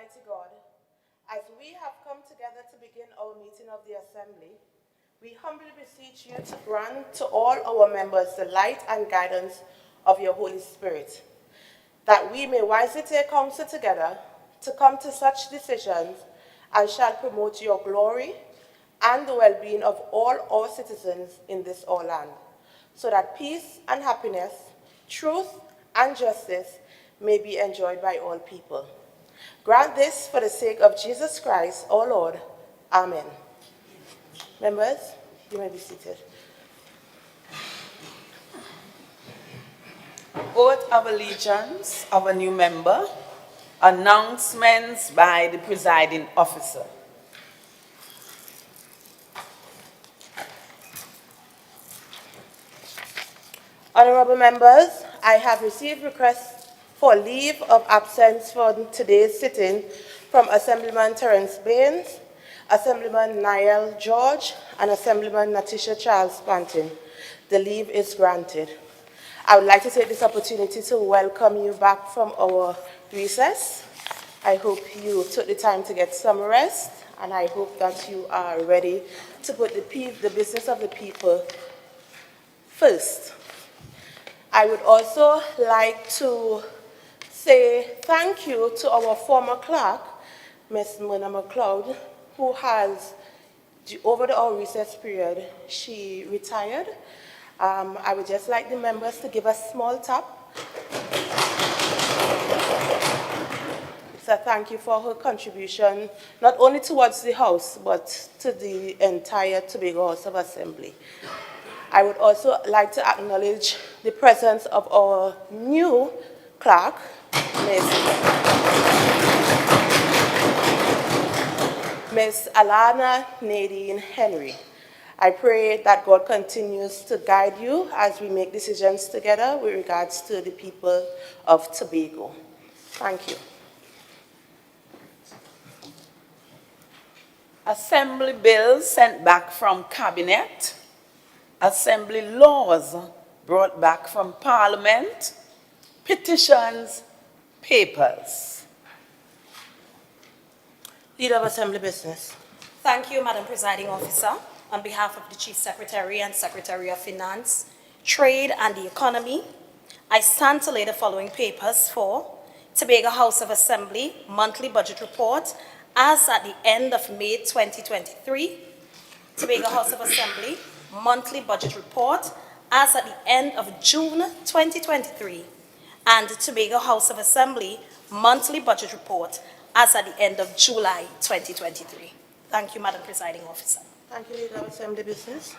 Almighty God, as we have come together to begin our meeting of the Assembly, we humbly beseech you to grant to all our members the light and guidance of your Holy Spirit, that we may wisely take counsel together to come to such decisions as shall promote your glory and the well-being of all our citizens in this our land, so that peace and happiness, truth and justice may be enjoyed by all people. Grant this for the sake of Jesus Christ, our Lord. Amen. Members, you may be seated. Oath of allegiance of a new member. Announcements by the presiding officer. Honorable members, I have received requests for leave of absence for today's sitting from Assemblyman Terence Baines, Assemblyman Niall George, and Assemblyman Natisha Charles Pantin. The leave is granted. I would like to take this opportunity to welcome you back from our recess. I hope you took the time to get some rest, and I hope that you are ready to put the business of the people first. I would also like to say thank you to our former clerk, Ms. Mona McLeod, who has, over our recess period, she retired. I would just like the members to give a small tap. So thank you for her contribution, not only towards the House, but to the entire Tobago House of Assembly. I would also like to acknowledge the presence of our new clerk, Ms. Alana Nadine Henry. I pray that God continues to guide you as we make decisions together with regards to the people of Tobago. Thank you. Assembly bills sent back from Cabinet. Assembly laws brought back from Parliament. Petitions, papers. Leader of Assembly Business. Thank you, Madam Presiding Officer. On behalf of the Chief Secretary and Secretary of Finance, Trade and the Economy, I stand to lay the following papers for Tobago House of Assembly Monthly Budget Report as at the end of May 2023, Tobago House of Assembly Monthly Budget Report as at the end of June 2023, and Tobago House of Assembly Monthly Budget Report as at the end of July 2023. Thank you, Madam Presiding Officer. Thank you, Leader of Assembly Business.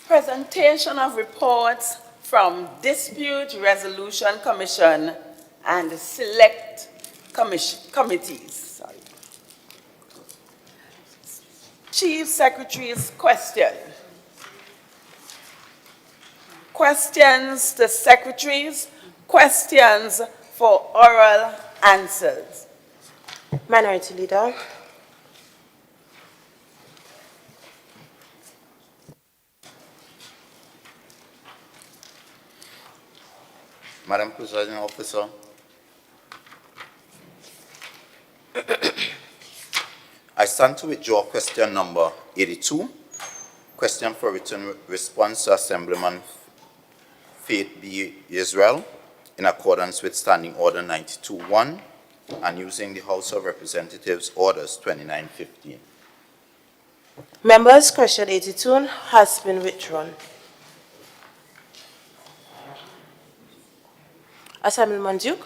Presentation of reports from Dispute Resolution Commission and select committees. Chief Secretary's question. Questions to secretaries, questions for oral answers. Minority Leader. Madam Presiding Officer, I stand to withdraw question number 82, question for written response to Assemblyman Faith B. Israel in accordance with Standing Order 92-1 and using the House of Representatives Orders 2915. Members, question 82 has been withdrawn. Assemblyman Duke.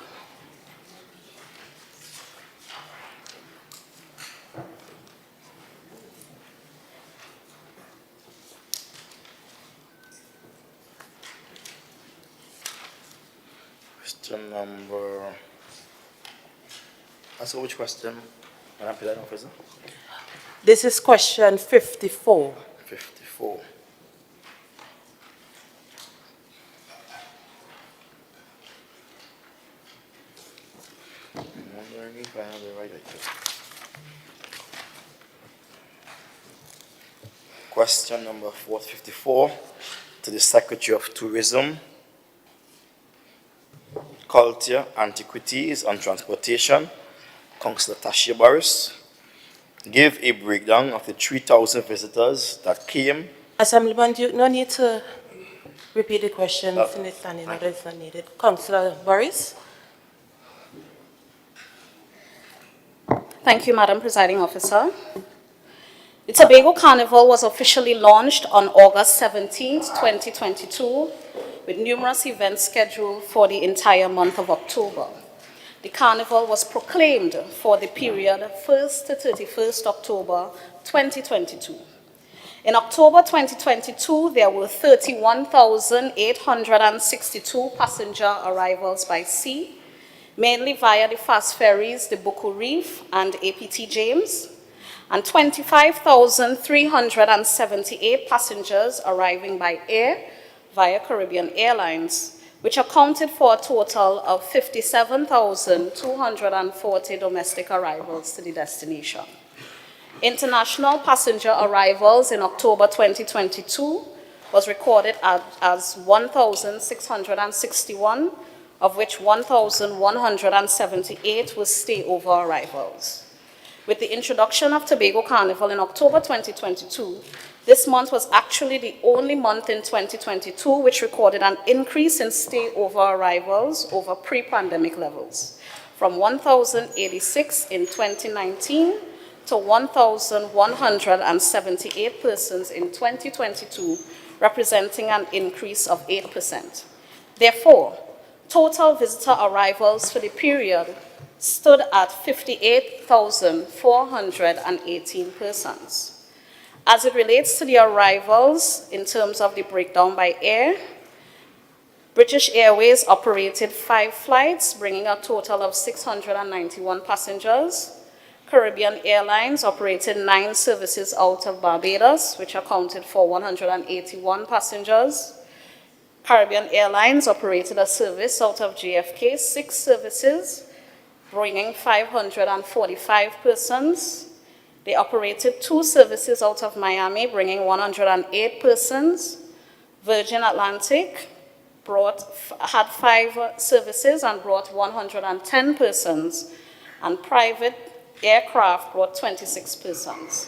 Question number. Answer which question, Madam Presiding Officer? This is question 54. 54. I'm wondering if I have the right idea. Question number 454 to the Secretary of Tourism, Culture, Antiquities and Transportation Councillor Tashia Boris, give a breakdown of the 3,000 visitors that came. Assemblyman, you no need to repeat the question in the standing order. It's not needed. Councillor Boris. Thank you, Madam Presiding Officer. The Tobago Carnival was officially launched on August 17, 2022, with numerous events scheduled for the entire month of October. The carnival was proclaimed for the period 1st to 31st October 2022. In October 2022, there were 31,862 passenger arrivals by sea, mainly via the fast ferries, the Buku Reef and APT James, and 25,378 passengers arriving by air via Caribbean Airlines, which accounted for a total of 57,240 domestic arrivals to the destination. International passenger arrivals in October 2022 was recorded as 1,661, of which 1,178 were stayover arrivals. With the introduction of Tobago Carnival in October 2022, this month was actually the only month in 2022 which recorded an increase in stayover arrivals over pre-pandemic levels, from 1,086 in 2019 to 1,178 persons in 2022, representing an increase of 8%. Therefore, total visitor arrivals for the period stood at 58,418 persons. As it relates to the arrivals in terms of the breakdown by air, British Airways operated 5 flights, bringing a total of 691 passengers. Caribbean Airlines operated 9 services out of Barbados, which accounted for 181 passengers. Caribbean Airlines operated a service out of JFK, 6 services, bringing 545 persons. They operated 2 services out of Miami, bringing 108 persons. Virgin Atlantic had 5 services and brought 110 persons, and private aircraft brought 26 persons.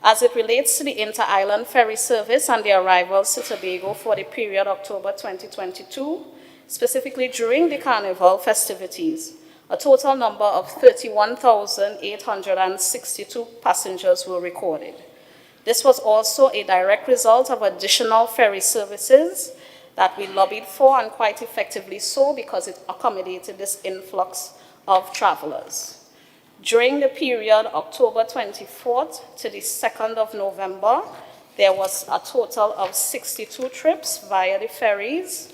As it relates to the inter-island ferry service and the arrivals to Tobago for the period October 2022, specifically during the Carnival festivities, a total number of 31,862 passengers were recorded. This was also a direct result of additional ferry services that we lobbied for, and quite effectively so, because it accommodated this influx of travelers. During the period October 24th to the 2nd of November, there was a total of 62 trips via the ferries,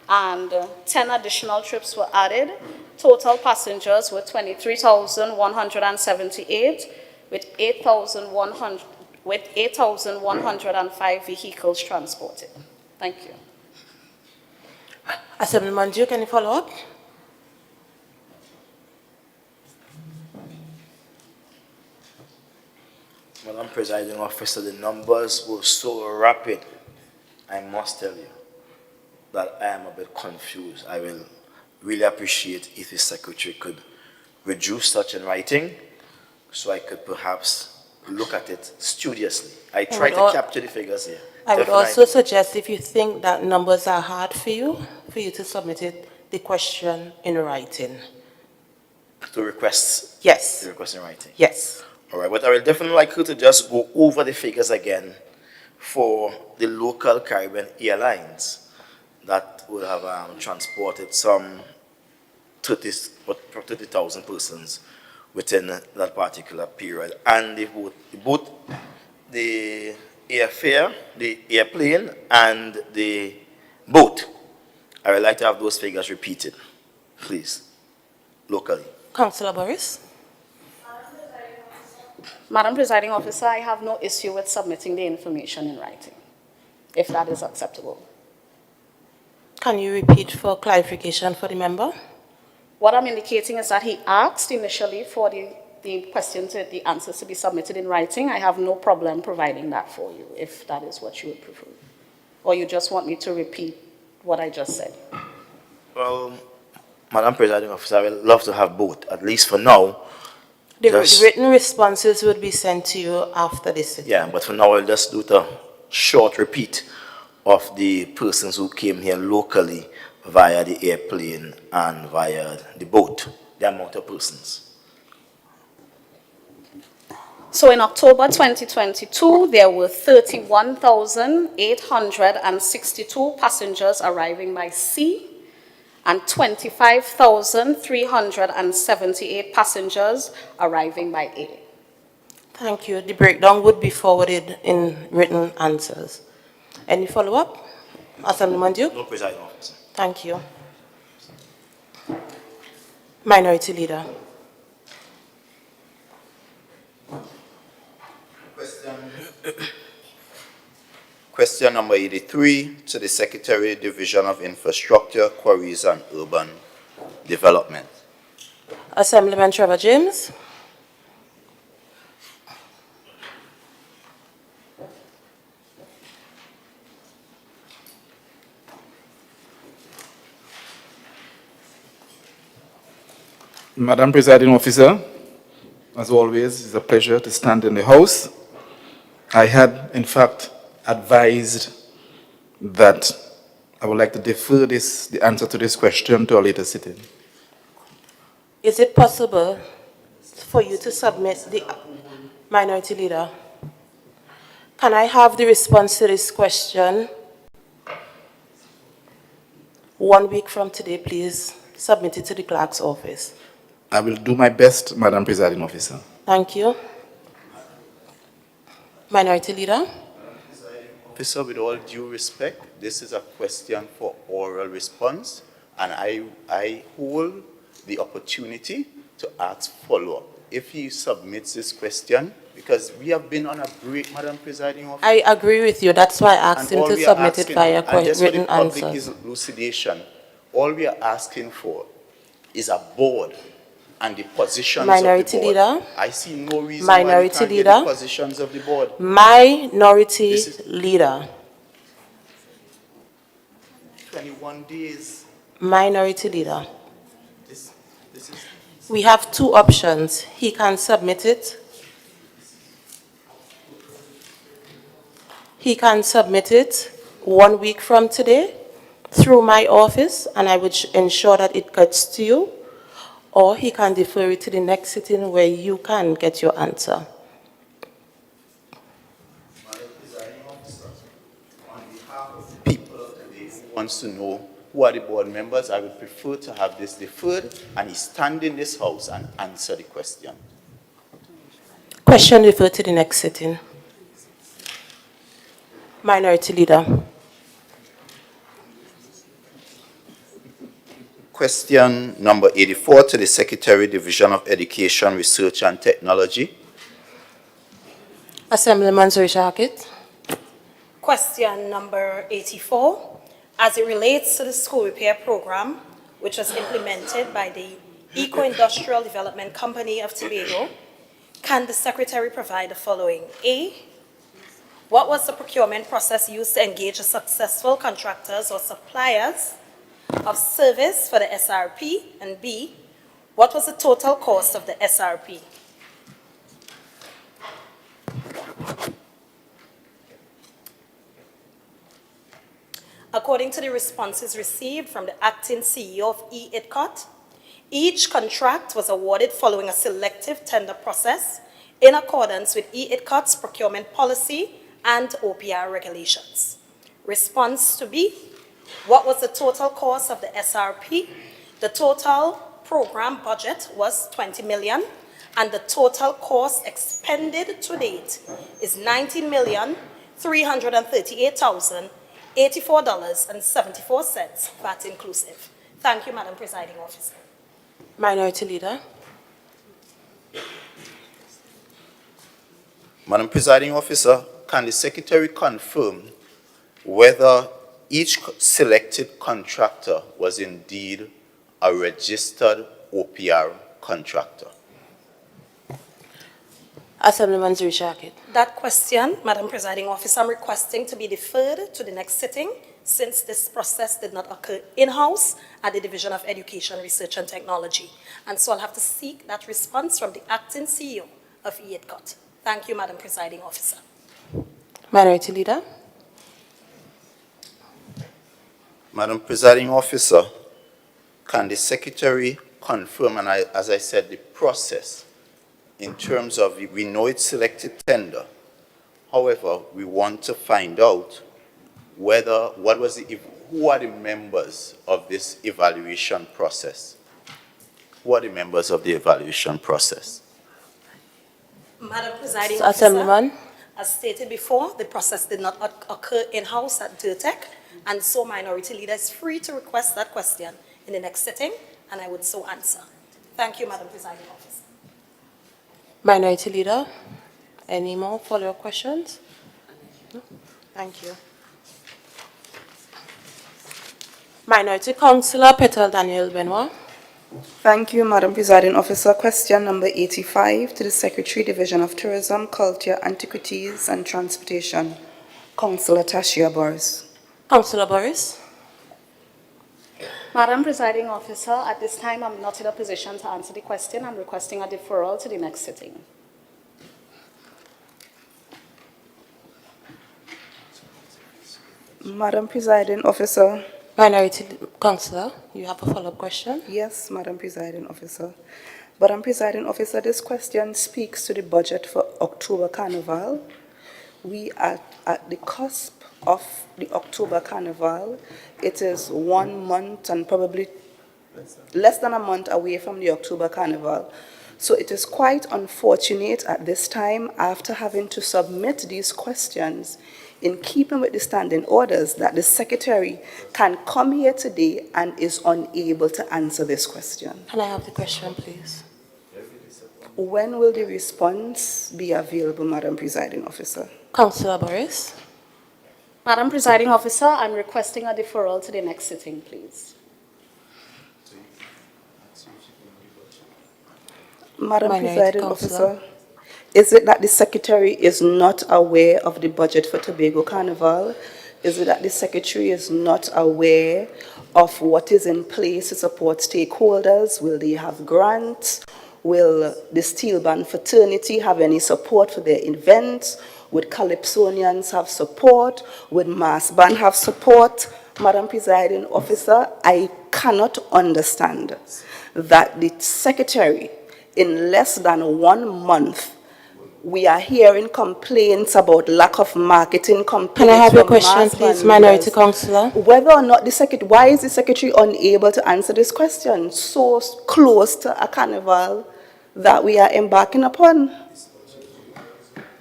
and 10 additional trips were added. Total passengers were 23,178, with 8,105 vehicles transported. Thank you. Assemblyman Duke, can you follow up? Madam Presiding Officer, the numbers were so rapid, I must tell you, that I am a bit confused. I will really appreciate if the Secretary could reduce such in writing, so I could perhaps look at it studiously. I try to capture the figures here. I would also suggest, if you think that numbers are hard for you to submit the question in writing. To request? Yes. The request in writing? Yes. All right, but I would definitely like you to just go over the figures again for the local Caribbean Airlines that would have transported some 30,000 persons within that particular period. And both the airfare, the airplane, and the boat. I would like to have those figures repeated, please, locally. Councillor Boris. Madam Presiding Officer, I have no issue with submitting the information in writing, if that is acceptable. Can you repeat for clarification for the member? What I'm indicating is that he asked initially for the answers to be submitted in writing. I have no problem providing that for you, if that is what you would prefer. Or you just want me to repeat what I just said? Well, Madam Presiding Officer, I would love to have both, at least for now, The Just- written responses would be sent to you after this sitting. Yeah, but for now, I'll just do a short repeat of the persons who came here locally via the airplane and via the boat, the amount of persons. So in October 2022, there were 31,862 passengers arriving by sea and 25,378 passengers arriving by air. Thank you. The breakdown would be forwarded in written answers. Any follow-up? Assemblyman Duke? No, Presiding Officer. Thank you. Minority Leader. Question number 83 to the Secretary, Division of Infrastructure, Quarries and Urban Development. Assemblyman Trevor James. Madam Presiding Officer, as always, it's a pleasure to stand in the House. I had, in fact, advised that I would like to defer the answer to this question to a later sitting. Is it possible for you to submit the Minority Leader? Can I have the response to this question 1 week from today, please? Submit it to the clerk's office. I will do my best, Madam Presiding Officer. Thank you. Minority Leader. Officer, with all due respect, this is a question for oral response, and I hold the opportunity to ask follow-up. If he submits this question, because we have been on a break, Madam Presiding Officer. I agree with you. That's why I asked And him all to we are submit it asking- via and just for written the public answer. is elucidation. All we are asking for is a board and the positions Minority of the board. Leader. I see no reason Minority why we can't get Leader. the positions of the board. Minority This is- Leader. 21 days. Minority Leader. This is We have two options. He can submit it. He can submit it 1 week from today through my office, and I would ensure that it gets to you, or he can defer it to the next sitting where you can get your answer. on behalf of the people of today who wants to know who are the board members, I would prefer to have this deferred and he stand in this house and answer the question. Question referred to the next sitting. Minority Leader. Question number 84 to the Secretary, Division of Education, Research and Technology. Assemblyman Zorisha Hackett. Question number 84, as it relates to the school repair program, which was implemented by the Eco-Industrial Development Company of Tobago, can the Secretary provide the following? A, what was the procurement process used to engage the successful contractors or suppliers of service for the SRP? And B, what was the total cost of the SRP? According to the responses received from the acting CEO of E-ITCOT, each contract was awarded following a selective tender process in accordance with E-ITCOT's procurement policy and OPR regulations. Response to B, what was the total cost of the SRP? The total program budget was 20 million, and the total cost expended to date is $19,338,084.74, VAT inclusive. Thank you, Madam Presiding Officer. Minority Leader. Madam Presiding Officer, can the Secretary confirm whether each selected contractor was indeed a registered OPR contractor? Assemblyman Zorisha Hackett. That question, Madam Presiding Officer, I'm requesting to be deferred to the next sitting since this process did not occur in-house at the Division of Education, Research and Technology. And so I'll have to seek that response from the acting CEO of EADCOT. Thank you, Madam Presiding Officer. Minority Leader. Madam Presiding Officer, can the Secretary confirm, and as I said, the process in terms of, we know it's selected tender. However, we want to find out who are the members of this evaluation process? Who are the members of the evaluation process? Madam Presiding Assemblyman. Officer, as stated before, the process did not occur in-house at DIRTEC, and so Minority Leader is free to request that question in the next sitting, and I would so answer. Thank you, Madam Presiding Officer. Minority Leader, any more follow-up questions? No? Thank you. Minority Councillor Petal Daniel Benoit. Thank you, Madam Presiding Officer. Question number 85 to the Secretary, Division of Tourism, Culture, Antiquities and Transportation, Councillor Tashia Boris. Councillor Boris. Madam Presiding Officer, at this time, I'm not in a position to answer the question. I'm requesting a deferral to the next sitting. Madam Presiding Officer. Minority Councillor, you have a follow-up question? Yes, Madam Presiding Officer. Madam Presiding Officer, this question speaks to the budget for October Carnival. We are at the cusp of the October Carnival. It is 1 month and probably less than a month away from the October Carnival. So it is quite unfortunate at this time, after having to submit these questions in keeping with the standing orders, that the Secretary can come here today and is unable to answer this question. Can I have the question, please? When will the response be available, Madam Presiding Officer? Councillor Boris. Madam Presiding Officer, I'm requesting a deferral to the next sitting, please. Madam Minority Presiding Councillor. Officer, is it that the Secretary is not aware of the budget for Tobago Carnival? Is it that the Secretary is not aware of what is in place to support stakeholders? Will they have grants? Will the Steel Band fraternity have any support for their events? Would Calypsonians have support? Would Mass Band have support? Madam Presiding Officer, I cannot understand that the Secretary, in less than 1 month, we are hearing complaints about lack of marketing complaints. Can I have your from question, mass please, band Minority leaders. Councillor? Whether or not the Secretary, why is the Secretary unable to answer this question so close to a carnival that we are embarking upon?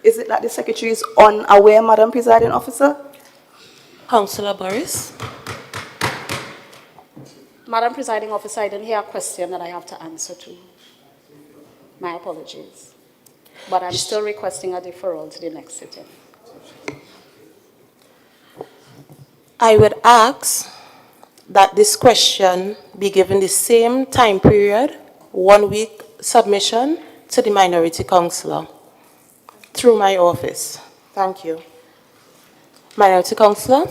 Is it that the Secretary is unaware, Madam Presiding Officer? Councillor Boris. Madam Presiding Officer, I didn't hear a question that I have to answer to. My apologies. But I'm still requesting a deferral to the next sitting. I would ask that this question be given the same time period, 1 week submission, to the Minority Councillor through my office. Thank you. Minority Councillor.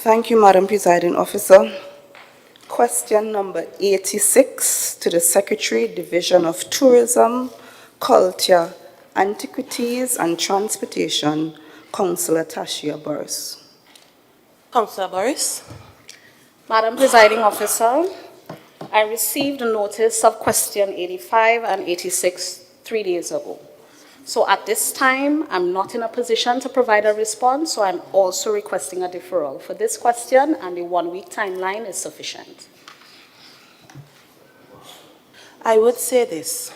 Thank you, Madam Presiding Officer. Question number 86 to the Secretary, Division of Tourism, Culture, Antiquities and Transportation, Councillor Tashia Boris. Councillor Boris. Madam Presiding Officer, I received a notice of question 85 and 86 3 days ago. So at this time, I'm not in a position to provide a response, so I'm also requesting a deferral for this question, and the 1 week timeline is sufficient. I would say this.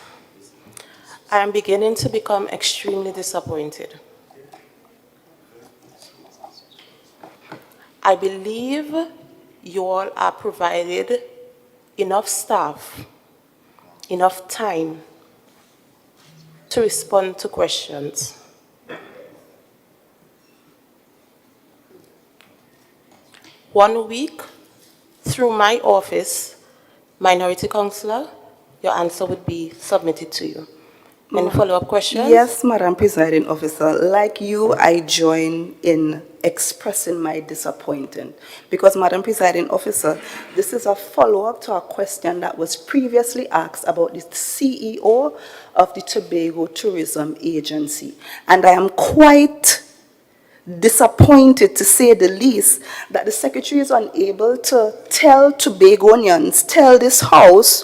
I am beginning to become extremely disappointed. I believe you all are provided enough staff, enough time to respond to questions. One week through my office, Minority Councillor, your answer would be submitted to you. Any follow-up questions? Yes, Madam Presiding Officer. Like you, I join in expressing my disappointment because, Madam Presiding Officer, this is a follow-up to a question that was previously asked about the CEO of the Tobago Tourism Agency. And I am quite disappointed, to say the least, that the Secretary is unable to tell Tobagonians, tell this House,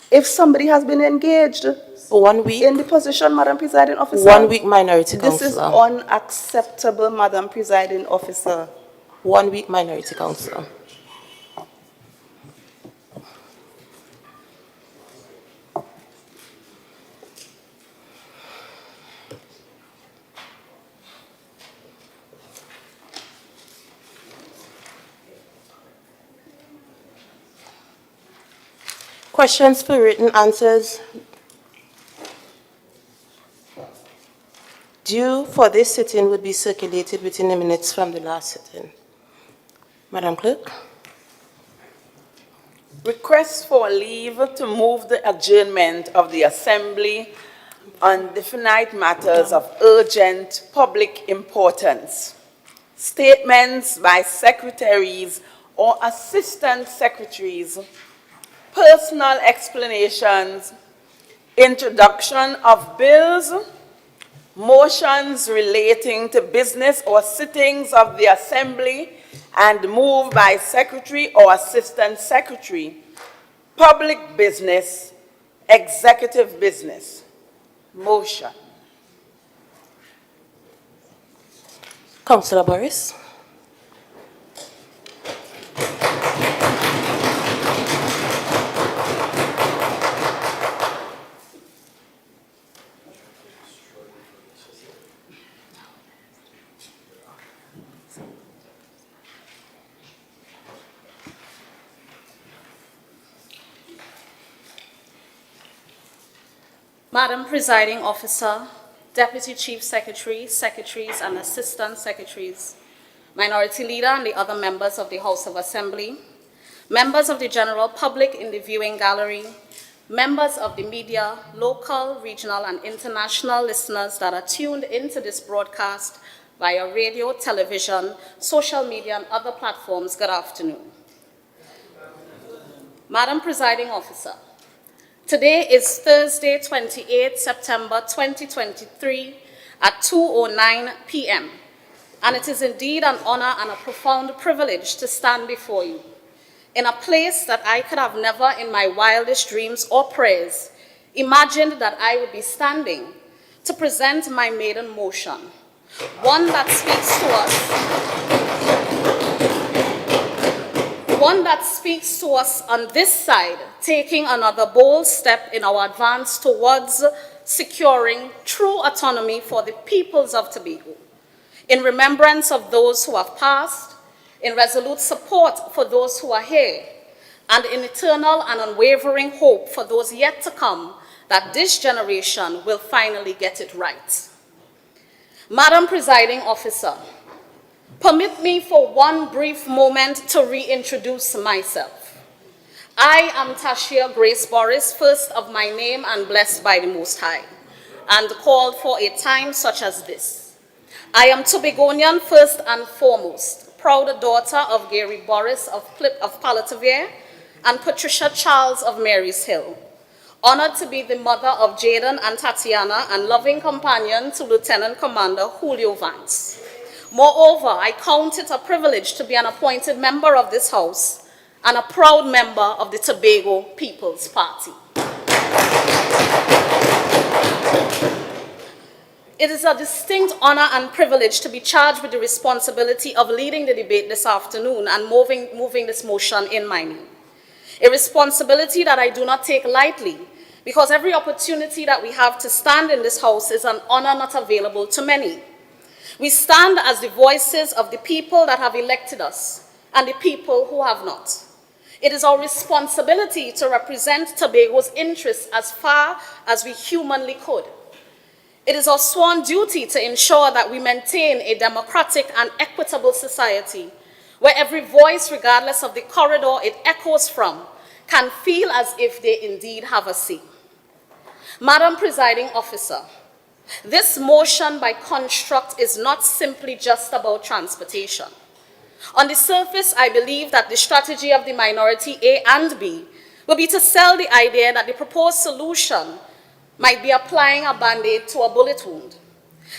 if somebody has been engaged 1 week. in the position, Madam Presiding Officer. 1 week minority This is councillor. unacceptable, Madam Presiding Officer. 1 week minority councillor. Questions for written answers due for this sitting would be circulated within the minutes from the last sitting. Madam Clerk. Request for leave to move the adjournment of the Assembly on definite matters of urgent public importance. Statements by secretaries or assistant secretaries, personal explanations, introduction of bills, motions relating to business or sittings of the Assembly and moved by secretary or assistant secretary, public business, executive business. Motion. Councillor Boris. Madam Presiding Officer, Deputy Chief Secretary, Secretaries and Assistant Secretaries, Minority Leader and the other members of the House of Assembly, members of the general public in the viewing gallery, members of the media, local, regional and international listeners that are tuned into this broadcast via radio, television, social media and other platforms, good afternoon. Madam Presiding Officer, today is Thursday, 28 September 2023 at 2:09 p.m. And it is indeed an honor and a profound privilege to stand before you in a place that I could have never in my wildest dreams or prayers imagined that I would be standing to present my maiden motion, one that speaks to us on this side, taking another bold step in our advance towards securing true autonomy for the peoples of Tobago, in remembrance of those who have passed, in resolute support for those who are here, and in eternal and unwavering hope for those yet to come that this generation will finally get it right. Madam Presiding Officer, permit me for one brief moment to reintroduce myself. I am Tashia Grace Boris, first of my name and blessed by the Most High, and called for a time such as this. I am Tobagonian first and foremost, proud daughter of Gary Boris of Palatavere and Patricia Charles of Mary's Hill. Honored to be the mother of Jaden and Tatiana and loving companion to Lieutenant Commander Julio Vance. Moreover, I count it a privilege to be an appointed member of this House and a proud member of the Tobago People's Party. It is a distinct honor and privilege to be charged with the responsibility of leading the debate this afternoon and moving this motion in my name. A responsibility that I do not take lightly, because every opportunity that we have to stand in this House is an honor not available to many. We stand as the voices of the people that have elected us and the people who have not. It is our responsibility to represent Tobago's interests as far as we humanly could. It is our sworn duty to ensure that we maintain a democratic and equitable society where every voice, regardless of the corridor it echoes from, can feel as if they indeed have a say. Madam Presiding Officer, this motion by construct is not simply just about transportation. On the surface, I believe that the strategy of the minority A and B will be to sell the idea that the proposed solution might be applying a band-aid to a bullet wound,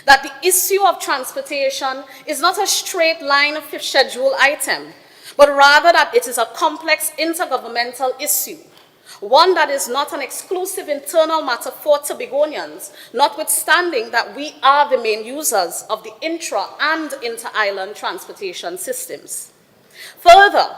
that the issue of transportation is not a straight line fifth schedule item, but rather that it is a complex intergovernmental issue, one that is not an exclusive internal matter for Tobagonians, notwithstanding that we are the main users of the intra- and inter-island transportation systems. Further,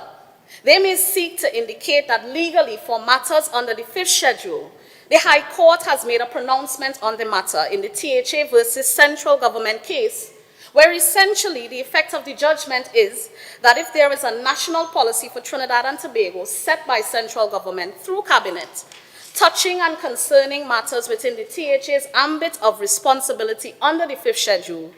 they may seek to indicate that legally for matters under the fifth schedule, the High Court has made a pronouncement on the matter in the THA versus central government case, where essentially the effect of the judgment is that if there is a national policy for Trinidad and Tobago set by central government through cabinet, touching and concerning matters within the THA's ambit of responsibility under the fifth schedule,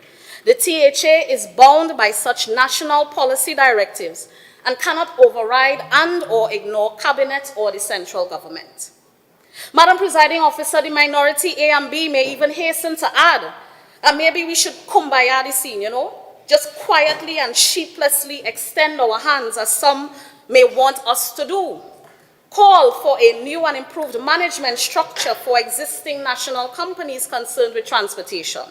the THA is bound by such national policy directives and cannot override and or ignore cabinet or the central government. Madam Presiding Officer, the minority A and B may even hasten to add that maybe we should kumbaya the scene, just quietly and sheeplessly extend our hands as some may want us to do. Call for a new and improved management structure for existing national companies concerned with transportation.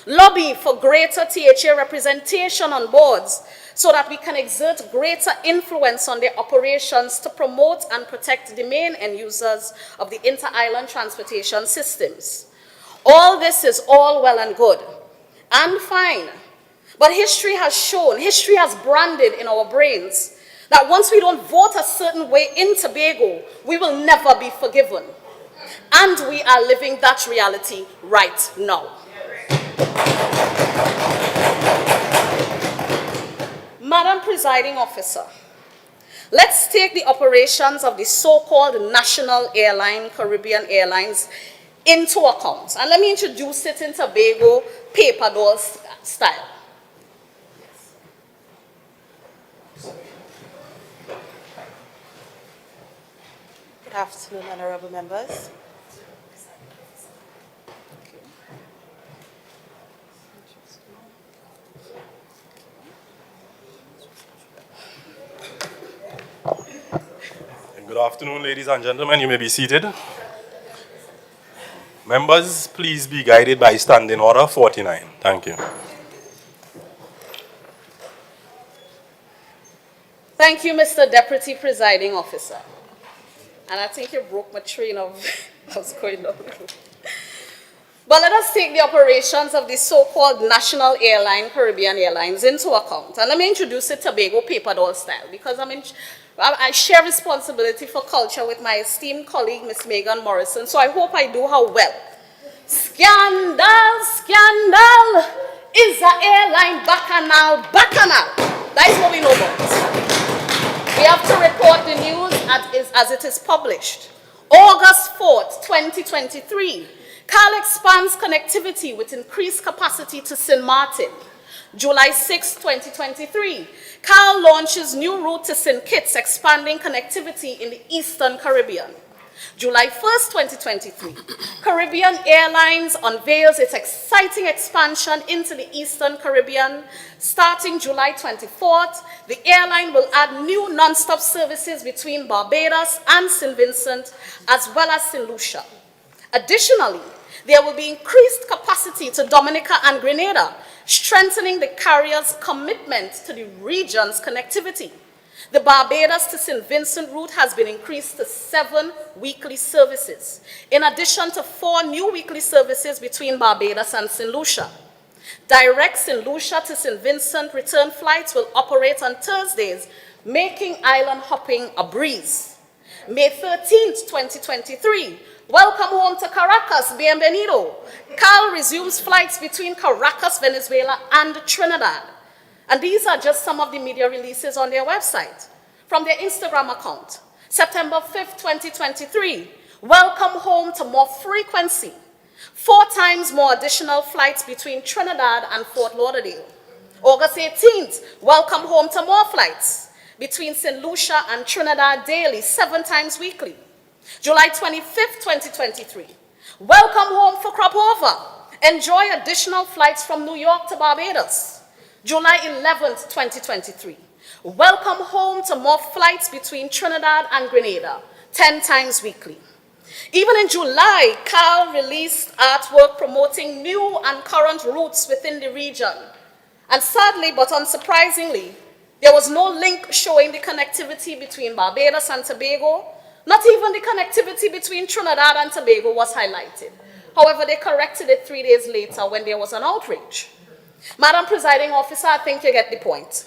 Lobby for greater THA representation on boards so that we can exert greater influence on their operations to promote and protect the main end users of the inter-island transportation systems. All this is all well and good and fine, but history has shown, history has branded in our brains that once we don't vote a certain way in Tobago, we will never be forgiven. And we are living that reality right now. Madam Presiding Officer, let's take the operations of the so-called national airline, Caribbean Airlines, into account. And let me introduce it in Tobago paper doll style. Good afternoon, honorable members. Good afternoon, ladies and gentlemen. You may be seated. Members, please be guided by Standing Order 49. Thank you. Thank you, Mr. Deputy Presiding Officer. And I think you broke my train of what's going on. But let us take the operations of the so-called national airline, Caribbean Airlines, into account. And let me introduce it Tobago paper doll style, because I share responsibility for culture with my esteemed colleague, Ms. Megan Morrison, so I hope I do her well. Scandal, scandal, is the airline bacchanal, bacchanal? That is what we know about. We have to report the news as it is published. August 4th, 2023, CAL expands connectivity with increased capacity to St. Martin. July 6, 2023, CAL launches new route to St. Kitts, expanding connectivity in the Eastern Caribbean. July 1st, 2023, Caribbean Airlines unveils its exciting expansion into the Eastern Caribbean. Starting July 24th, the airline will add new non-stop services between Barbados and St. Vincent, as well as St. Lucia. Additionally, there will be increased capacity to Dominica and Grenada, strengthening the carrier's commitment to the region's connectivity. The Barbados to St. Vincent route has been increased to 7 weekly services, in addition to 4 new weekly services between Barbados and St. Lucia. Direct St. Lucia to St. Vincent return flights will operate on Thursdays, making island hopping a breeze. May 13th, 2023, welcome home to Caracas, bienvenido. CAL resumes flights between Caracas, Venezuela, and Trinidad. And these are just some of the media releases on their website. From their Instagram account, September 5th, 2023, welcome home to more frequency. 4 times more additional flights between Trinidad and Fort Lauderdale. August 18th, welcome home to more flights between St. Lucia and Trinidad daily, 7 times weekly. July 25th, 2023, Welcome home for crop over. Enjoy additional flights from New York to Barbados. July 11th, 2023. Welcome home to more flights between Trinidad and Grenada, 10 times weekly. Even in July, CAL released artwork promoting new and current routes within the region. And sadly, but unsurprisingly, there was no link showing the connectivity between Barbados and Tobago. Not even the connectivity between Trinidad and Tobago was highlighted. However, they corrected it 3 days later when there was an outrage. Madam Presiding Officer, I think you get the point.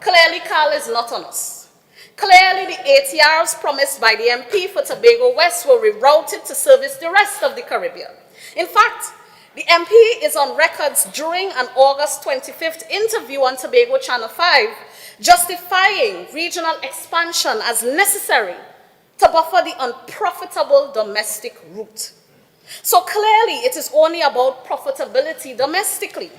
Clearly, CAL is not on us. Clearly, the ATRs promised by the MP for Tobago West were rerouted to service the rest of the Caribbean. In fact, the MP is on records during an August 25th interview on Tobago Channel 5, justifying regional expansion as necessary to buffer the unprofitable domestic route. So clearly, it is only about profitability domestically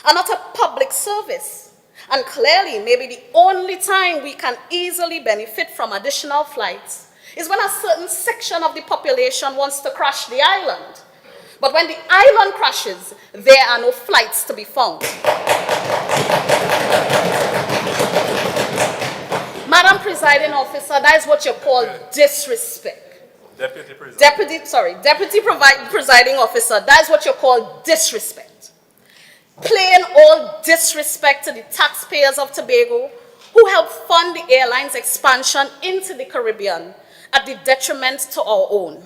and not a public service. And clearly, maybe the only time we can easily benefit from additional flights is when a certain section of the population wants to crash the island. But when the island crashes, there are no flights to be found. Madam Presiding Officer, that is what you call disrespect. Deputy Presiding. Deputy Presiding Officer, that is what you call disrespect. Plain old disrespect to the taxpayers of Tobago who helped fund the airline's expansion into the Caribbean at the detriment to our own.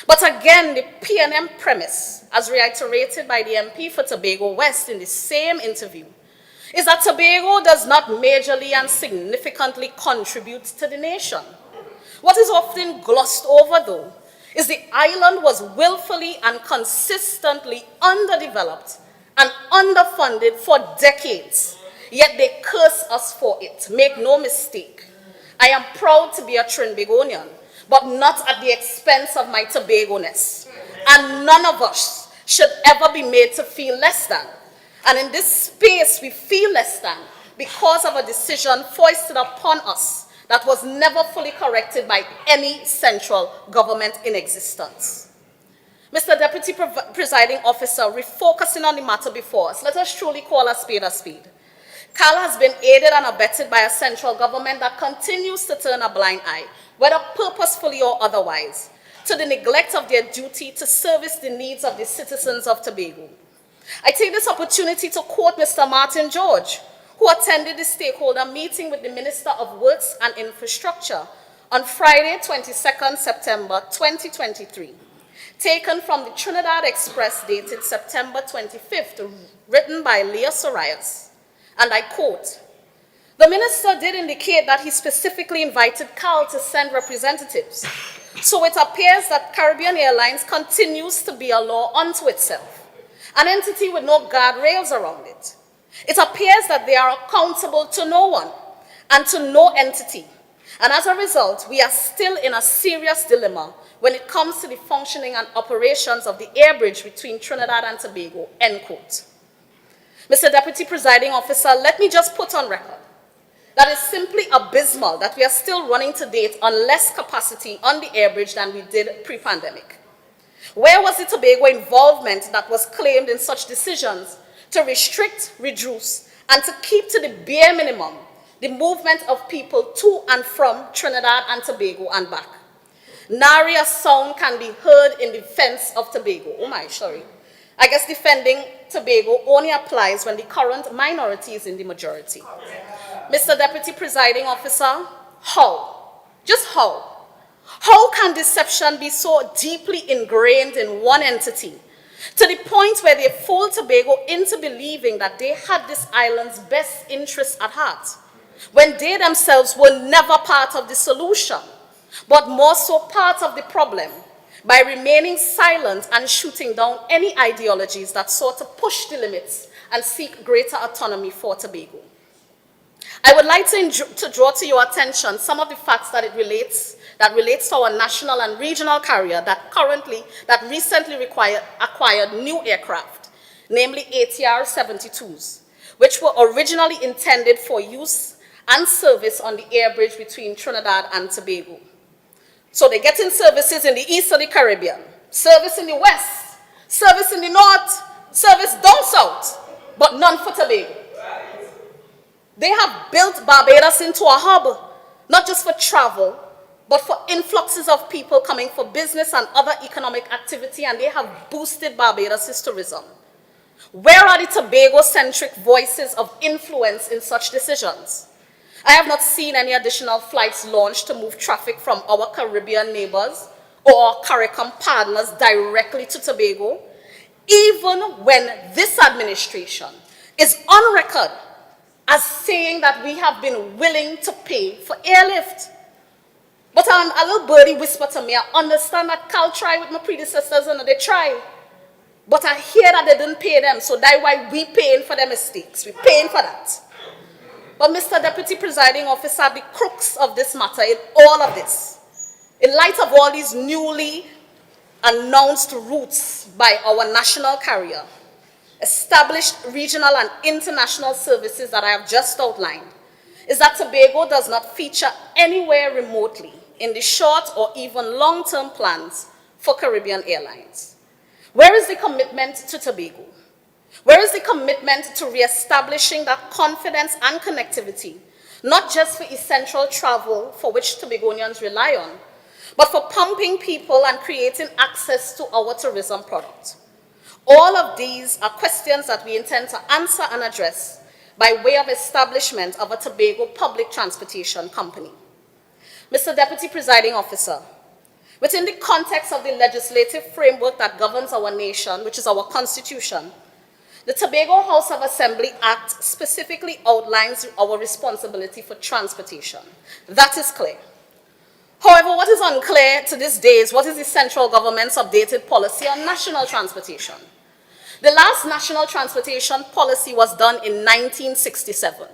But again, the PNM premise, as reiterated by the MP for Tobago West in the same interview, is that Tobago does not majorly and significantly contribute to the nation. What is often glossed over, though, is the island was willfully and consistently underdeveloped and underfunded for decades, yet they curse us for it. Make no mistake. I am proud to be a Trinbagonian, but not at the expense of my Tobago-ness. And none of us should ever be made to feel less than. And in this space, we feel less than because of a decision foisted upon us that was never fully corrected by any central government in existence. Mr. Deputy Presiding Officer, refocusing on the matter before us, let us truly call a spade a spade. CAL has been aided and abetted by a central government that continues to turn a blind eye, whether purposefully or otherwise, to the neglect of their duty to service the needs of the citizens of Tobago. I take this opportunity to quote Mr. Martin George, who attended the stakeholder meeting with the Minister of Works and Infrastructure on Friday, 22nd September 2023, taken from the Trinidad Express dated September 25th, written by Leah Sorayas. And I quote, "The minister did indicate that he specifically invited CAL to send representatives. So it appears that Caribbean Airlines continues to be a law unto itself, an entity with no guardrails around it. It appears that they are accountable to no one and to no entity. And as a result, we are still in a serious dilemma when it comes to the functioning and operations of the air bridge between Trinidad and Tobago," end quote. Mr. Deputy Presiding Officer, let me just put on record that it's simply abysmal that we are still running to date on less capacity on the air bridge than we did pre-pandemic. Where was the Tobago involvement that was claimed in such decisions to restrict, reduce, and to keep to the bare minimum the movement of people to and from Trinidad and Tobago and back? Nary a sound can be heard in defense of Tobago. Oh my, sorry. I guess defending Tobago only applies when the current minority is in the majority. Mr. Deputy Presiding Officer, how? Just how? How can deception be so deeply ingrained in one entity to the point where they fool Tobago into believing that they had this island's best interests at heart, when they themselves were never part of the solution, but more so part of the problem, by remaining silent and shooting down any ideologies that sought to push the limits and seek greater autonomy for Tobago? I would like to draw to your attention some of the facts that relates to our national and regional carrier that recently acquired new aircraft, namely ATR 72s, which were originally intended for use and service on the air bridge between Trinidad and Tobago. So they're getting services in the east of the Caribbean, service in the west, service in the north, service down south, but none for Tobago. They have built Barbados into a hub, not just for travel, but for influxes of people coming for business and other economic activity, and they have boosted Barbados' tourism. Where are the Tobago-centric voices of influence in such decisions? I have not seen any additional flights launched to move traffic from our Caribbean neighbors or CARICOM partners directly to Tobago, even when this administration is on record as saying that we have been willing to pay for airlift. But a little birdie whispered to me, I understand that Cal tried with my predecessors and they tried. But I hear that they didn't pay them, so that's why we paying for their mistakes. We're paying for that. But Mr. Deputy Presiding Officer, the crux of this matter, in all of this, in light of all these newly announced routes by our national carrier, established regional and international services that I have just outlined, is that Tobago does not feature anywhere remotely in the short or even long-term plans for Caribbean Airlines. Where is the commitment to Tobago? Where is the commitment to re-establishing that confidence and connectivity, not just for essential travel for which Tobagonians rely on, but for pumping people and creating access to our tourism product? All of these are questions that we intend to answer and address by way of establishment of a Tobago public transportation company. Mr. Deputy Presiding Officer, within the context of the legislative framework that governs our nation, which is our Constitution, the Tobago House of Assembly Act specifically outlines our responsibility for transportation. That is clear. However, what is unclear to this day is what is the central government's updated policy on national transportation. The last national transportation policy was done in 1967.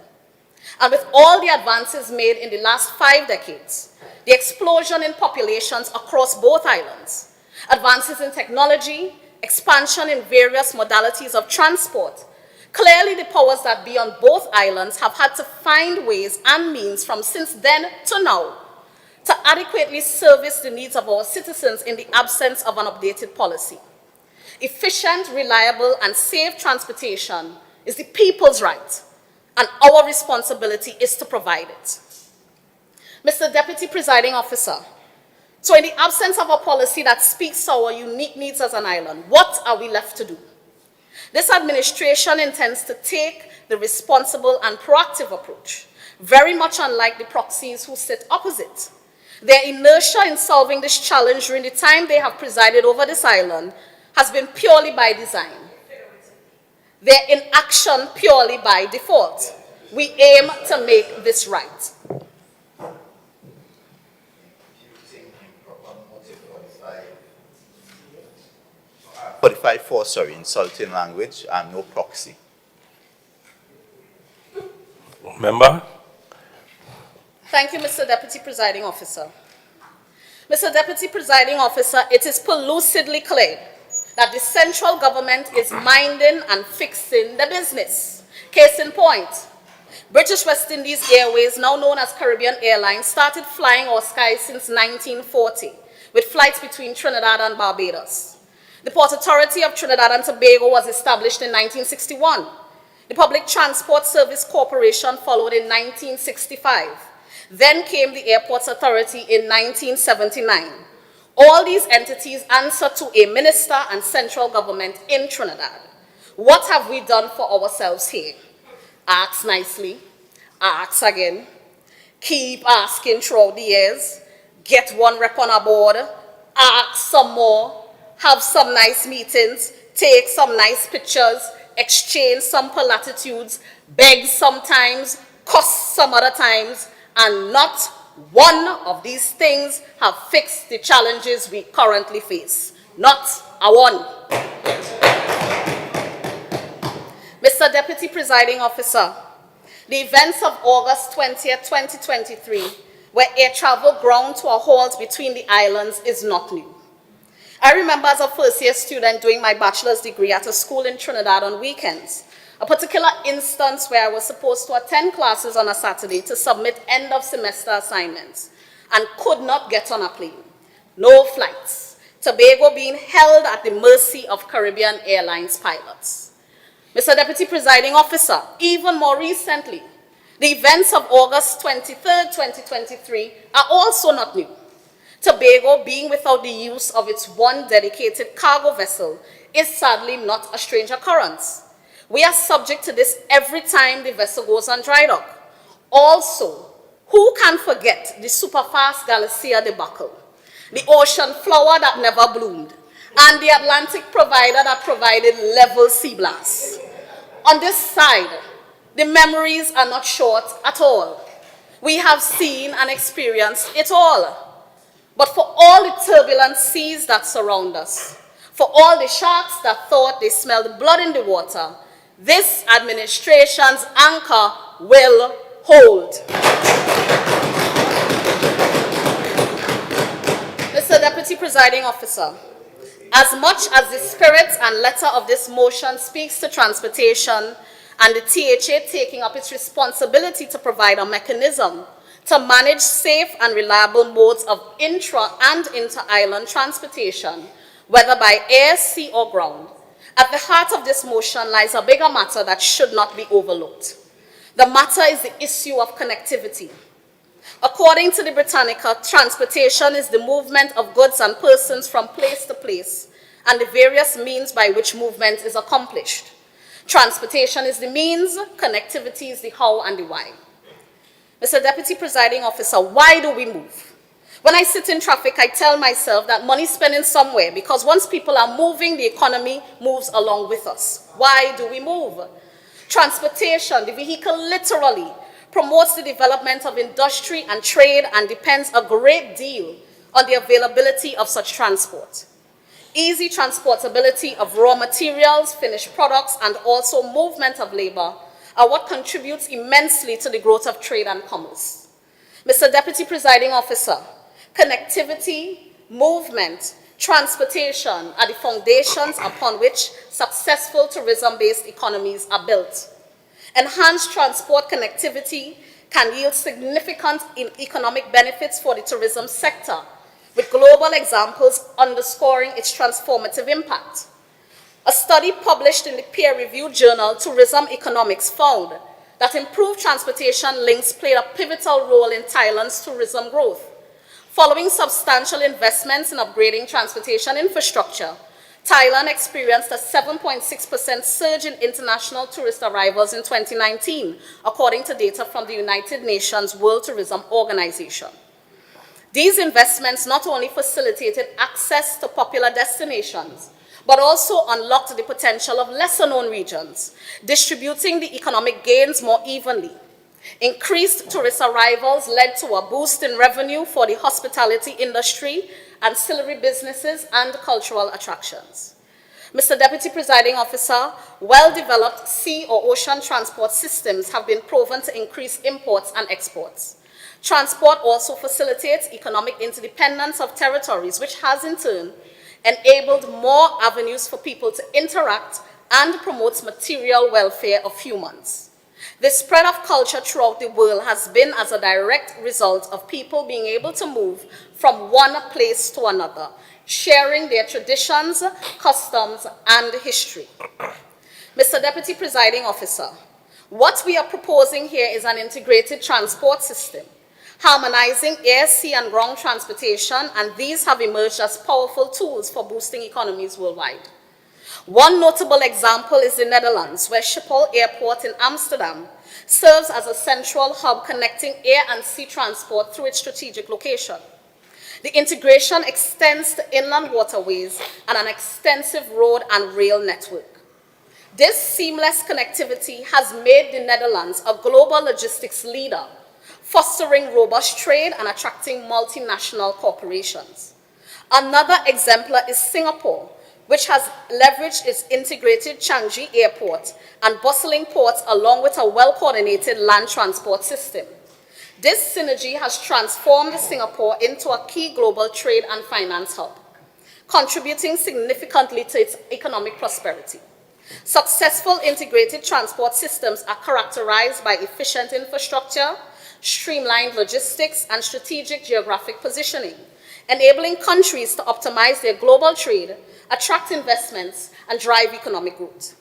And with all the advances made in the last 5 decades, the explosion in populations across both islands, advances in technology, expansion in various modalities of transport, clearly the powers that be on both islands have had to find ways and means from since then to now to adequately service the needs of our citizens in the absence of an updated policy. Efficient, reliable, and safe transportation is the people's right, and our responsibility is to provide it. Mr. Deputy Presiding Officer, so in the absence of a policy that speaks to our unique needs as an island, what are we left to do? This administration intends to take the responsible and proactive approach, very much unlike the proxies who sit opposite. Their inertia in solving this challenge during the time they have presided over this island has been purely by design. Their inaction purely by default. We aim to make this right. 45-4, sorry, insulting language and no proxy. Member? Thank you, Mr. Deputy Presiding Officer. Mr. Deputy Presiding Officer, it is pellucidly clear that the central government is minding and fixing the business. Case in point, British West Indies Airways, now known as Caribbean Airlines, started flying our skies since 1940, with flights between Trinidad and Barbados. The Port Authority of Trinidad and Tobago was established in 1961. The Public Transport Service Corporation followed in 1965. Then came the Airports Authority in 1979. All these entities answer to a minister and central government in Trinidad. What have we done for ourselves here? Ask nicely, ask again, keep asking throughout the years, get one rep on a board, ask some more, have some nice meetings, take some nice pictures, exchange some platitudes, beg sometimes, cuss some other times, and not one of these things have fixed the challenges we currently face. Not a one. Mr. Deputy Presiding Officer, the events of August 20th, 2023, where air travel ground to a halt between the islands, is not new. I remember as a first-year student doing my bachelor's degree at a school in Trinidad on weekends, a particular instance where I was supposed to attend classes on a Saturday to submit end-of-semester assignments and could not get on a plane. No flights. Tobago being held at the mercy of Caribbean Airlines pilots. Mr. Deputy Presiding Officer, even more recently, the events of August 23rd, 2023 are also not new. Tobago being without the use of its one dedicated cargo vessel is sadly not a strange occurrence. We are subject to this every time the vessel goes on dry dock. Also, who can forget the superfast Galicia debacle, the ocean flower that never bloomed, and the Atlantic provider that provided level sea blasts? On this side, the memories are not short at all. We have seen and experienced it all. But for all the turbulent seas that surround us, for all the sharks that thought they smelled blood in the water, this administration's anchor will hold. Mr. Deputy Presiding Officer, as much as the spirit and letter of this motion speaks to transportation and the THA taking up its responsibility to provide a mechanism to manage safe and reliable modes of intra- and inter-island transportation, whether by air, sea, or ground, at the heart of this motion lies a bigger matter that should not be overlooked. The matter is the issue of connectivity. According to the Britannica, transportation is the movement of goods and persons from place to place and the various means by which movement is accomplished. Transportation is the means, connectivity is the how and the why. Mr. Deputy Presiding Officer, why do we move? When I sit in traffic, I tell myself that money is spent in somewhere because once people are moving, the economy moves along with us. Why do we move? Transportation, the vehicle literally, promotes the development of industry and trade and depends a great deal on the availability of such transport. Easy transportability of raw materials, finished products, and also movement of labor are what contributes immensely to the growth of trade and commerce. Mr. Deputy Presiding Officer, connectivity, movement, transportation are the foundations upon which successful tourism-based economies are built. Enhanced transport connectivity can yield significant economic benefits for the tourism sector, with global examples underscoring its transformative impact. A study published in the peer-reviewed journal Tourism Economics found that improved transportation links played a pivotal role in Thailand's tourism growth. Following substantial investments in upgrading transportation infrastructure, Thailand experienced a 7.6% surge in international tourist arrivals in 2019, according to data from the United Nations World Tourism Organization. These investments not only facilitated access to popular destinations, but also unlocked the potential of lesser-known regions, distributing the economic gains more evenly. Increased tourist arrivals led to a boost in revenue for the hospitality industry, ancillary businesses, and cultural attractions. Mr. Deputy Presiding Officer, well-developed sea or ocean transport systems have been proven to increase imports and exports. Transport also facilitates economic interdependence of territories, which has in turn enabled more avenues for people to interact and promotes material welfare of humans. The spread of culture throughout the world has been as a direct result of people being able to move from one place to another, sharing their traditions, customs, and history. Mr. Deputy Presiding Officer, what we are proposing here is an integrated transport system, harmonizing air, sea, and ground transportation, and these have emerged as powerful tools for boosting economies worldwide. One notable example is the Netherlands, where Schiphol Airport in Amsterdam serves as a central hub connecting air and sea transport through its strategic location. The integration extends to inland waterways and an extensive road and rail network. This seamless connectivity has made the Netherlands a global logistics leader, fostering robust trade and attracting multinational corporations. Another exemplar is Singapore, which has leveraged its integrated Changi Airport and bustling ports along with a well-coordinated land transport system. This synergy has transformed Singapore into a key global trade and finance hub, contributing significantly to its economic prosperity. Successful integrated transport systems are characterized by efficient infrastructure, streamlined logistics, and strategic geographic positioning, enabling countries to optimize their global trade, attract investments, and drive economic growth.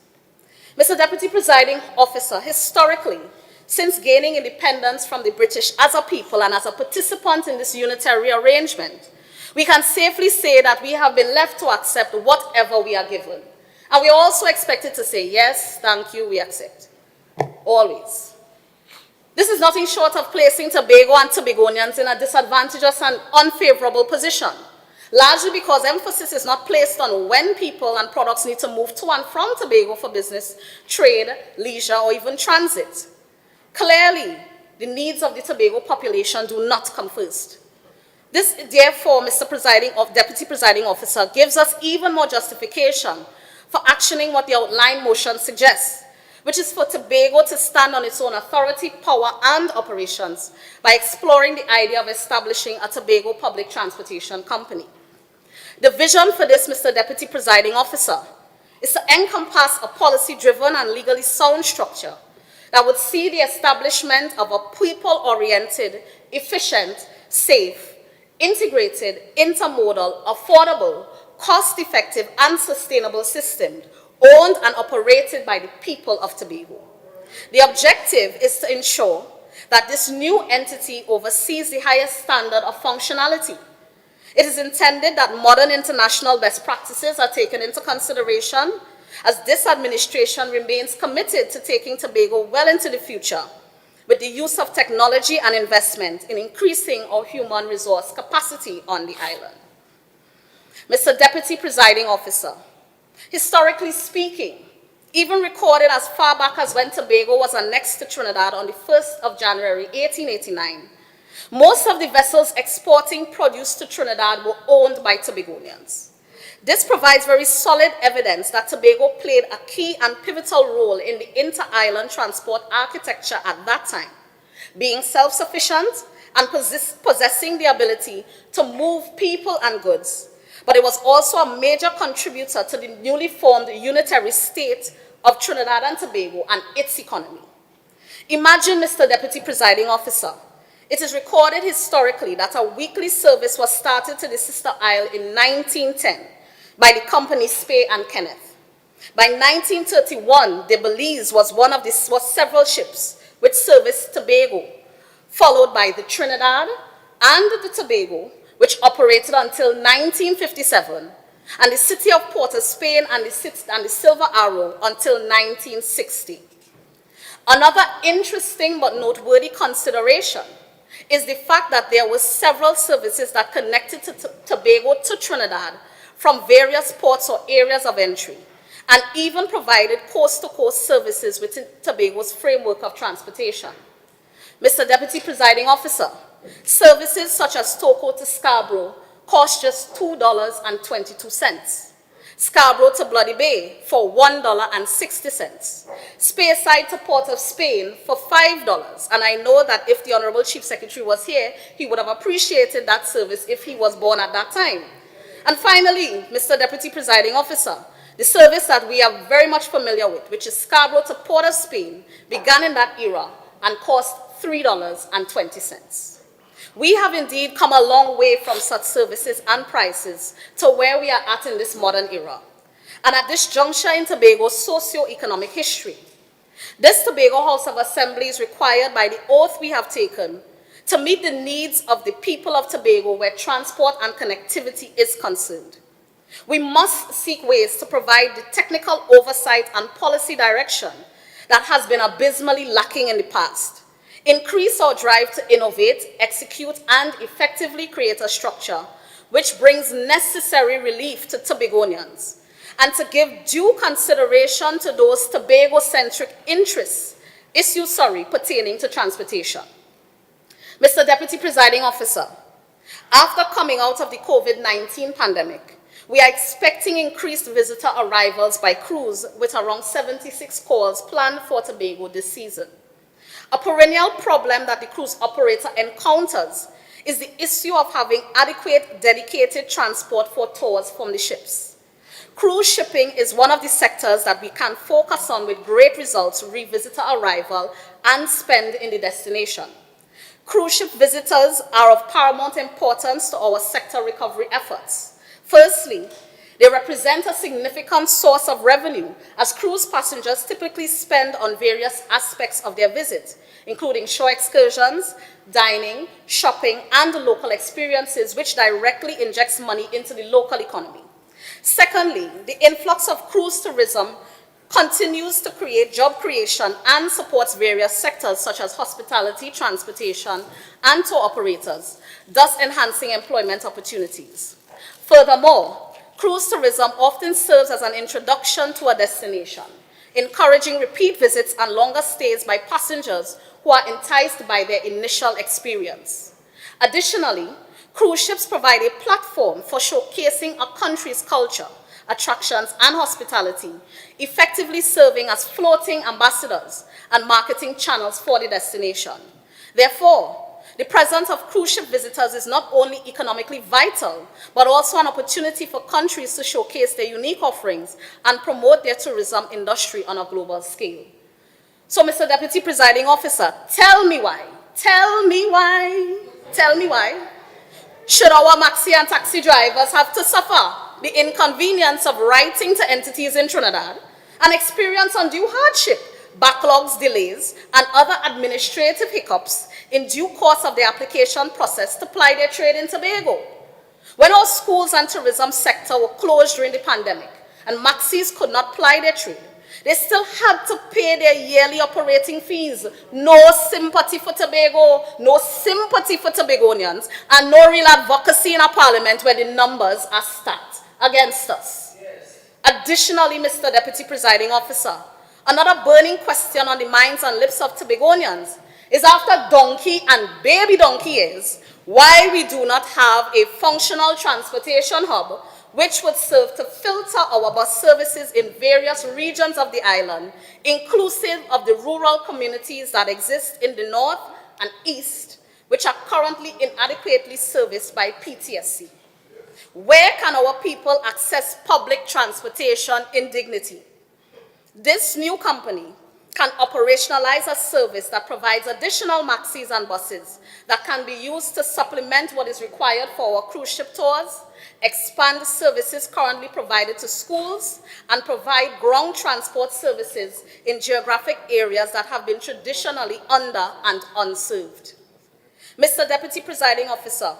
Mr. Deputy Presiding Officer, historically, since gaining independence from the British as a people and as a participant in this unitary arrangement, we can safely say that we have been left to accept whatever we are given. And we are also expected to say, yes, thank you, we accept. Always. This is nothing short of placing Tobago and Tobagonians in a disadvantageous and unfavorable position, largely because emphasis is not placed on when people and products need to move to and from Tobago for business, trade, leisure, or even transit. Clearly, the needs of the Tobago population do not come first. This, therefore, Deputy Presiding Officer, gives us even more justification for actioning what the outlined motion suggests, which is for Tobago to stand on its own authority, power, and operations by exploring the idea of establishing a Tobago public transportation company. The vision for this, Mr. Deputy Presiding Officer, is to encompass a policy-driven and legally sound structure that would see the establishment of a people-oriented, efficient, safe, integrated, intermodal, affordable, cost-effective, and sustainable system owned and operated by the people of Tobago. The objective is to ensure that this new entity oversees the highest standard of functionality. It is intended that modern international best practices are taken into consideration as this administration remains committed to taking Tobago well into the future with the use of technology and investment in increasing our human resource capacity on the island. Mr. Deputy Presiding Officer, historically speaking, even recorded as far back as when Tobago was annexed to Trinidad on the 1st of January 1889, most of the vessels exporting produce to Trinidad were owned by Tobagonians. This provides very solid evidence that Tobago played a key and pivotal role in the inter-island transport architecture at that time, being self-sufficient and possessing the ability to move people and goods. But it was also a major contributor to the newly formed unitary state of Trinidad and Tobago and its economy. Imagine, Mr. Deputy Presiding Officer, it is recorded historically that a weekly service was started to the sister isle in 1910 by the company Spey and Kenneth. By 1931, the Belize was several ships which serviced Tobago, followed by the Trinidad and the Tobago, which operated until 1957, and the city of Port of Spain and the Silver Arrow until 1960. Another interesting but noteworthy consideration is the fact that there were several services that connected Tobago to Trinidad from various ports or areas of entry, and even provided coast-to-coast services within Tobago's framework of transportation. Mr. Deputy Presiding Officer, services such as Toco to Scarborough cost just $2.22. Scarborough to Bloody Bay for $1.60. Speyside to Port of Spain for $5. And I know that if the Honorable Chief Secretary was here, he would have appreciated that service if he was born at that time. And finally, Mr. Deputy Presiding Officer, the service that we are very much familiar with, which is Scarborough to Port of Spain, began in that era and cost $3.20. We have indeed come a long way from such services and prices to where we are at in this modern era. And at this juncture in Tobago's socio-economic history, this Tobago House of Assembly is required by the oath we have taken to meet the needs of the people of Tobago where transport and connectivity is concerned. We must seek ways to provide the technical oversight and policy direction that has been abysmally lacking in the past. Increase our drive to innovate, execute, and effectively create a structure which brings necessary relief to Tobagonians, and to give due consideration to those Tobago-centric issues pertaining to transportation. Mr. Deputy Presiding Officer, after coming out of the COVID-19 pandemic, we are expecting increased visitor arrivals by cruise with around 76 calls planned for Tobago this season. A perennial problem that the cruise operator encounters is the issue of having adequate dedicated transport for tours from the ships. Cruise shipping is one of the sectors that we can focus on with great results re visitor arrival and spend in the destination. Cruise ship visitors are of paramount importance to our sector recovery efforts. Firstly, they represent a significant source of revenue as cruise passengers typically spend on various aspects of their visit, including shore excursions, dining, shopping, and local experiences, which directly injects money into the local economy. Secondly, the influx of cruise tourism continues to create job creation and supports various sectors such as hospitality, transportation, and tour operators, thus enhancing employment opportunities. Furthermore, cruise tourism often serves as an introduction to a destination, encouraging repeat visits and longer stays by passengers who are enticed by their initial experience. Additionally, cruise ships provide a platform for showcasing a country's culture, attractions, and hospitality, effectively serving as floating ambassadors and marketing channels for the destination. Therefore, the presence of cruise ship visitors is not only economically vital, but also an opportunity for countries to showcase their unique offerings and promote their tourism industry on a global scale. So, Mr. Deputy Presiding Officer, tell me why should our maxi and taxi drivers have to suffer the inconvenience of writing to entities in Trinidad and experience undue hardship, backlogs, delays, and other administrative hiccups in due course of the application process to ply their trade in Tobago? When our schools and tourism sector were closed during the pandemic and maxis could not ply their trade, they still had to pay their yearly operating fees. No sympathy for Tobago, no sympathy for Tobagonians, and no real advocacy in a parliament where the numbers are stacked against us. Yes. Additionally, Mr. Deputy Presiding Officer, another burning question on the minds and lips of Tobagonians is, after donkey and baby donkey years, why we do not have a functional transportation hub which would serve to filter our bus services in various regions of the island, inclusive of the rural communities that exist in the north and east, which are currently inadequately serviced by PTSC. Where can our people access public transportation in dignity? This new company can operationalize a service that provides additional maxis and buses that can be used to supplement what is required for our cruise ship tours, expand services currently provided to schools, and provide ground transport services in geographic areas that have been traditionally under and unserved. Mr. Deputy Presiding Officer,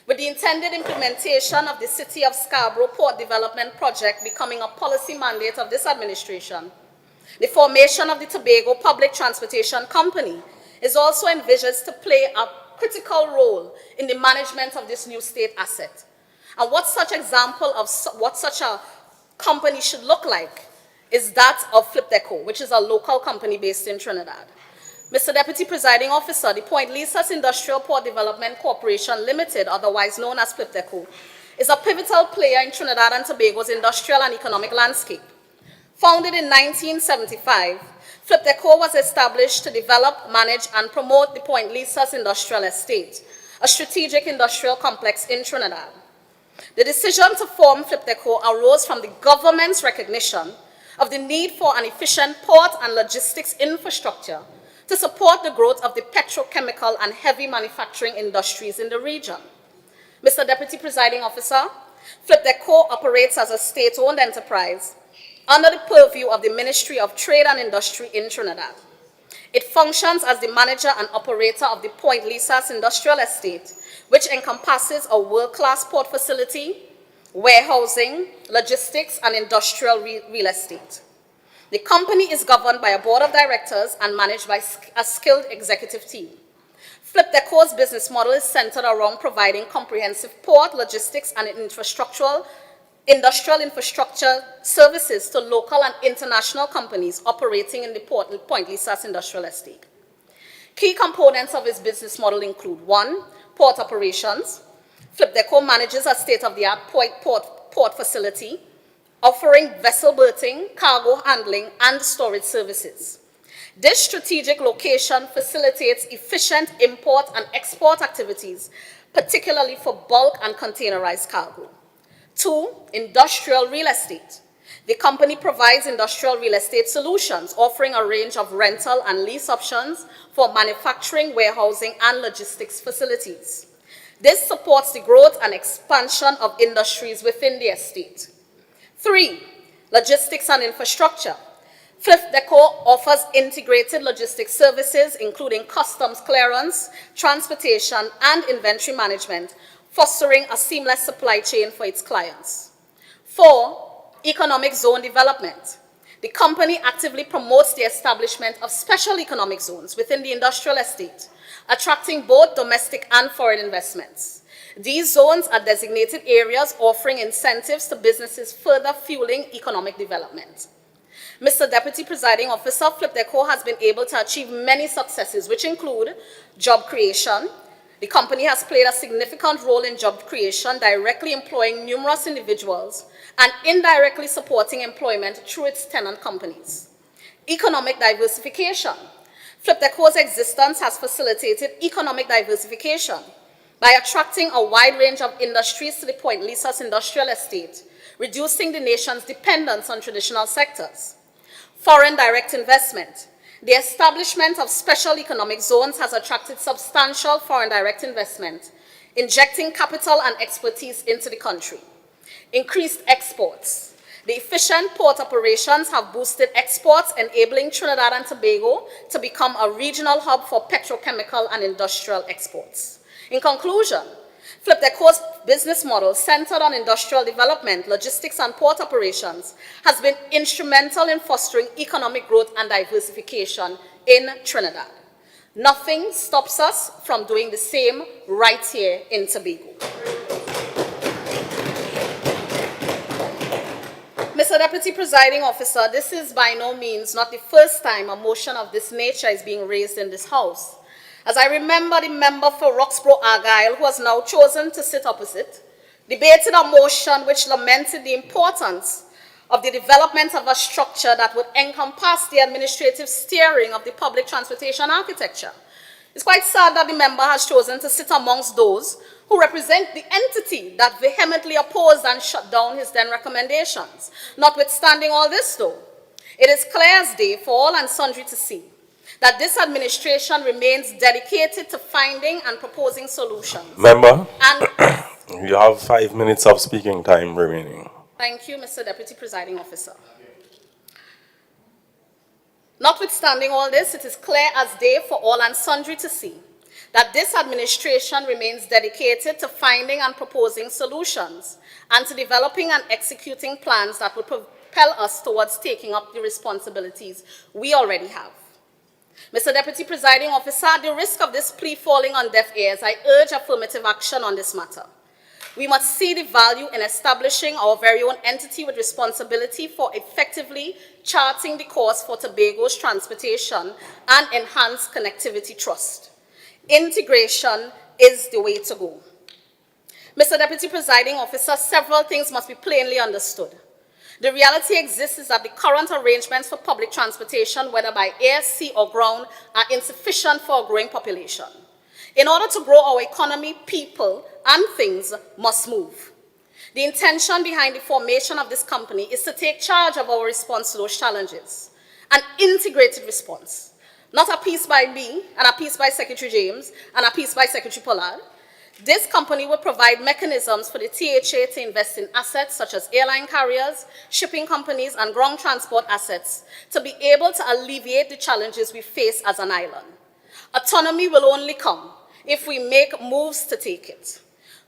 with the intended implementation of the City of Scarborough Port Development Project becoming a policy mandate of this administration, the formation of the Tobago Public Transportation Company is also envisaged to play a critical role in the management of this new state asset. And what such example of what such a company should look like is that of Flipdeco, which is a local company based in Trinidad. Mr. Deputy Presiding Officer, the Point Lisas Industrial Port Development Corporation Limited, otherwise known as Flipdeco, is a pivotal player in Trinidad and Tobago's industrial and economic landscape. Founded in 1975, Flipdeco was established to develop, manage, and promote the Point Lisas Industrial Estate, a strategic industrial complex in Trinidad. The decision to form Flipdeco arose from the government's recognition of the need for an efficient port and logistics infrastructure to support the growth of the petrochemical and heavy manufacturing industries in the region. Mr. Deputy Presiding Officer, Flipdeco operates as a state-owned enterprise under the purview of the Ministry of Trade and Industry in Trinidad. It functions as the manager and operator of the Point Lisas Industrial Estate, which encompasses a world-class port facility, warehousing, logistics, and industrial real estate. The company is governed by a board of directors and managed by a skilled executive team. Flipdeco's business model is centered around providing comprehensive port, logistics, and industrial infrastructure services to local and international companies operating in the Point Lisas Industrial Estate. Key components of its business model include: 1, port operations. Flipdeco manages a state-of-the-art port facility, offering vessel berthing, cargo handling, and storage services. This strategic location facilitates efficient import and export activities, particularly for bulk and containerized cargo. 2, industrial real estate. The company provides industrial real estate solutions, offering a range of rental and lease options for manufacturing, warehousing, and logistics facilities. This supports the growth and expansion of industries within the estate. 3, logistics and infrastructure. Fifth Deco offers integrated logistics services, including customs clearance, transportation, and inventory management, fostering a seamless supply chain for its clients. 4, economic zone development. The company actively promotes the establishment of special economic zones within the industrial estate, attracting both domestic and foreign investments. These zones are designated areas offering incentives to businesses, further fueling economic development. Mr. Deputy Presiding Officer, Flipdeco has been able to achieve many successes, which include job creation. The company has played a significant role in job creation, directly employing numerous individuals and indirectly supporting employment through its tenant companies. Economic diversification. Flipdeco's existence has facilitated economic diversification by attracting a wide range of industries to the Point Lisa's industrial estate, reducing the nation's dependence on traditional sectors. Foreign direct investment. The establishment of special economic zones has attracted substantial foreign direct investment, injecting capital and expertise into the country. Increased exports. The efficient port operations have boosted exports, enabling Trinidad and Tobago to become a regional hub for petrochemical and industrial exports. In conclusion, Flipdeco's business model, centered on industrial development, logistics, and port operations, has been instrumental in fostering economic growth and diversification in Trinidad. Nothing stops us from doing the same right here in Tobago. Mr. Deputy Presiding Officer, this is by no means not the first time a motion of this nature is being raised in this House. As I remember, the member for Roxborough Argyle, who has now chosen to sit opposite, debated a motion which lamented the importance of the development of a structure that would encompass the administrative steering of the public transportation architecture. It's quite sad that the member has chosen to sit amongst those who represent the entity that vehemently opposed and shut down his then recommendations. Notwithstanding all this, though, it is clear as day for all and sundry to see that this administration remains dedicated to finding and proposing solutions. Member, And you have 5 minutes of speaking time remaining. thank you, Mr. Deputy Presiding Officer. Notwithstanding all this, it is clear as day for all and sundry to see that this administration remains dedicated to finding and proposing solutions and to developing and executing plans that would propel us towards taking up the responsibilities we already have. Mr. Deputy Presiding Officer, at the risk of this plea falling on deaf ears, I urge affirmative action on this matter. We must see the value in establishing our very own entity with responsibility for effectively charting the course for Tobago's transportation and enhanced connectivity trust. Integration is the way to go. Mr. Deputy Presiding Officer, several things must be plainly understood. The reality exists is that the current arrangements for public transportation, whether by air, sea, or ground, are insufficient for a growing population. In order to grow our economy, people and things must move. The intention behind the formation of this company is to take charge of our response to those challenges, an integrated response, not a piece by me and a piece by Secretary James and a piece by Secretary Pollard. This company will provide mechanisms for the THA to invest in assets such as airline carriers, shipping companies, and ground transport assets to be able to alleviate the challenges we face as an island. Autonomy will only come if we make moves to take it.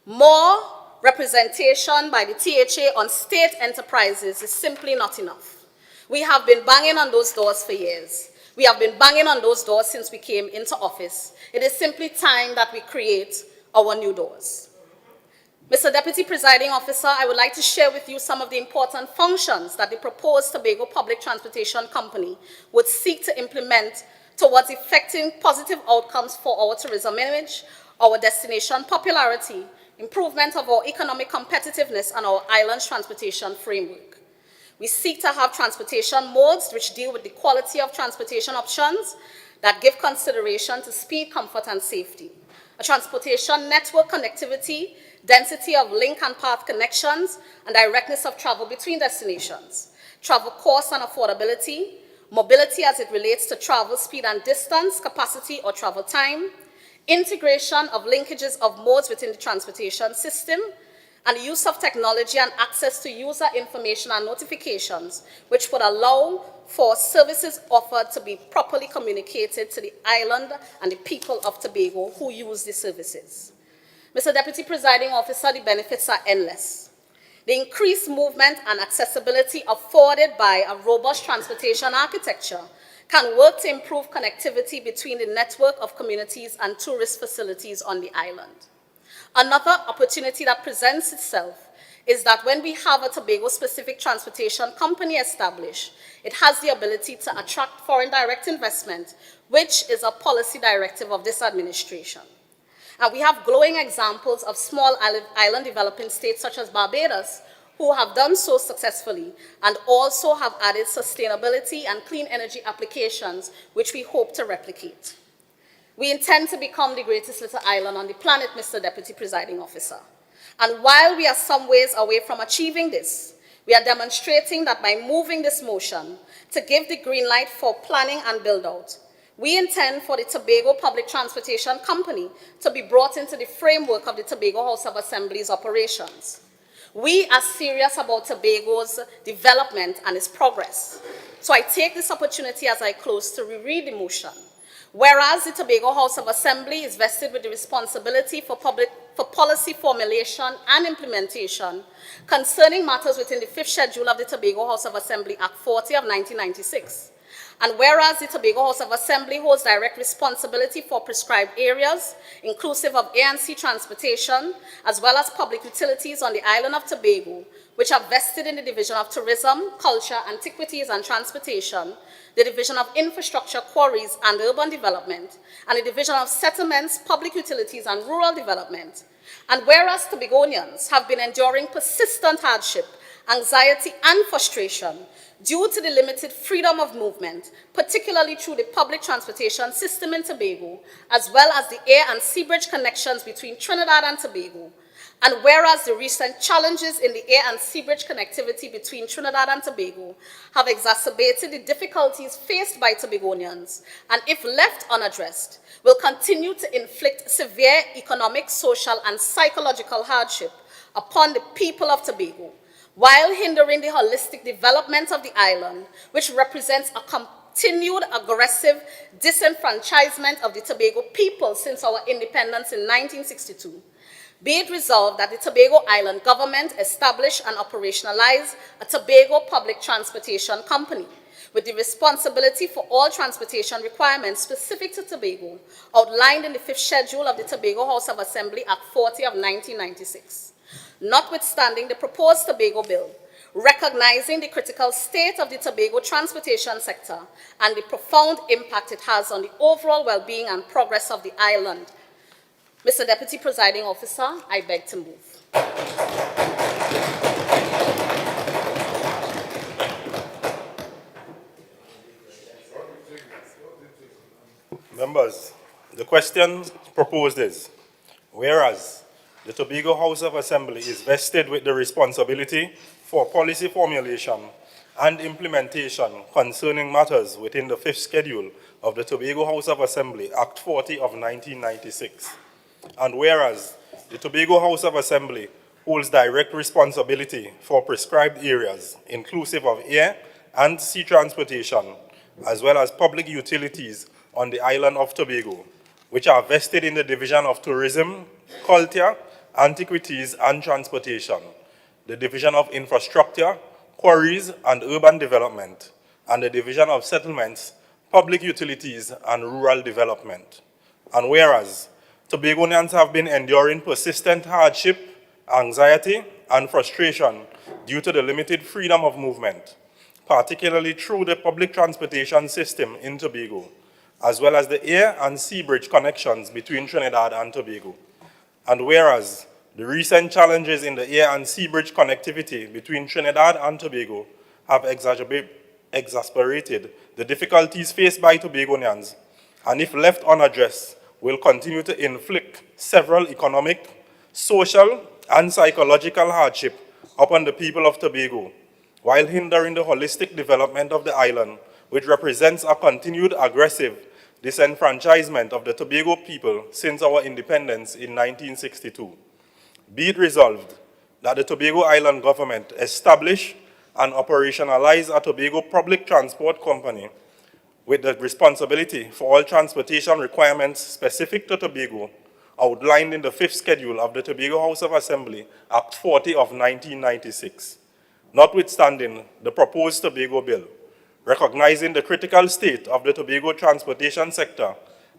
More representation by the THA on state enterprises is simply not enough. We have been banging on those doors for years. We have been banging on those doors since we came into office. It is simply time that we create our new doors. Mr. Deputy Presiding Officer, I would like to share with you some of the important functions that the proposed Tobago Public Transportation Company would seek to implement towards effecting positive outcomes for our tourism image, our destination popularity, improvement of our economic competitiveness, and our island's transportation framework. We seek to have transportation modes which deal with the quality of transportation options that give consideration to speed, comfort, and safety. A transportation network connectivity density of link and path connections, and directness of travel between destinations, travel cost and affordability, mobility as it relates to travel speed and distance, capacity or travel time, integration of linkages of modes within the transportation system, and the use of technology and access to user information and notifications, which would allow for services offered to be properly communicated to the island and the people of Tobago who use the services. Mr. Deputy Presiding Officer, the benefits are endless. The increased movement and accessibility afforded by a robust transportation architecture can work to improve connectivity between the network of communities and tourist facilities on the island. Another opportunity that presents itself is that when we have a Tobago-specific transportation company established, it has the ability to attract foreign direct investment, which is a policy directive of this administration. And we have glowing examples of small island developing states such as Barbados who have done so successfully and also have added sustainability and clean energy applications, which we hope to replicate. We intend to become the greatest little island on the planet, Mr. Deputy Presiding Officer. And while we are some ways away from achieving this, we are demonstrating that by moving this motion to give the green light for planning and build-out, we intend for the Tobago Public Transportation Company to be brought into the framework of the Tobago House of Assembly's operations. We are serious about Tobago's development and its progress. So I take this opportunity as I close to reread the motion. Whereas the Tobago House of Assembly is vested with the responsibility for policy formulation and implementation concerning matters within the 5th schedule of the Tobago House of Assembly Act 40 of 1996. And whereas the Tobago House of Assembly holds direct responsibility for prescribed areas, inclusive of A&C transportation, as well as public utilities on the island of Tobago, which are vested in the Division of Tourism, Culture, Antiquities and Transportation, the Division of Infrastructure, Quarries and Urban Development, and the Division of Settlements, Public Utilities and Rural Development. And whereas Tobagonians have been enduring persistent hardship, anxiety and frustration due to the limited freedom of movement, particularly through the public transportation system in Tobago, as well as the air and sea bridge connections between Trinidad and Tobago. And whereas the recent challenges in the air and sea bridge connectivity between Trinidad and Tobago have exacerbated the difficulties faced by Tobagonians, and if left unaddressed, will continue to inflict severe economic, social, and psychological hardship upon the people of Tobago, while hindering the holistic development of the island, which represents a continued aggressive disenfranchisement of the Tobago people since our independence in 1962. Be it resolved that the Tobago Island government establish and operationalize a Tobago Public Transportation Company with the responsibility for all transportation requirements specific to Tobago outlined in the 5th schedule of the Tobago House of Assembly Act 40 of 1996. Notwithstanding the proposed Tobago bill, recognizing the critical state of the Tobago transportation sector and the profound impact it has on the overall well-being and progress of the island, Mr. Deputy Presiding Officer, I beg to move. Members, the question proposed is, whereas the Tobago House of Assembly is vested with the responsibility for policy formulation and implementation concerning matters within the 5th schedule of the Tobago House of Assembly, Act 40 of 1996. And whereas the Tobago House of Assembly holds direct responsibility for prescribed areas, inclusive of air and sea transportation, as well as public utilities on the island of Tobago, which are vested in the Division of Tourism, Culture, Antiquities and Transportation, the Division of Infrastructure, Quarries and Urban Development, and the Division of Settlements, Public Utilities and Rural Development. And whereas Tobagonians have been enduring persistent hardship, anxiety, and frustration due to the limited freedom of movement, particularly through the public transportation system in Tobago, as well as the air and sea bridge connections between Trinidad and Tobago. And whereas the recent challenges in the air and sea bridge connectivity between Trinidad and Tobago have exasperated the difficulties faced by Tobagonians, and if left unaddressed, will continue to inflict several economic, social and psychological hardship upon the people of Tobago, while hindering the holistic development of the island, which represents a continued aggressive disenfranchisement of the Tobago people since our independence in 1962. Be it resolved that the Tobago Island government establish and operationalize a Tobago public transport company with the responsibility for all transportation requirements specific to Tobago, outlined in the 5th schedule of the Tobago House of Assembly, Act 40 of 1996. Notwithstanding the proposed Tobago bill, recognizing the critical state of the Tobago transportation sector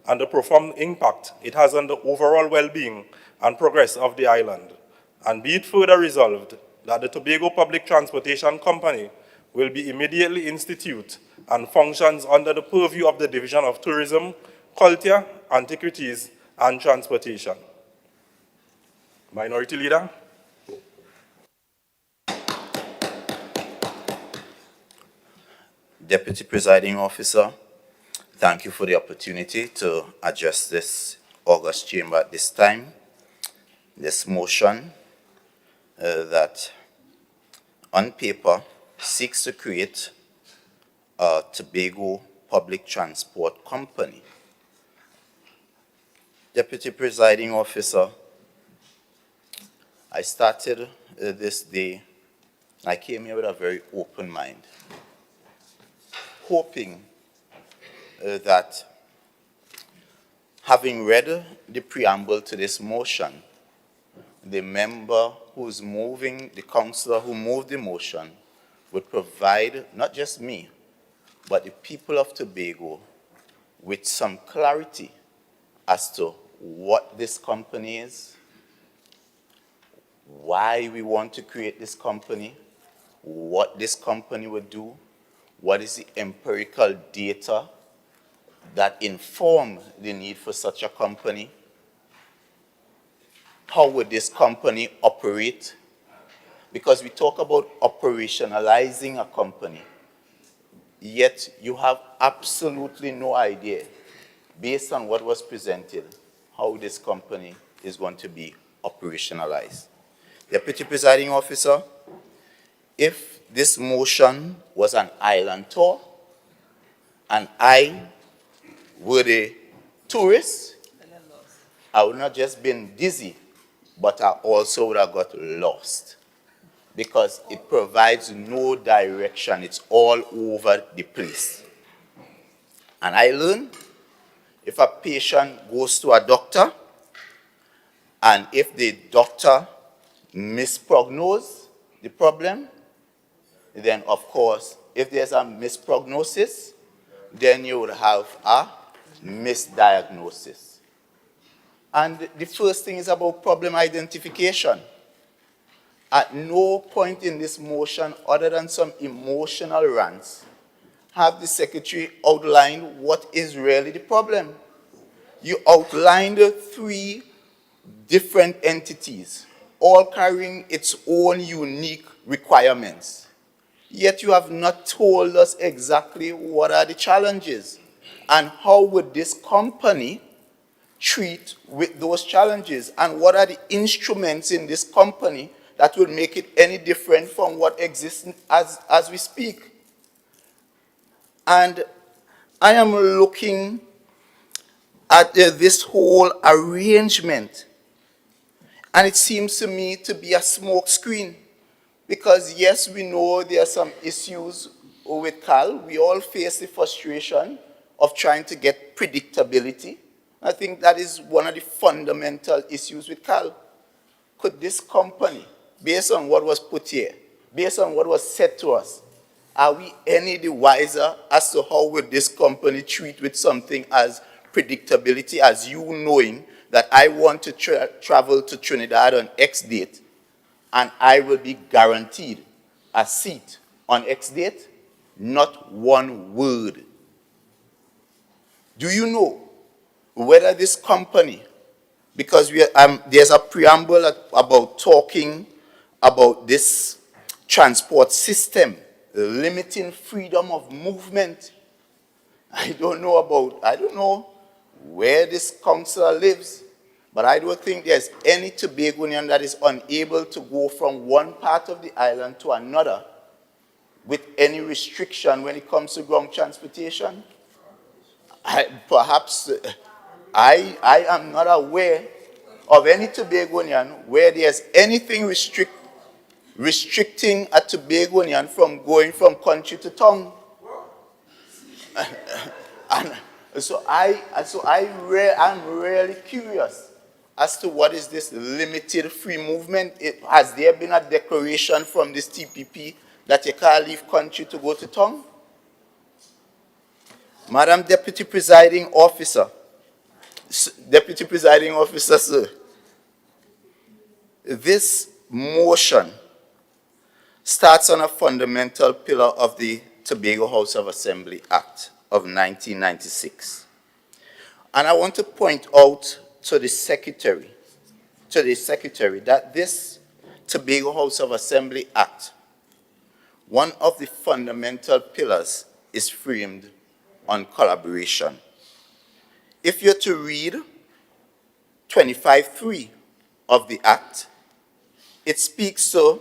and the profound impact it has on the overall well-being and progress of the island, and be it further resolved that the Tobago Public Transportation Company will be immediately instituted and functions under the purview of the Division of Tourism, Culture, Antiquities, and Transportation. Minority Leader. Deputy Presiding Officer, thank you for the opportunity to address this august chamber at this time. This motion that on paper seeks to create a Tobago public transport company. Deputy Presiding Officer, I started this day, I came here with a very open mind, hoping that having read the preamble to this motion, the member who's moving, the councillor who moved the motion, would provide not just me, but the people of Tobago with some clarity as to what this company is, why we want to create this company, what this company would do, what is the empirical data that inform the need for such a company, how would this company operate? Because we talk about operationalizing a company, yet you have absolutely no idea, based on what was presented, how this company is going to be operationalized. Deputy Presiding Officer, if this motion was an island tour, and I were a tourist, I would not just been dizzy, but I also would have got lost, because it provides no direction. It's all over the place. And I learned, if a patient goes to a doctor, and if the doctor misprognose the problem, then of course, if there's a misprognosis, then you would have a misdiagnosis. And the first thing is about problem identification. At no point in this motion, other than some emotional rants, have the Secretary outlined what is really the problem. You outlined 3 different entities, all carrying its own unique requirements. Yet you have not told us exactly what are the challenges and how would this company treat with those challenges, and what are the instruments in this company that will make it any different from what exists as we speak. And I am looking at this whole arrangement, and it seems to me to be a smoke screen, because yes, we know there are some issues with CAL. We all face the frustration of trying to get predictability. I think that is one of the fundamental issues with CAL. Could this company, based on what was put here, based on what was said to us, are we any the wiser as to how would this company treat with something as predictability, as you knowing that I want to travel to Trinidad on X date, and I will be guaranteed a seat on X date? Not one word. Do you know whether this company, because there's a preamble about talking about this transport system, limiting freedom of movement. I don't know where this councillor lives, But I don't think there's any Tobagonian that is unable to go from one part of the island to another with any restriction when it comes to ground transportation. I am not aware of any Tobagonian where there's anything restricting a Tobagonian from going from country to town. And I'm really curious as to what is this limited free movement. Has there been a declaration from this TPP that you can't leave country to go to town? Madam Deputy Presiding Officer, Deputy Presiding Officer, sir, this motion starts on a fundamental pillar of the Tobago House of Assembly Act of 1996. And I want to point out to the Secretary that this Tobago House of Assembly Act, one of the fundamental pillars is framed on collaboration. If you're to read 25(3) of the Act, it speaks to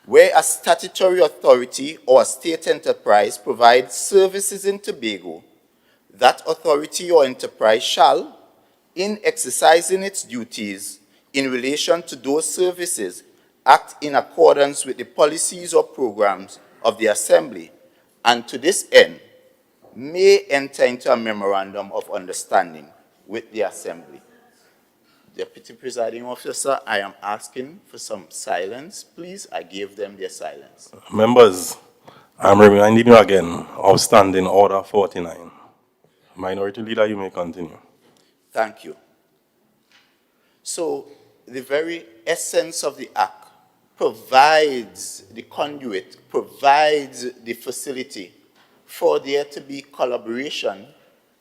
where a statutory authority or a state enterprise provides services in Tobago, that authority or enterprise shall, in exercising its duties in relation to those services, act in accordance with the policies or programs of the Assembly, and to this end, may enter into a memorandum of understanding with the Assembly. Deputy Presiding Officer, I am asking for some silence, please. I gave them their silence. Members, I'm reminding you again of Standing Order 49. Minority Leader, you may continue. Thank you. So, the very essence of the Act provides the conduit, provides the facility for there to be collaboration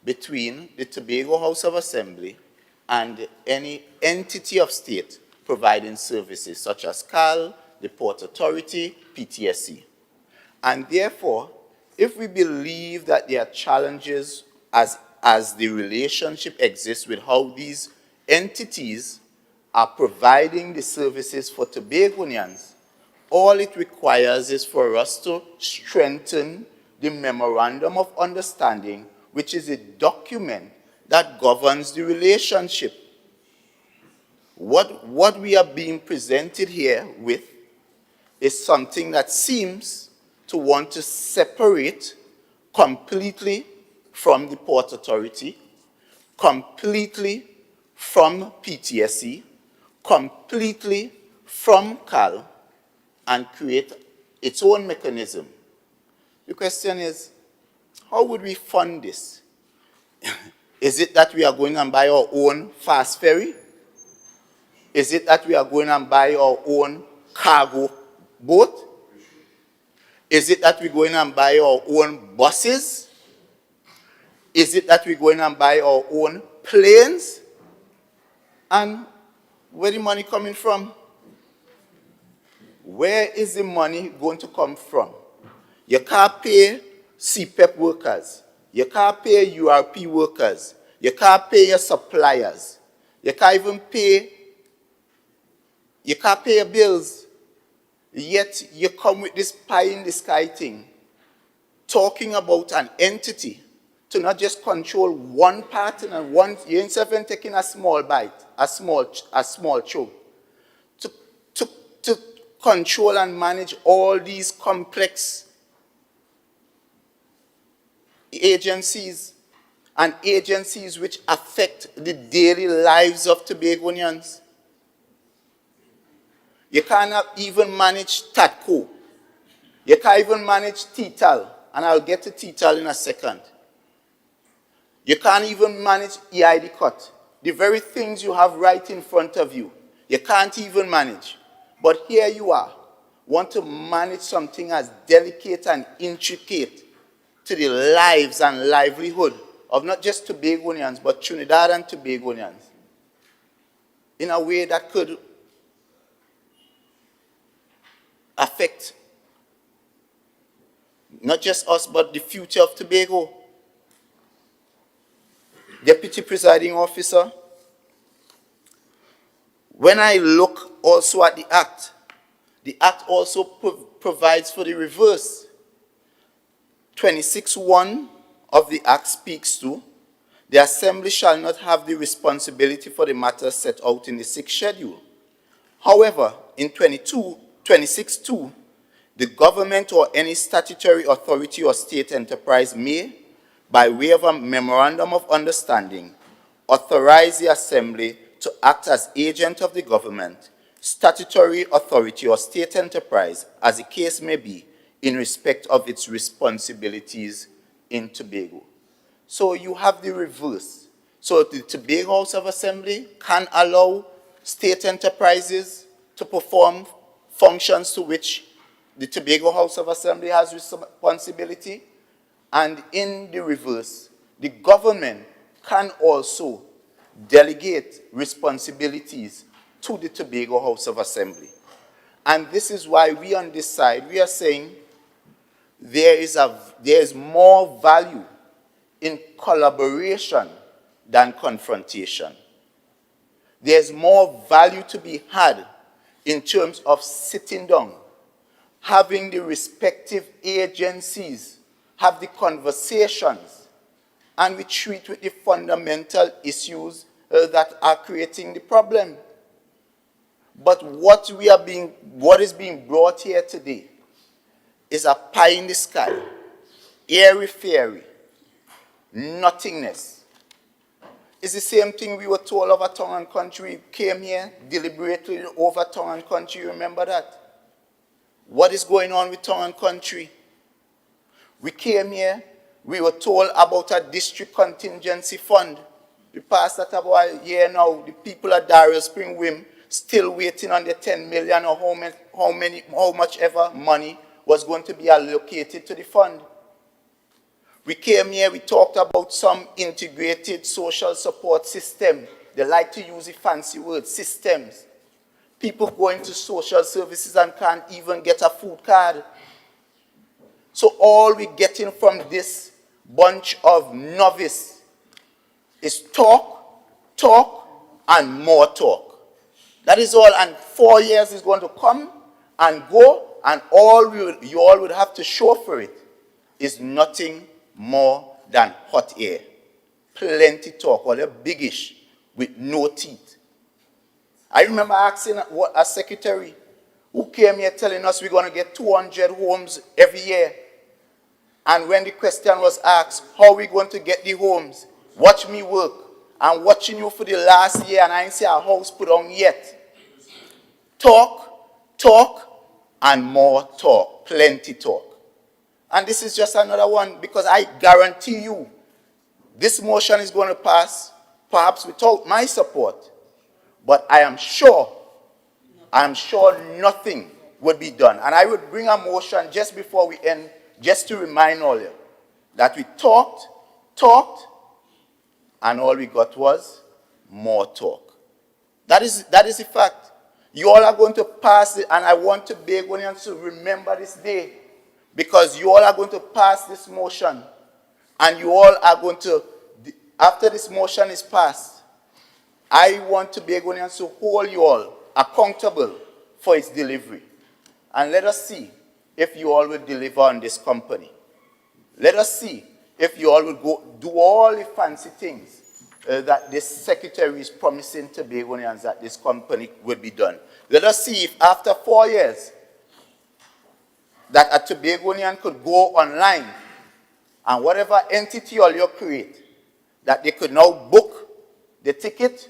between the Tobago House of Assembly and any entity of state providing services such as CAL, the Port Authority, PTSC. And therefore, if we believe that there are challenges as the relationship exists with how these entities are providing the services for Tobagonians, all it requires is for us to strengthen the Memorandum of Understanding, which is a document that governs the relationship. What we are being presented here with is something that seems to want to separate completely from the Port Authority, completely from PTSC, completely from CAL, and create its own mechanism. The question is, how would we fund this? Is it that we are going and buy our own fast ferry? Is it that we are going and buy our own cargo boat? Is it that we're going and buy our own buses? Is it that we're going and buy our own planes? And where the money coming from? Where is the money going to come from? You can't pay CPEP workers. You can't pay URP workers. You can't pay your suppliers. You can't even pay, you can't pay your bills. Yet you come with this pie in the sky thing, talking about an entity to not just control one part and one, you ain't even taking a small bite, a small chunk, to control and manage all these complex agencies and agencies which affect the daily lives of Tobagonians. You cannot even manage TATCO. You can't even manage TTAL, and I'll get to TTAL in a second. You can't even manage EID cut. The very things you have right in front of you, you can't even manage. But here you are, want to manage something as delicate and intricate to the lives and livelihood of not just Tobagonians, but Trinidad and Tobagonians, in a way that could affect not just us, but the future of Tobago. Deputy Presiding Officer, when I look also at the Act also provides for the reverse. 26(1) of the Act speaks to, the Assembly shall not have the responsibility for the matters set out in the 6th schedule. However, in 26(2), the government or any statutory authority or state enterprise may, by way of a memorandum of understanding, authorize the Assembly to act as agent of the government, statutory authority or state enterprise, as the case may be, in respect of its responsibilities in Tobago. So you have the reverse. So the Tobago House of Assembly can allow state enterprises to perform functions to which the Tobago House of Assembly has responsibility, and in the reverse, the government can also delegate responsibilities to the Tobago House of Assembly. And this is why we on this side, we are saying there is more value in collaboration than confrontation. There's more value to be had in terms of sitting down, having the respective agencies have the conversations, and we treat with the fundamental issues that are creating the problem. But what is being brought here today is a pie in the sky, airy-fairy, nothingness. It's the same thing we were told over Tongue and Country. We came here deliberately over Tongue and Country. Remember that? What is going on with Tongue and Country? We came here, we were told about a district contingency fund. We passed that about a year now. The people at Daryl Spring Wim still waiting on the 10 million or how much ever money was going to be allocated to the fund. We came here, we talked about some integrated social support system. They like to use the fancy word, systems. People going to social services and can't even get a food card. So all we're getting from this bunch of novice is talk, and more talk. That is all, and 4 years is going to come and go, and all you all would have to show for it is nothing more than hot air. Plenty talk, or they're biggish with no teeth. I remember asking a secretary who came here telling us we're going to get 200 homes every year. And when the question was asked, how are we going to get the homes? Watch me work. I'm watching you for the last year and I ain't see a house put on yet. Talk, and more talk. Plenty talk. And this is just another one, because I guarantee you this motion is going to pass, perhaps without my support. But I am sure nothing would be done. And I would bring a motion just before we end, just to remind all of you that we talked, and all we got was more talk. That is the fact. You all are going to pass it, and I want Tobagonians to remember this day, because you all are going to pass this motion, and you all are going to, after this motion is passed, I want Tobagonians to hold you all accountable for its delivery. And let us see if you all will deliver on this company. Let us see if you all will go do all the fancy things that this secretary is promising Tobagonians that this company will be done. Let us see if after 4 years that a Tobagonian could go online and whatever entity all you create, that they could now book the ticket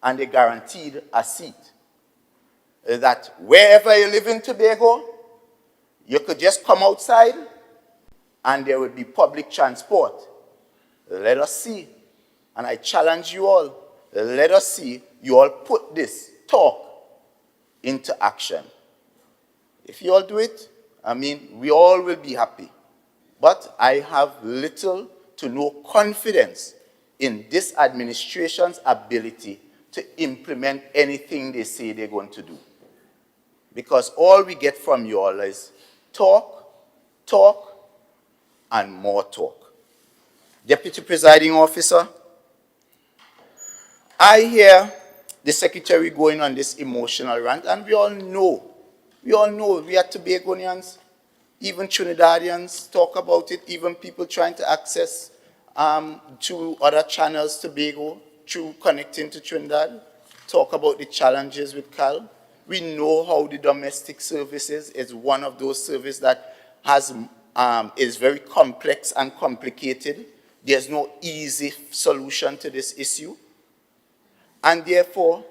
and they guaranteed a seat. That wherever you live in Tobago, you could just come outside and there would be public transport. Let us see. And I challenge you all, let us see you all put this talk into action. If you all do it, I mean, we all will be happy. But I have little to no confidence in this administration's ability to implement anything they say they're going to do. Because all we get from you all is talk, and more talk. Deputy Presiding Officer, I hear the secretary going on this emotional rant, and we all know, we are Tobagonians, even Trinidadians talk about it, even people trying to access through other channels Tobago, through connecting to Trinidad, talk about the challenges with CAL. We know how the domestic services is one of those services that is very complex and complicated. There's no easy solution to this issue. And therefore,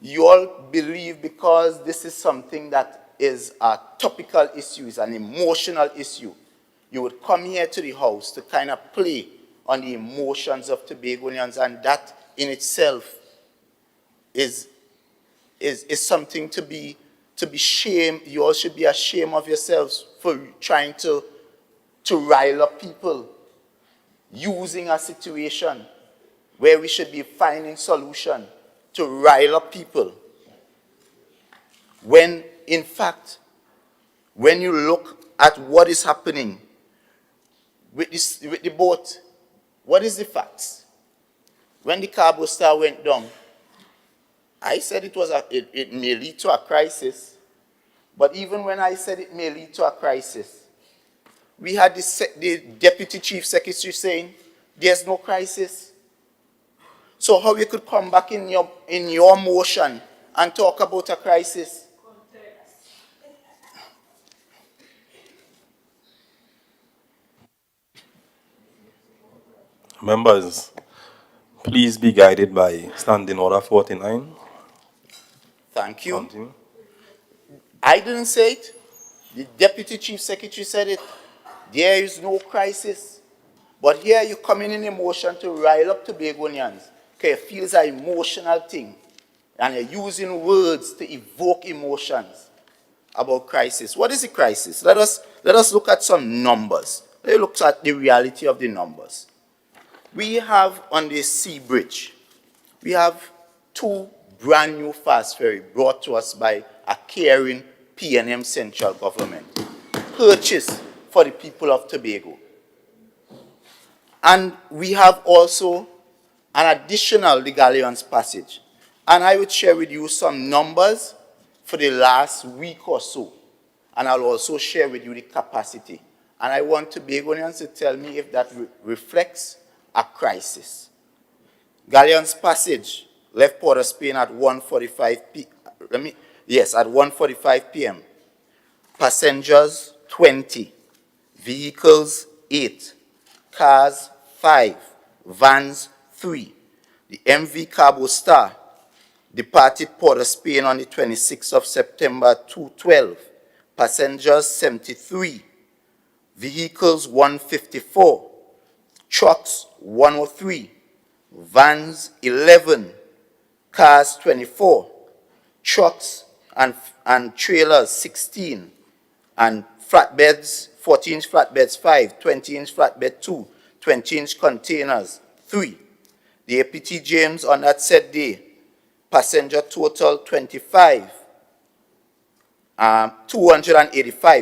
you all believe because this is something that is a topical issue, is an emotional issue, you would come here to the house to kind of play on the emotions of Tobagonians, and that in itself is something to be shamed. You all should be ashamed of yourselves for trying to rile up people, using a situation where we should be finding solution to rile up people. When, in fact, when you look at what is happening with the boat, what is the facts? When the Cabo Star went down, I said it may lead to a crisis, but even when I said it may lead to a crisis, we had the Deputy Chief Secretary saying, there's no crisis. So how you could come back in your motion and talk about a crisis? Members, please be guided by Standing Order 49. Thank you. Continue. I didn't say it. The Deputy Chief Secretary said it. There is no crisis. But here you're coming in emotion to rile up Tobagonians. Okay, it feels an emotional thing. And you're using words to evoke emotions about crisis. What is a crisis? Let us look at some numbers. Let's look at the reality of the numbers. We have on the sea bridge, we have 2 brand new fast ferry brought to us by a caring PNM central government, purchased for the people of Tobago. And we have also an additional the Galleons Passage. And I would share with you some numbers for the last week or so. And I'll also share with you the capacity. And I want Tobagonians to tell me if that reflects a crisis. Galleons Passage left Port of Spain at 1:45 p.m. Passengers 20, vehicles 8, cars 5, vans 3. The MV Cabo Star departed Port of Spain on the 26th of September 2012. Passengers 73, vehicles 154, trucks 103, vans 11, cars 24, trucks and trailers 16, and flatbeds, 14-inch flatbeds 5, 20-inch flatbed 2, 20-inch containers 3. The APT James on that said day, passenger total 285,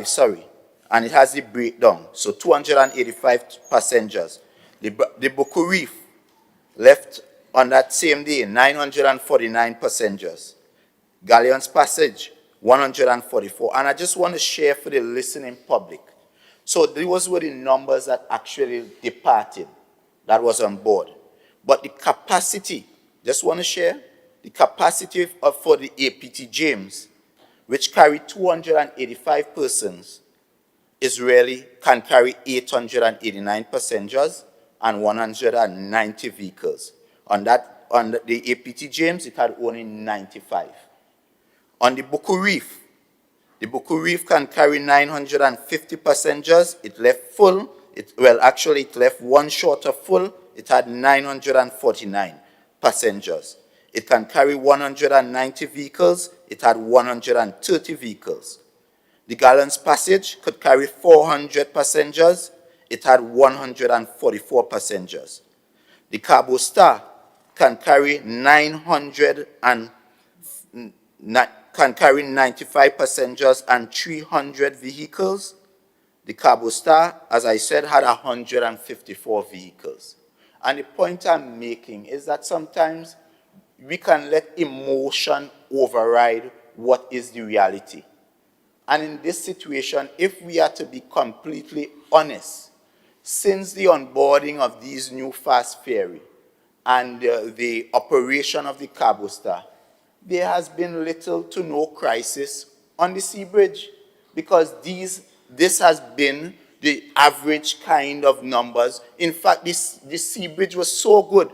sorry, and it has the breakdown. So 285 passengers. The Boku Reef left on that same day 949 passengers. Galleons Passage 144. And I just want to share for the listening public. So those were the numbers that actually departed, that was on board. But the capacity, just want to share, the capacity for the APT James, which carried 285 persons, can carry 889 passengers and 190 vehicles. On the APT James, it had only 95. On the Boku Reef can carry 950 passengers. It left full. It left one short of full. It had 949 passengers. It can carry 190 vehicles. It had 130 vehicles. The Galleons Passage could carry 400 passengers. It had 144 passengers. The Cabo Star can carry 95 passengers and 300 vehicles. The Cabo Star, as I said, had 154 vehicles. And the point I'm making is that sometimes we can let emotion override what is the reality. And in this situation, if we are to be completely honest, since the onboarding of these new fast ferry and the operation of the Cabo Star, there has been little to no crisis on the sea bridge, because this has been the average kind of numbers. In fact, this sea bridge was so good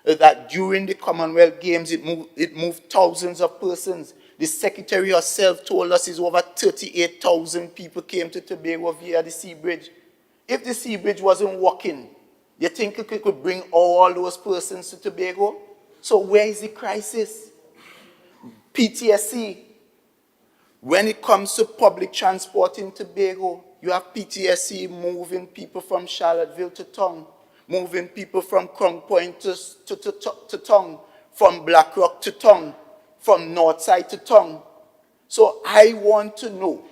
that during the Commonwealth Games, it moved thousands of persons. The secretary herself told us it's over 38,000 people came to Tobago via the sea bridge. If the sea bridge wasn't working, you think it could bring all those persons to Tobago? So where is the crisis? PTSC. When it comes to public transport in Tobago, you have PTSC moving people from Charlottesville to Tongue, moving people from Crown Point to Tongue, from Blackrock to Tongue, from Northside to Tongue. So I want to know,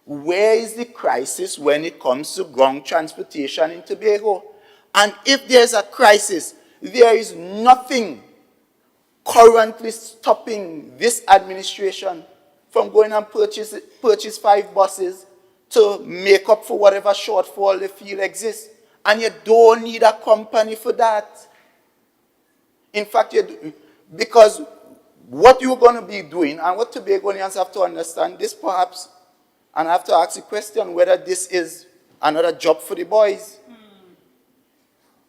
where is the crisis when it comes to ground transportation in Tobago? And if there's a crisis, there is nothing currently stopping this administration from going and purchase 5 buses to make up for whatever shortfall they feel exists. And you don't need a company for that. In fact, because what you're going to be doing, and what Tobagonians have to understand, this perhaps, and I have to ask the question whether this is another job for the boys.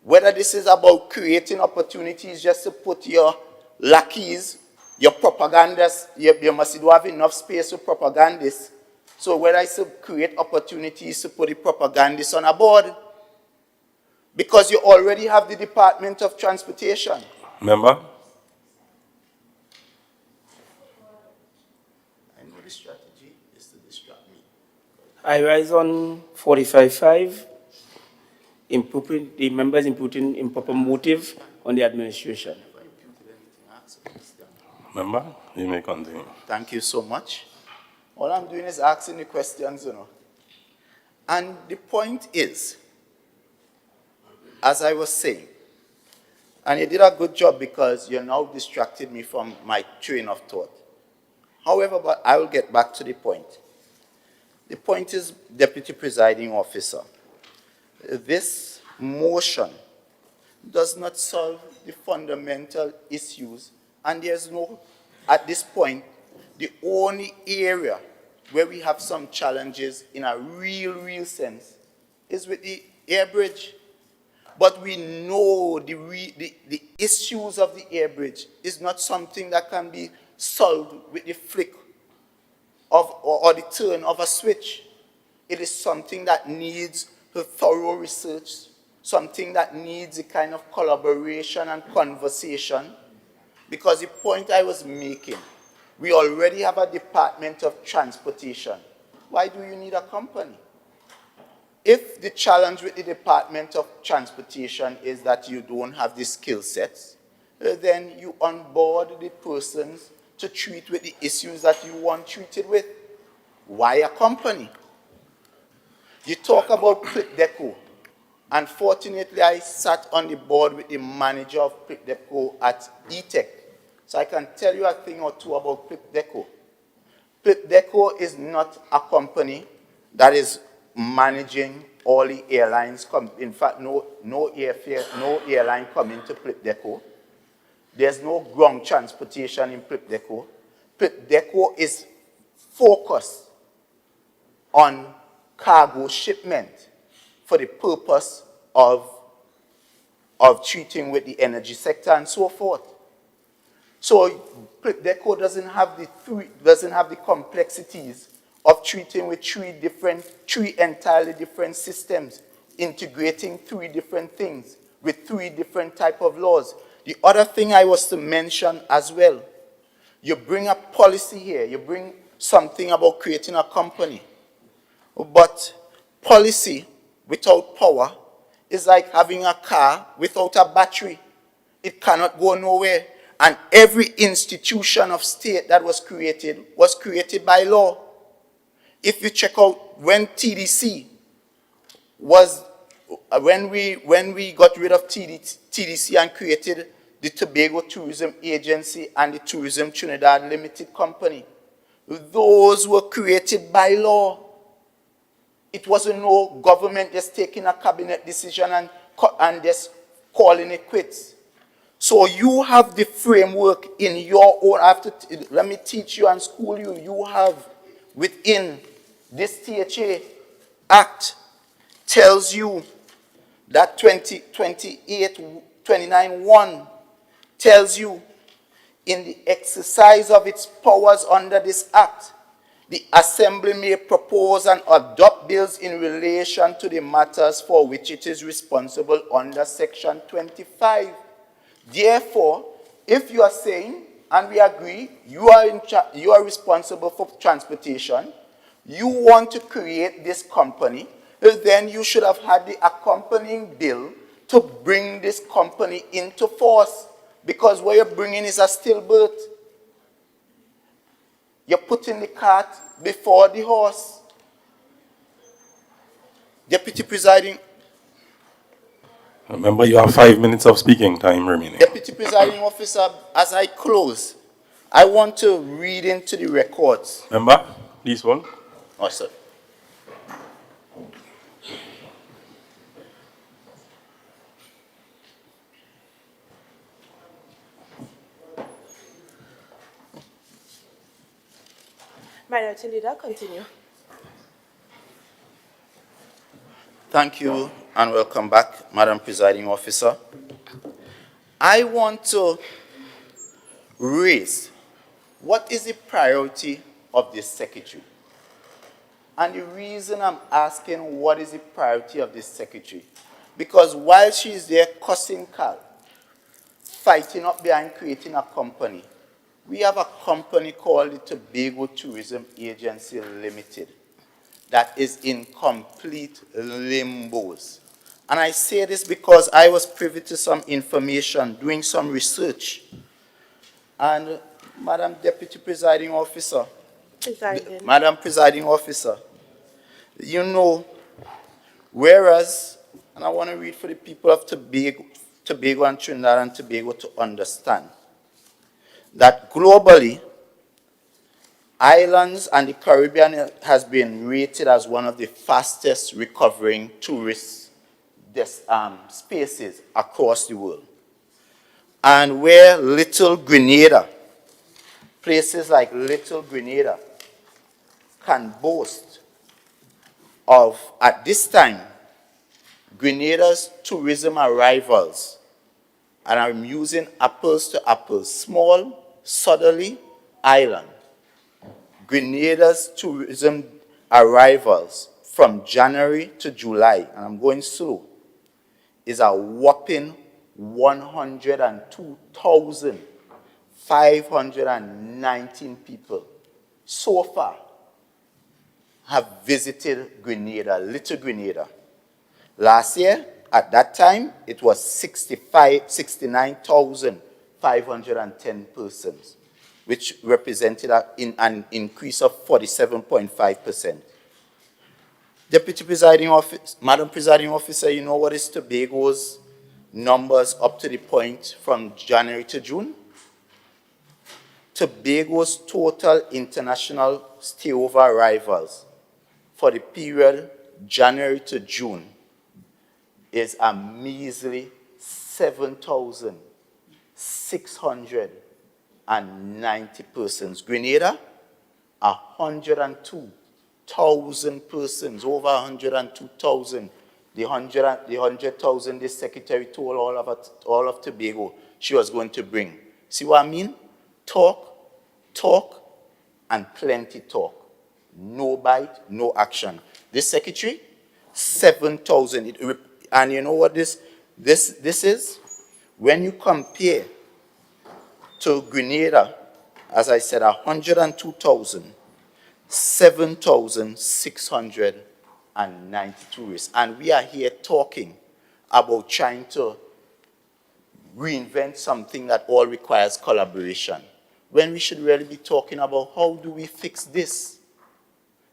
Whether this is about creating opportunities just to put your lackeys, your propagandists, you must have enough space for propagandists. So whether it's to create opportunities to put the propagandists on a board, because you already have the Department of Transportation. Member? I know the strategy is to distract me. I rise on 45.5, the members imputing improper motive on the administration. Member, you may continue. Thank you so much. All I'm doing is asking the questions, you know. And the point is, as I was saying, and you did a good job because you now distracted me from my train of thought. However, but I will get back to the point. The point is, Deputy Presiding Officer, this motion does not solve the fundamental issues, and there's no, at this point, the only area where we have some challenges in a real sense is with the air bridge. But we know the issues of the air bridge is not something that can be solved with the flick of, or the turn of a switch. It is something that needs a thorough research, something that needs a kind of collaboration and conversation. Because the point I was making, we already have a Department of Transportation. Why do you need a company? If the challenge with the Department of Transportation is that you don't have the skill sets, then you onboard the persons to treat with the issues that you want treated with. Why a company? You talk about Plenary. Unfortunately, I sat on the board with the manager of Plenary at ETEC. So I can tell you a thing or two about Plenary. Plenary is not a company that is managing all the airlines. In fact, no airline coming to Plenary. There's no ground transportation in Plenary. Plenary is focused on cargo shipment for the purpose of treating with the energy sector and so forth. So Plenary doesn't have the complexities of treating with three entirely different systems, integrating 3 different things with 3 different type of laws. The other thing I was to mention as well, you bring a policy here, you bring something about creating a company. But policy without power is like having a car without a battery. It cannot go nowhere. And every institution of state that was created by law. If you check out when TDC was, when we got rid of TDC and created the Tobago Tourism Agency and the Tourism Trinidad Limited Company. Those were created by law. It wasn't no government just taking a cabinet decision and just calling it quits. So you have the framework in your own, let me teach you and school you, you have within this THA Act tells you that 29(1) tells you in the exercise of its powers under this Act, the Assembly may propose and adopt bills in relation to the matters for which it is responsible under Section 25. Therefore, if you are saying, and we agree, you are responsible for transportation, you want to create this company, then you should have had the accompanying bill to bring this company into force. Because what you're bringing is a stillbirth. You're putting the cart before the horse. Deputy Presiding. Remember, you have 5 minutes of speaking time remaining. Deputy Presiding Officer, as I close, I want to read into the records. Member, please hold. Oh, sir. Minority Leader, continue. Thank you and welcome back, Madam Presiding Officer. I want to raise what is the priority of this secretary. And the reason I'm asking what is the priority of this secretary, because while she's there cussing Cal, fighting up behind creating a company, we have a company called the Tobago Tourism Agency Limited that is in complete limbos. And I say this because I was privy to some information, doing some research. And Madam Deputy Presiding Officer, Madam Presiding Officer, you know, whereas, and I want to read for the people of Tobago and Trinidad and Tobago to understand, that globally, islands and the Caribbean has been rated as one of the fastest recovering tourist spaces across the world. And where Little Grenada, places like Little Grenada, can boast of, at this time, Grenada's tourism arrivals, and I'm using apples to apples, small, southerly island, Grenada's tourism arrivals from January to July, and I'm going slow, is a whopping 102,519 people so far have visited Grenada, Little Grenada. Last year, at that time, it was 69,510 persons, which represented an increase of 47.5%. Deputy Presiding Officer, Madam Presiding Officer, you know what is Tobago's numbers up to the point from January to June? Tobago's total international stayover arrivals for the period January to June is a measly 7,690 persons. Grenada, 102,000 persons, over 102,000. The 100,000 this secretary told all of Tobago she was going to bring. See what I mean? Talk, and plenty talk. No bite, no action. This secretary, 7,000. And you know what this is? When you compare to Grenada, as I said, 102,000, 7,690 tourists. And we are here talking about trying to reinvent something that all requires collaboration, when we should really be talking about how do we fix this?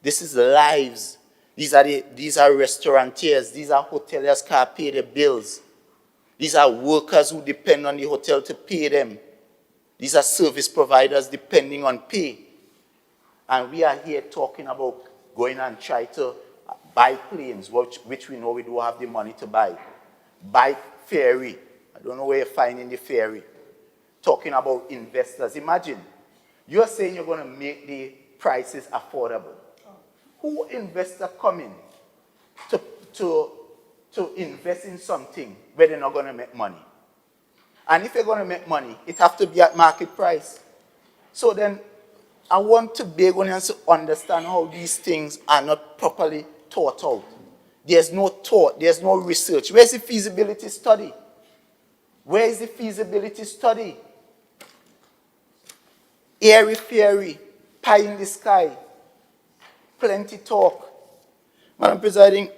This is lives. These are restaurateurs, these are hoteliers can't pay the bills. These are workers who depend on the hotel to pay them. These are service providers depending on pay. And we are here talking about going and try to buy planes, which we know we don't have the money to buy. Buy ferry. I don't know where you're finding the ferry. Talking about investors. Imagine, you're saying you're going to make the prices affordable. Who investor coming to invest in something where they're not going to make money? And if you're going to make money, it has to be at market price. So then, I want Tobagonians to understand how these things are not properly thought out. There's no thought, there's no research. Where's the feasibility study? Where is the feasibility study? Airy-fairy, pie in the sky, plenty talk. Madam Presiding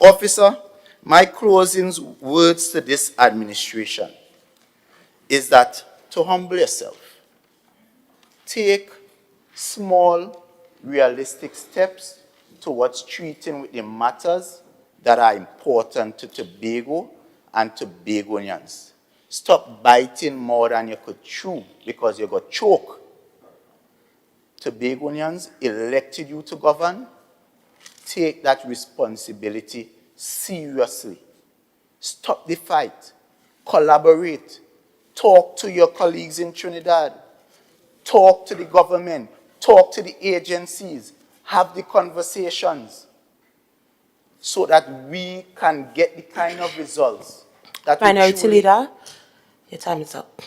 Officer, my closing words to this administration is that to humble yourself, take small, realistic steps towards treating with the matters that are important to Tobago and Tobagonians. Stop biting more than you could chew because you got choke. Tobagonians elected you to govern. Take that responsibility seriously. Stop the fight. Collaborate. Talk to your colleagues in Trinidad. Talk to the government. Talk to the agencies. Have the conversations so that we can get the kind of results that Minority Leader, your time is up.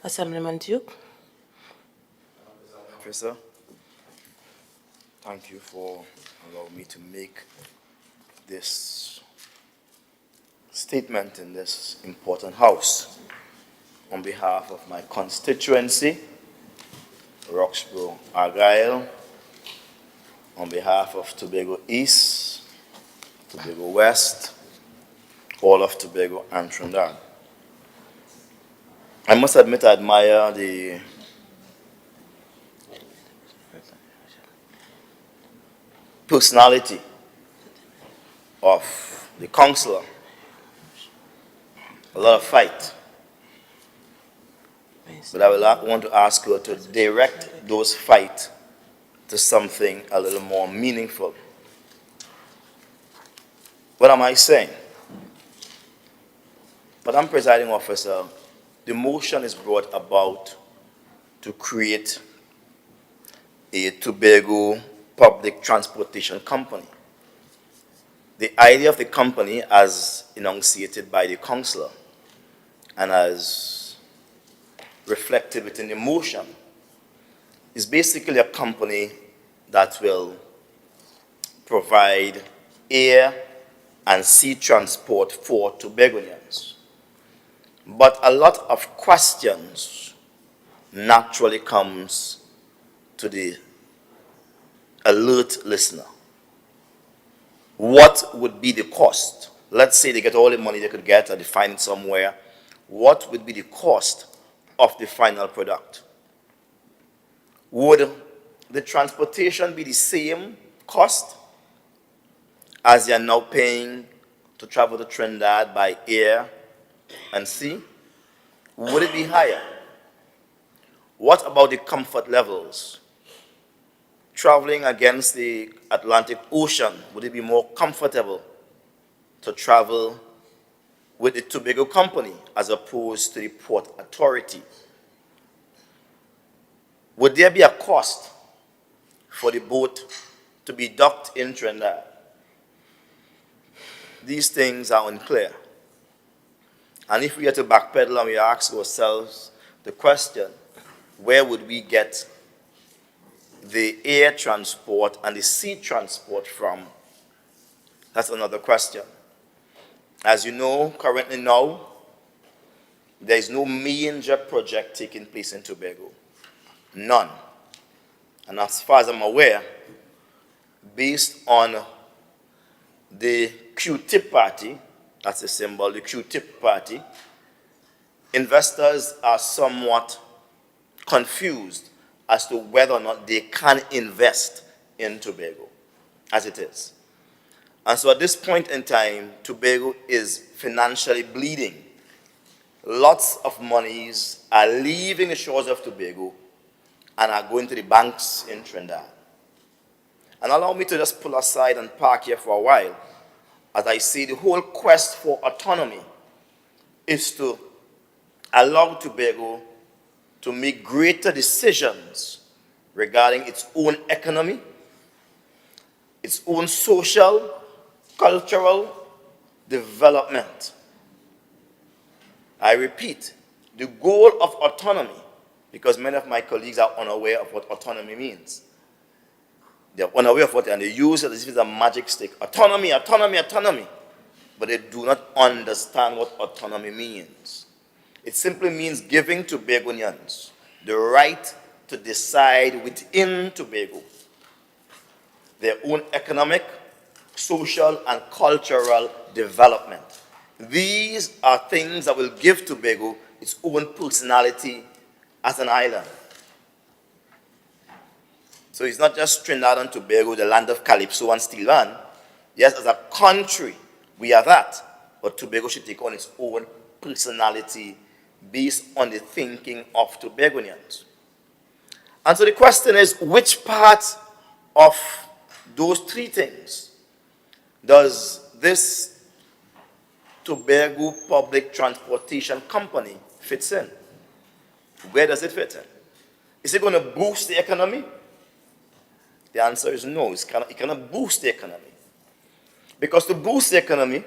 Assemblyman Duke. Officer, thank you for allowing me to make this statement in this important house. On behalf of my constituency, Roxborough, Argyle, on behalf of Tobago East, Tobago West, all of Tobago and Trinidad. I must admit I admire the personality of the councillor. A lot of fight. But I will want to ask her to direct those fights to something a little more meaningful. What am I saying? Madam Presiding Officer, the motion is brought about to create a Tobago public transportation company. The idea of the company, as enunciated by the councillor and as reflected within the motion, is basically a company that will provide air and sea transport for Tobagonians. But a lot of questions naturally comes to the alert listener. What would be the cost? Let's say they get all the money they could get and they find it somewhere. What would be the cost of the final product? Would the transportation be the same cost as you're now paying to travel to Trinidad by air and sea? Would it be higher? What about the comfort levels? Traveling against the Atlantic Ocean, would it be more comfortable to travel with the Tobago Company as opposed to the Port Authority? Would there be a cost for the boat to be docked in Trinidad? These things are unclear. And if we are to backpedal and we ask ourselves the question, where would we get the air transport and the sea transport from? That's another question. As you know, currently now, there is no major project taking place in Tobago. None. And as far as I'm aware, based on the Q-tip party, that's the symbol, the Q-tip party, investors are somewhat confused as to whether or not they can invest in Tobago, as it is. And so at this point in time, Tobago is financially bleeding. Lots of monies are leaving the shores of Tobago and are going to the banks in Trinidad. And allow me to just pull aside and park here for a while, as I say the whole quest for autonomy is to allow Tobago to make greater decisions regarding its own economy, its own social, cultural development. I repeat, the goal of autonomy, because many of my colleagues are unaware of what autonomy means. They're unaware of what, and they use it as if it's a magic stick. Autonomy, autonomy, autonomy. But they do not understand what autonomy means. It simply means giving Tobagonians the right to decide within Tobago their own economic, social, and cultural development. These are things that will give Tobago its own personality as an island. So it's not just Trinidad and Tobago, the land of Calypso and Steel Band. Yes, as a country, we are that. But Tobago should take on its own personality based on the thinking of Tobagonians. And so the question is, which part of those three things does this Tobago Public Transportation Company fit in? Where does it fit in? Is it going to boost the economy? The answer is no. It cannot boost the economy. Because to boost the economy,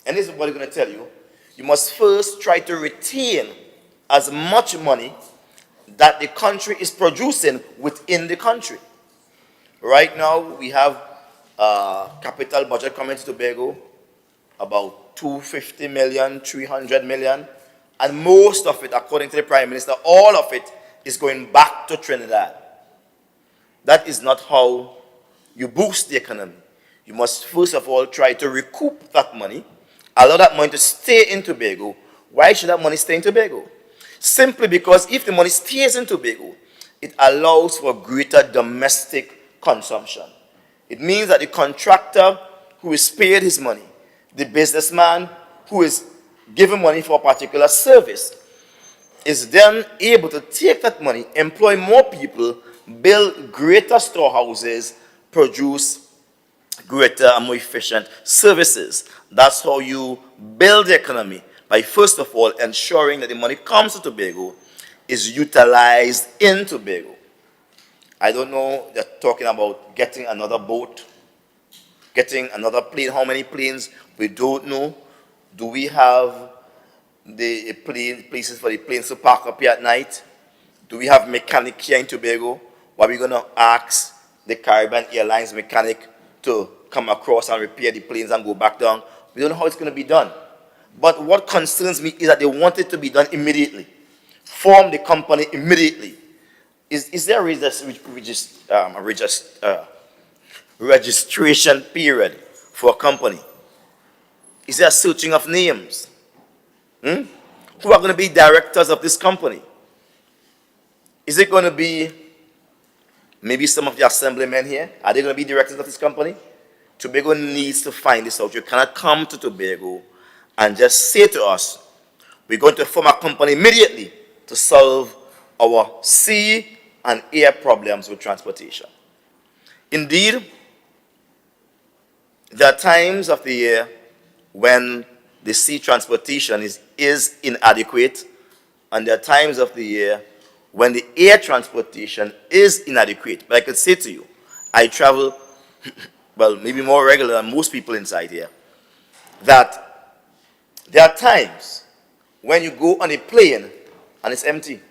and this is what I'm going to tell you, you must first try to retain as much money that the country is producing within the country. Right now, we have a capital budget coming to Tobago, about 250 million, 300 million, and most of it, according to the Prime Minister, all of it is going back to Trinidad. That is not how you boost the economy. You must first of all try to recoup that money, allow that money to stay in Tobago. Why should that money stay in Tobago? Simply because if the money stays in Tobago, it allows for greater domestic consumption. It means that the contractor who is paid his money, the businessman who is given money for a particular service, is then able to take that money, employ more people, build greater storehouses, produce greater and more efficient services. That's how you build the economy, by first of all ensuring that the money comes to Tobago is utilized in Tobago. I don't know, they're talking about getting another boat, getting another plane. How many planes? We don't know. Do we have the places for the planes to park up here at night? Do we have mechanic here in Tobago? Or are we going to ask the Caribbean Airlines mechanic to come across and repair the planes and go back down? We don't know how it's going to be done. But what concerns me is that they want it to be done immediately. Form the company immediately. Is there a registration period for a company? Is there a searching of names? Who are going to be directors of this company? Is it going to be maybe some of the assemblymen here? Are they going to be directors of this company? Tobago needs to find this out. You cannot come to Tobago and just say to us, we're going to form a company immediately to solve our sea and air problems with transportation. Indeed, there are times of the year when the sea transportation is inadequate, and there are times of the year when the air transportation is inadequate. But I could say to you, I travel, well, maybe more regular than most people inside here, that there are times when you go on a plane and it's empty.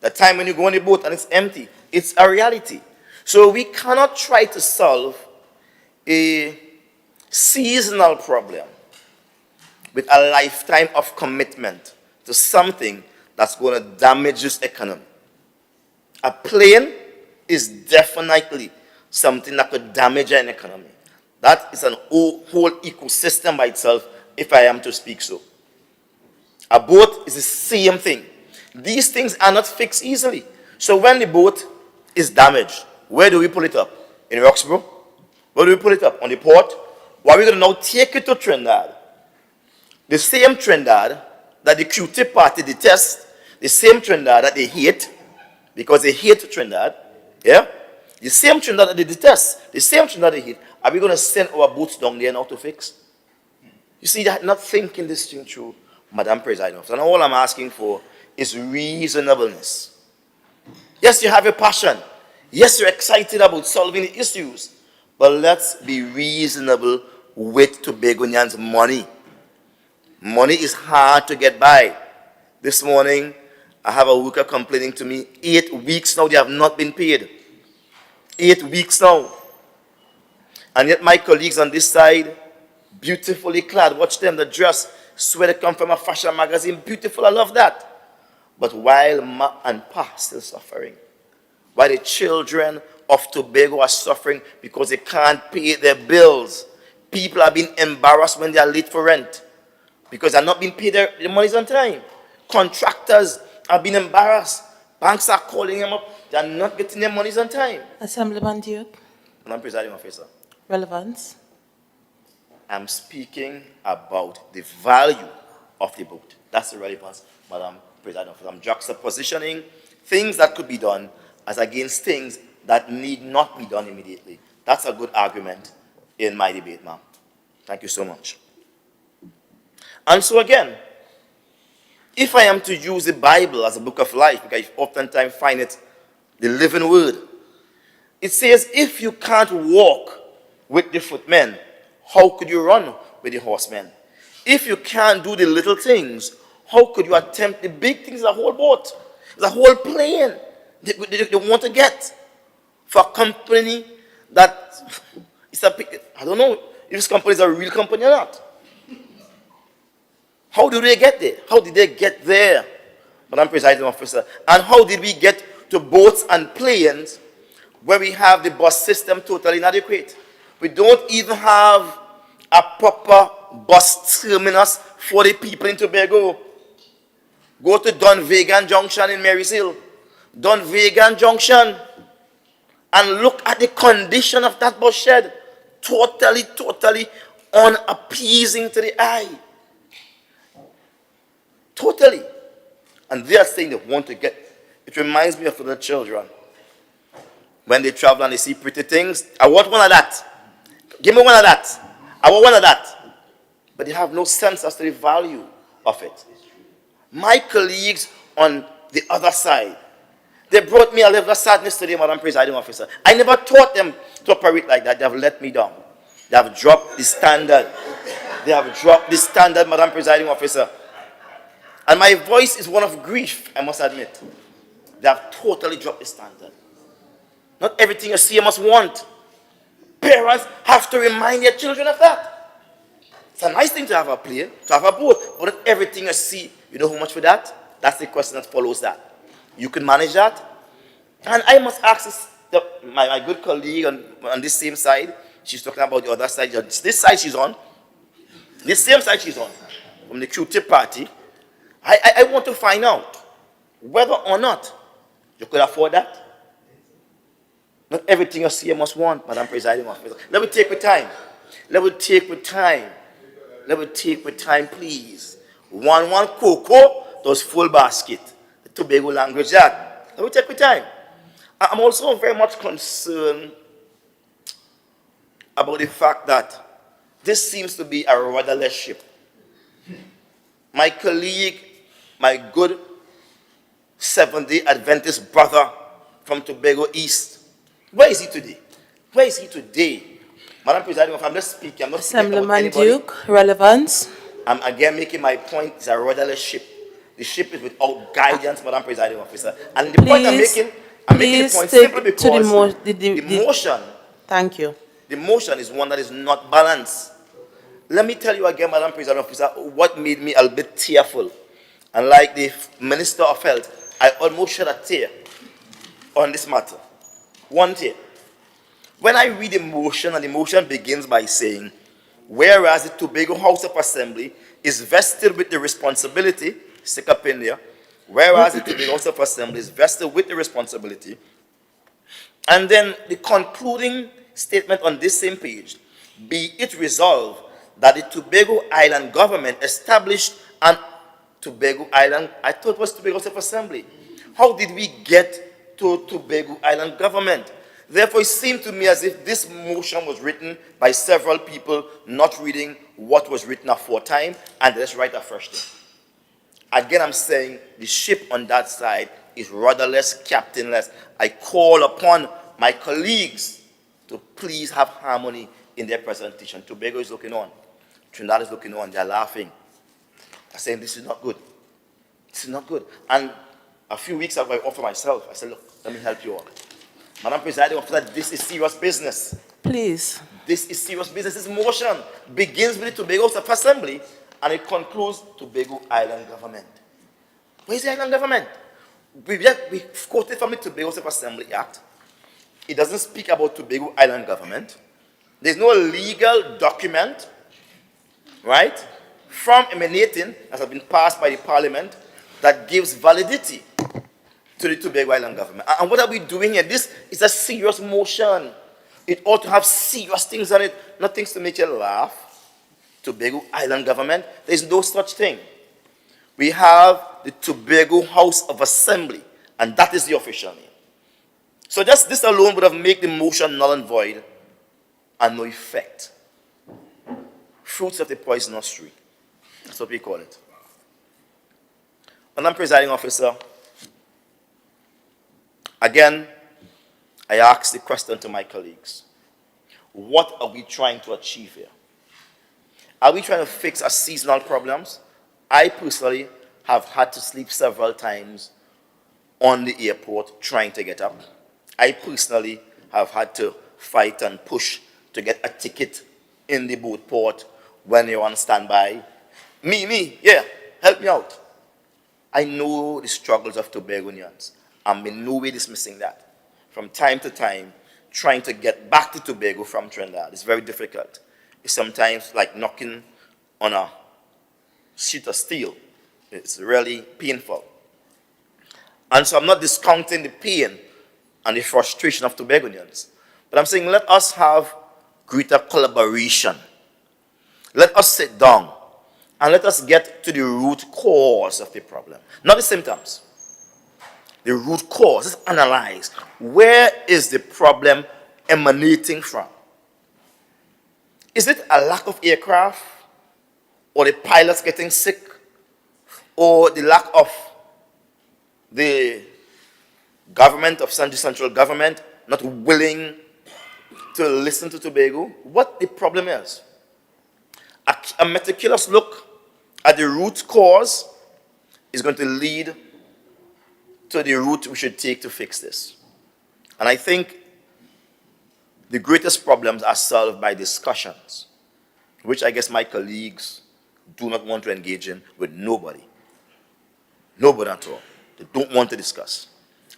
The time when you go on a boat and it's empty. It's a reality. So we cannot try to solve a seasonal problem with a lifetime of commitment to something that's going to damage this economy. A plane is definitely something that could damage an economy. That is an whole ecosystem by itself, if I am to speak so. A boat is the same thing. These things are not fixed easily. So when the boat is damaged, where do we pull it up? In Roxborough? Where do we pull it up? On the port? Why we're going to now take it to Trinidad. The same Trinidad that the QT party detests, the same Trinidad that they hate, because they hate Trinidad, yeah? The same Trinidad that they detest, the same Trinidad they hate, are we going to send our boots down there now to fix? You see, they're not thinking this thing through, Madam President. And all I'm asking for is reasonableness. Yes, you have a passion. Yes, you're excited about solving the issues. But let's be reasonable with Tobagonians' money. Money is hard to get by. This morning, I have a worker complaining to me, 8 weeks now they have not been paid. 8 weeks now. And yet my colleagues on this side, beautifully clad, watch them, the dress, swear they come from a fashion magazine, beautiful, I love that. But while Ma and Pa still suffering, while the children of Tobago are suffering because they can't pay their bills, people are being embarrassed when they are late for rent because they're not being paid their monies on time. Contractors are being embarrassed. Banks are calling them up. They're not getting their monies on time. Assemblyman Duke, Madam Presiding Officer, relevance. I'm speaking about the value of the boat. That's the relevance, Madam Presiding Officer. I'm juxtapositioning things that could be done as against things that need not be done immediately. That's a good argument in my debate, ma'am. Thank you so much. And so again, if I am to use the Bible as a book of life, because I oftentimes find it the living word, it says, if you can't walk with the footmen, how could you run with the horsemen? If you can't do the little things, how could you attempt the big things, the whole boat, the whole plane they want to get for a company that, I don't know if this company is a real company or not. How do they get there? How did they get there, Madam Presiding Officer? And how did we get to boats and planes where we have the bus system totally inadequate? We don't even have a proper bus terminus for the people in Tobago. Go to Dunvegan Junction in Marys Hill. Dunvegan Junction. And look at the condition of that bus shed. Totally unappeasing to the eye. Totally. And they are saying they want to get. It reminds me of little children. When they travel and they see pretty things, I want one of that. Give me one of that. I want one of that. But they have no sense as to the value of it. My colleagues on the other side, they brought me a level of sadness today, Madam Presiding Officer. I never taught them to operate like that. They have let me down. They have dropped the standard. They have dropped the standard, Madam Presiding Officer. And my voice is one of grief, I must admit. They have totally dropped the standard. Not everything you see you must want. Parents have to remind their children of that. It's a nice thing to have a plane, to have a boat, but not everything you see, you know how much for that? That's the question that follows that. You can manage that? And I must ask my good colleague on this same side, she's talking about the other side, this side she's on, this same side she's on, from the QT party. I want to find out whether or not you could afford that. Not everything you see you must want, Madam Presiding Officer. Let me take with time. Let me take with time. Let me take with time, please. One cocoa, those full basket. The Tobago language, that. Let me take with time. I'm also very much concerned about the fact that this seems to be a rudderless ship. My colleague, my good Seventh-day Adventist brother from Tobago East, where is he today? Where is he today? Madam President, I'm just speaking. I'm not speaking about Assemblyman anybody. Duke, relevance. I'm again making my point. It's a rudderless ship. The ship is without guidance, Madam Presiding Officer. And the point I'm making the point simply because the motion. Thank you. The motion is one that is not balanced. Let me tell you again, Madam Presiding Officer, what made me a bit tearful. And like the Minister of Health, I almost shed a tear on this matter. One tear. When I read the motion, and the motion begins by saying, whereas the Tobago House of Assembly is vested with the responsibility, stick up in there, whereas the Tobago House of Assembly is vested with the responsibility, and then the concluding statement on this same page, be it resolved that the Tobago Island government established an Tobago Island, I thought it was Tobago Self-Assembly. How did we get to Tobago Island government? Therefore, it seemed to me as if this motion was written by several people not reading what was written aforetime, and let's write a fresh thing. Again, I'm saying the ship on that side is rudderless, captainless. I call upon my colleagues to please have harmony in their presentation. Tobago is looking on. Trinidad is looking on. They're laughing. They're saying, this is not good. This is not good. And a few weeks ago, I offered myself. I said, look, let me help you all. Madam Presiding Officer, this is serious business. Please. This is serious business. This motion begins with the Tobago Self-Assembly and it concludes Tobago Island government. Where is the island government? We quoted from the Tobago Self-Assembly Act. It doesn't speak about Tobago Island government. There's no legal document, right, from emanating, that has been passed by the Parliament, that gives validity to the Tobago Island government. And what are we doing here? This is a serious motion. It ought to have serious things on it, not things to make you laugh. Tobago Island government, there is no such thing. We have the Tobago House of Assembly, and that is the official name. So just this alone would have made the motion null and void and no effect. Fruits of the poisonous tree. That's what we call it. Madam Presiding Officer, again, I ask the question to my colleagues. What are we trying to achieve here? Are we trying to fix our seasonal problems? I personally have had to sleep several times on the airport trying to get up. I personally have had to fight and push to get a ticket in the boat port when you're on standby. Yeah, help me out. I know the struggles of Tobagonians. I'm in no way dismissing that. From time to time, trying to get back to Tobago from Trinidad is very difficult. It's sometimes like knocking on a sheet of steel. It's really painful. And so I'm not discounting the pain and the frustration of Tobagonians. But I'm saying let us have greater collaboration. Let us sit down and let us get to the root cause of the problem. Not the symptoms. The root cause. Let's analyze. Where is the problem emanating from? Is it a lack of aircraft? Or the pilots getting sick? Or the lack of the government of central government not willing to listen to Tobago? What the problem is? A meticulous look at the root cause is going to lead to the route we should take to fix this. And I think the greatest problems are solved by discussions, which I guess my colleagues do not want to engage in with nobody. Nobody at all. They don't want to discuss.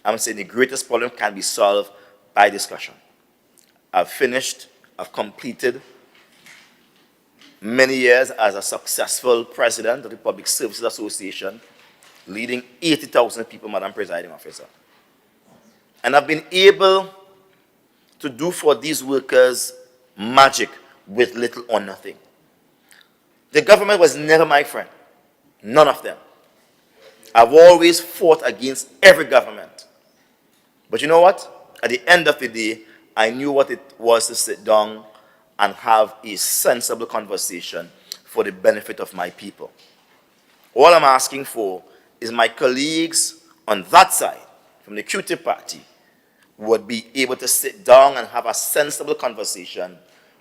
I'm saying the greatest problem can be solved by discussion. I've completed many years as a successful president of the Public Services Association, leading 80,000 people, Madam Presiding Officer. And I've been able to do for these workers magic with little or nothing. The government was never my friend. None of them. I've always fought against every government. But you know what? At the end of the day, I knew what it was to sit down and have a sensible conversation for the benefit of my people. All I'm asking for is my colleagues on that side, from the QT party, would be able to sit down and have a sensible conversation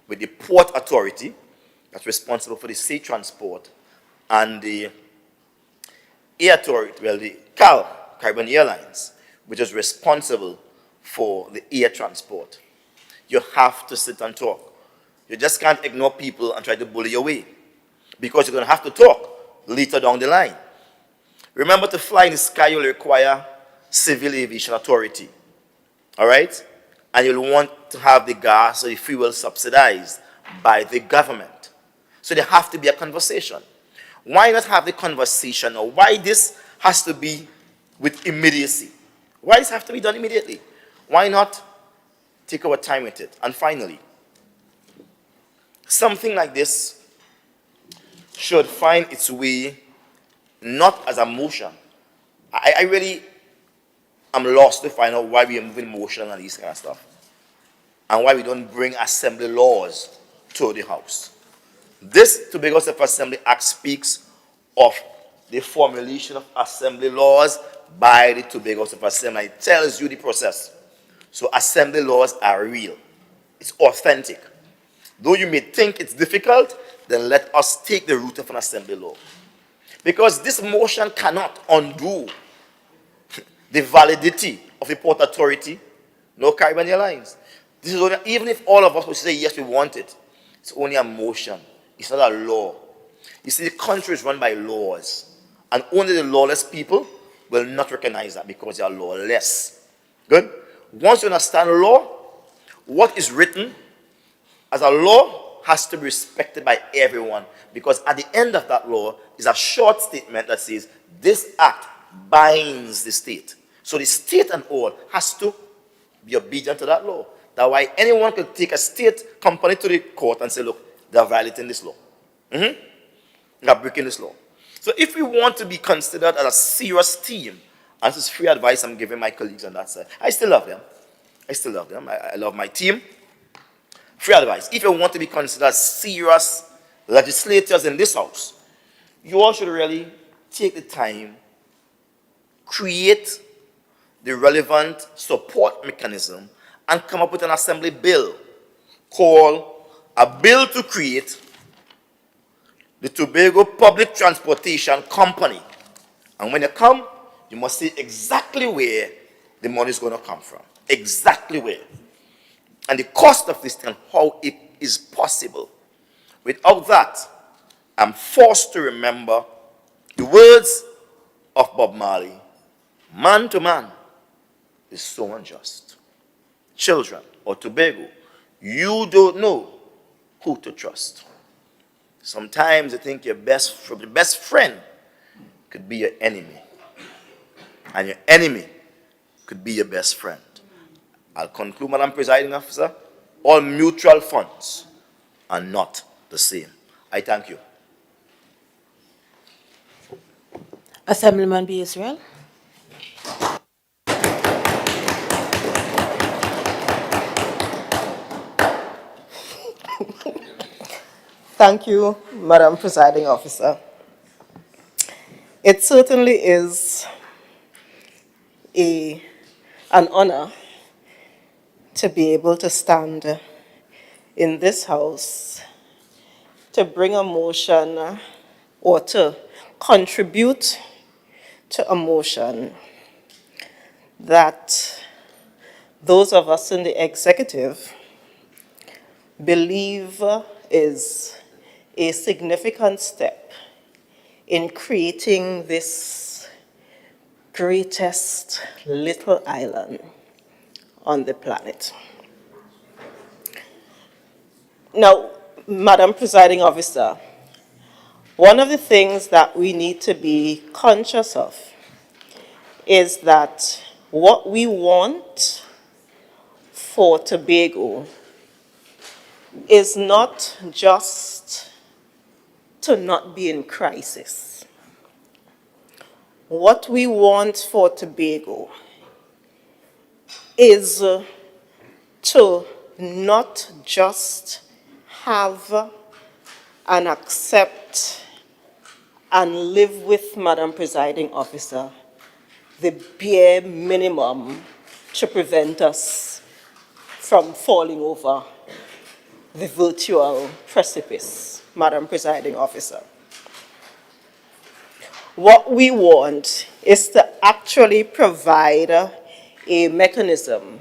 with the Port Authority, that's responsible for the sea transport, and the Air Authority, well, the Caribbean Airlines, which is responsible for the air transport. You have to sit and talk. You just can't ignore people and try to bully your way, because you're going to have to talk later down the line. Remember, to fly in the sky, you'll require Civil Aviation Authority. All right? And you'll want to have the gas or the fuel subsidized by the government. So there have to be a conversation. Why not have the conversation, or why this has to be with immediacy? Why does it have to be done immediately? Why not take our time with it? And finally, something like this should find its way not as a motion. I really am lost to find out why we are moving motion and these kind of stuff, and why we don't bring assembly laws to the House. This Tobago Self-Assembly Act speaks of the formulation of assembly laws by the Tobago Self-Assembly. It tells you the process. So assembly laws are real. It's authentic. Though you may think it's difficult, then let us take the route of an assembly law. Because this motion cannot undo the validity of the Port Authority, no Caribbean Airlines. This is only, even if all of us would say, yes, we want it, it's only a motion. It's not a law. You see, the country is run by laws, and only the lawless people will not recognize that because they are lawless. Good? Once you understand law, what is written as a law has to be respected by everyone, because at the end of that law is a short statement that says, this act binds the state. So the state and all has to be obedient to that law. That's why anyone could take a state company to the court and say, look, they are violating this law. They are breaking this law. So if we want to be considered as a serious team, and this is free advice I'm giving my colleagues on that side, I still love them. I still love them. I love my team. Free advice. If you want to be considered serious legislators in this House, you all should really take the time, create the relevant support mechanism, and come up with an assembly bill called a bill to create the Tobago Public Transportation Company. And when you come, you must say exactly where the money is going to come from. Exactly where. And the cost of this and how it is possible. Without that, I'm forced to remember the words of Bob Marley. Man to man is so unjust. Children or Tobago, you don't know who to trust. Sometimes you think your best friend could be your enemy. And your enemy could be your best friend. I'll conclude, Madam Presiding Officer. All mutual funds are not the same. I thank you. Assemblyman B. Israel. Thank you, Madam Presiding Officer. It certainly is an honor to be able to stand in this House to bring a motion or to contribute to a motion that those of us in the executive believe is a significant step in creating this greatest little island on the planet. Now, Madam Presiding Officer, one of the things that we need to be conscious of is that what we want for Tobago is not just to not be in crisis. What we want for Tobago is to not just have and accept and live with, Madam Presiding Officer, the bare minimum to prevent us from falling over the virtual precipice, Madam Presiding Officer. What we want is to actually provide a mechanism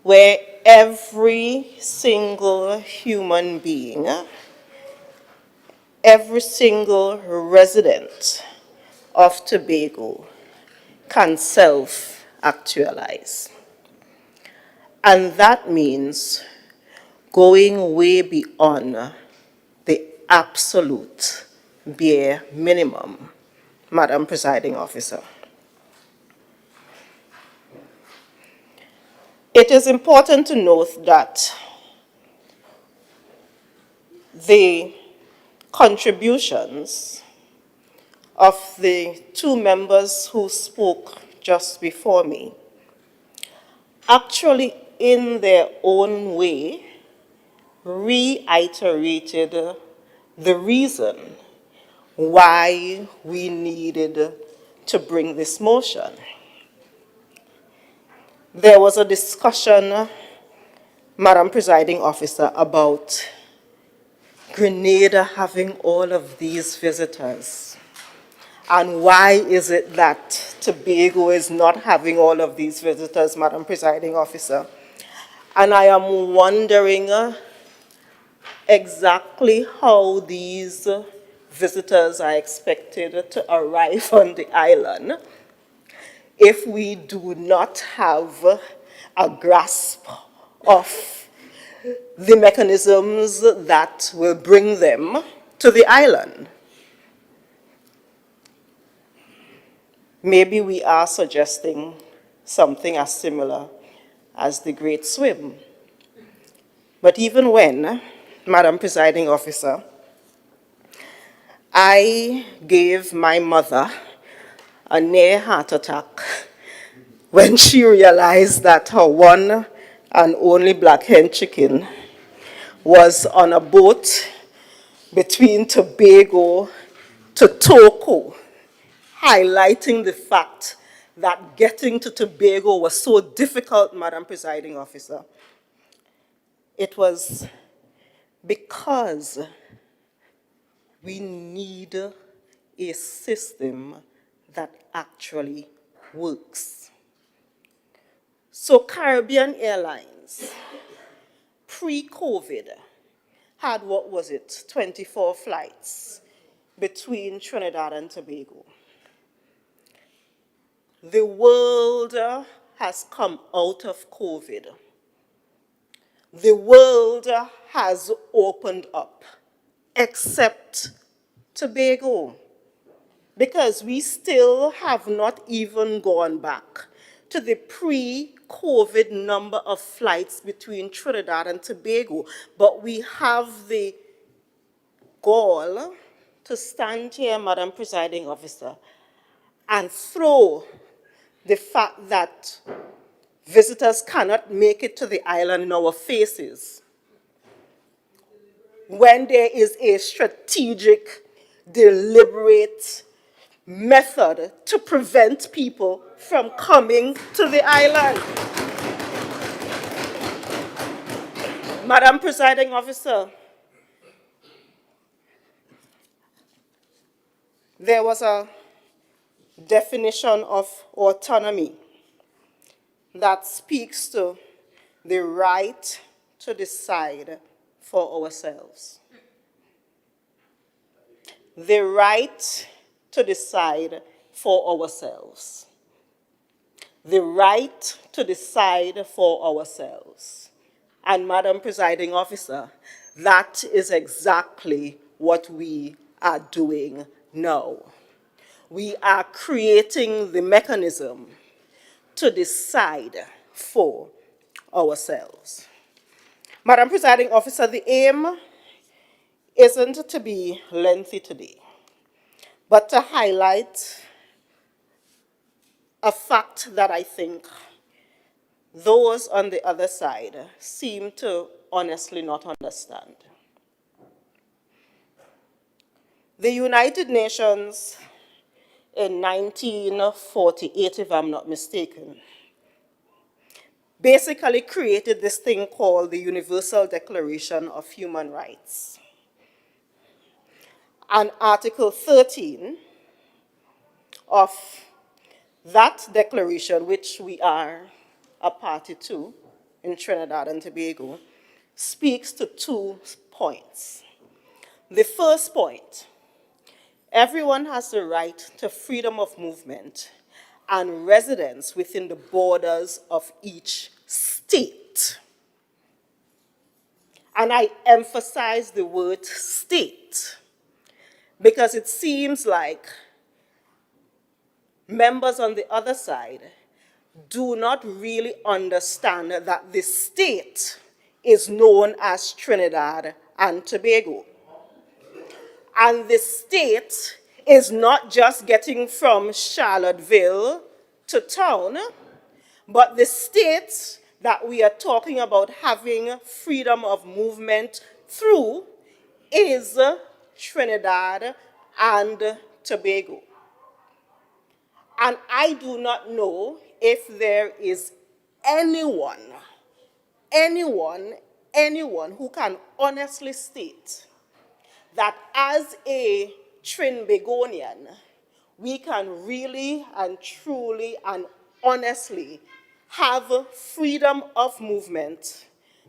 where every single human being, every single resident of Tobago can self-actualize. And that means going way beyond the absolute bare minimum, Madam Presiding Officer. It is important to note that the contributions of the two members who spoke just before me actually, in their own way, reiterated the reason why we needed to bring this motion. There was a discussion, Madam Presiding Officer, about Grenada having all of these visitors. And why is it that Tobago is not having all of these visitors, Madam Presiding Officer? And I am wondering exactly how these visitors are expected to arrive on the island if we do not have a grasp of the mechanisms that will bring them to the island. Maybe we are suggesting something as similar as the Great Swim. But even when, Madam Presiding Officer, I gave my mother a near heart attack when she realized that her one and only black hen chicken was on a boat between Tobago to Toco, highlighting the fact that getting to Tobago was so difficult, Madam Presiding Officer. It was because we need a system that actually works. So Caribbean Airlines, pre-COVID, had, what was it, 24 flights between Trinidad and Tobago. The world has come out of COVID. The world has opened up, except Tobago, because we still have not even gone back to the pre-COVID number of flights between Trinidad and Tobago, but we have the gall to stand here, Madam Presiding Officer, and throw the fact that visitors cannot make it to the island in our faces when there is a strategic, deliberate method to prevent people from coming to the island. Madam Presiding Officer, there was a definition of autonomy that speaks to the right to decide for ourselves. The right to decide for ourselves. The right to decide for ourselves. And Madam Presiding Officer, that is exactly what we are doing now. We are creating the mechanism to decide for ourselves. Madam Presiding Officer, the aim isn't to be lengthy today, but to highlight a fact that I think those on the other side seem to honestly not understand. The United Nations in 1948, if I'm not mistaken, basically created this thing called the Universal Declaration of Human Rights. And Article 13 of that declaration, which we are a party to in Trinidad and Tobago, speaks to 2 points. The first point, everyone has the right to freedom of movement and residence within the borders of each state. And I emphasize the word state because it seems like members on the other side do not really understand that the state is known as Trinidad and Tobago. And the state is not just getting from Charlottesville to town, but the state that we are talking about having freedom of movement through is Trinidad and Tobago. And I do not know if there is anyone who can honestly state that as a Trinbagonian, we can really and truly and honestly have freedom of movement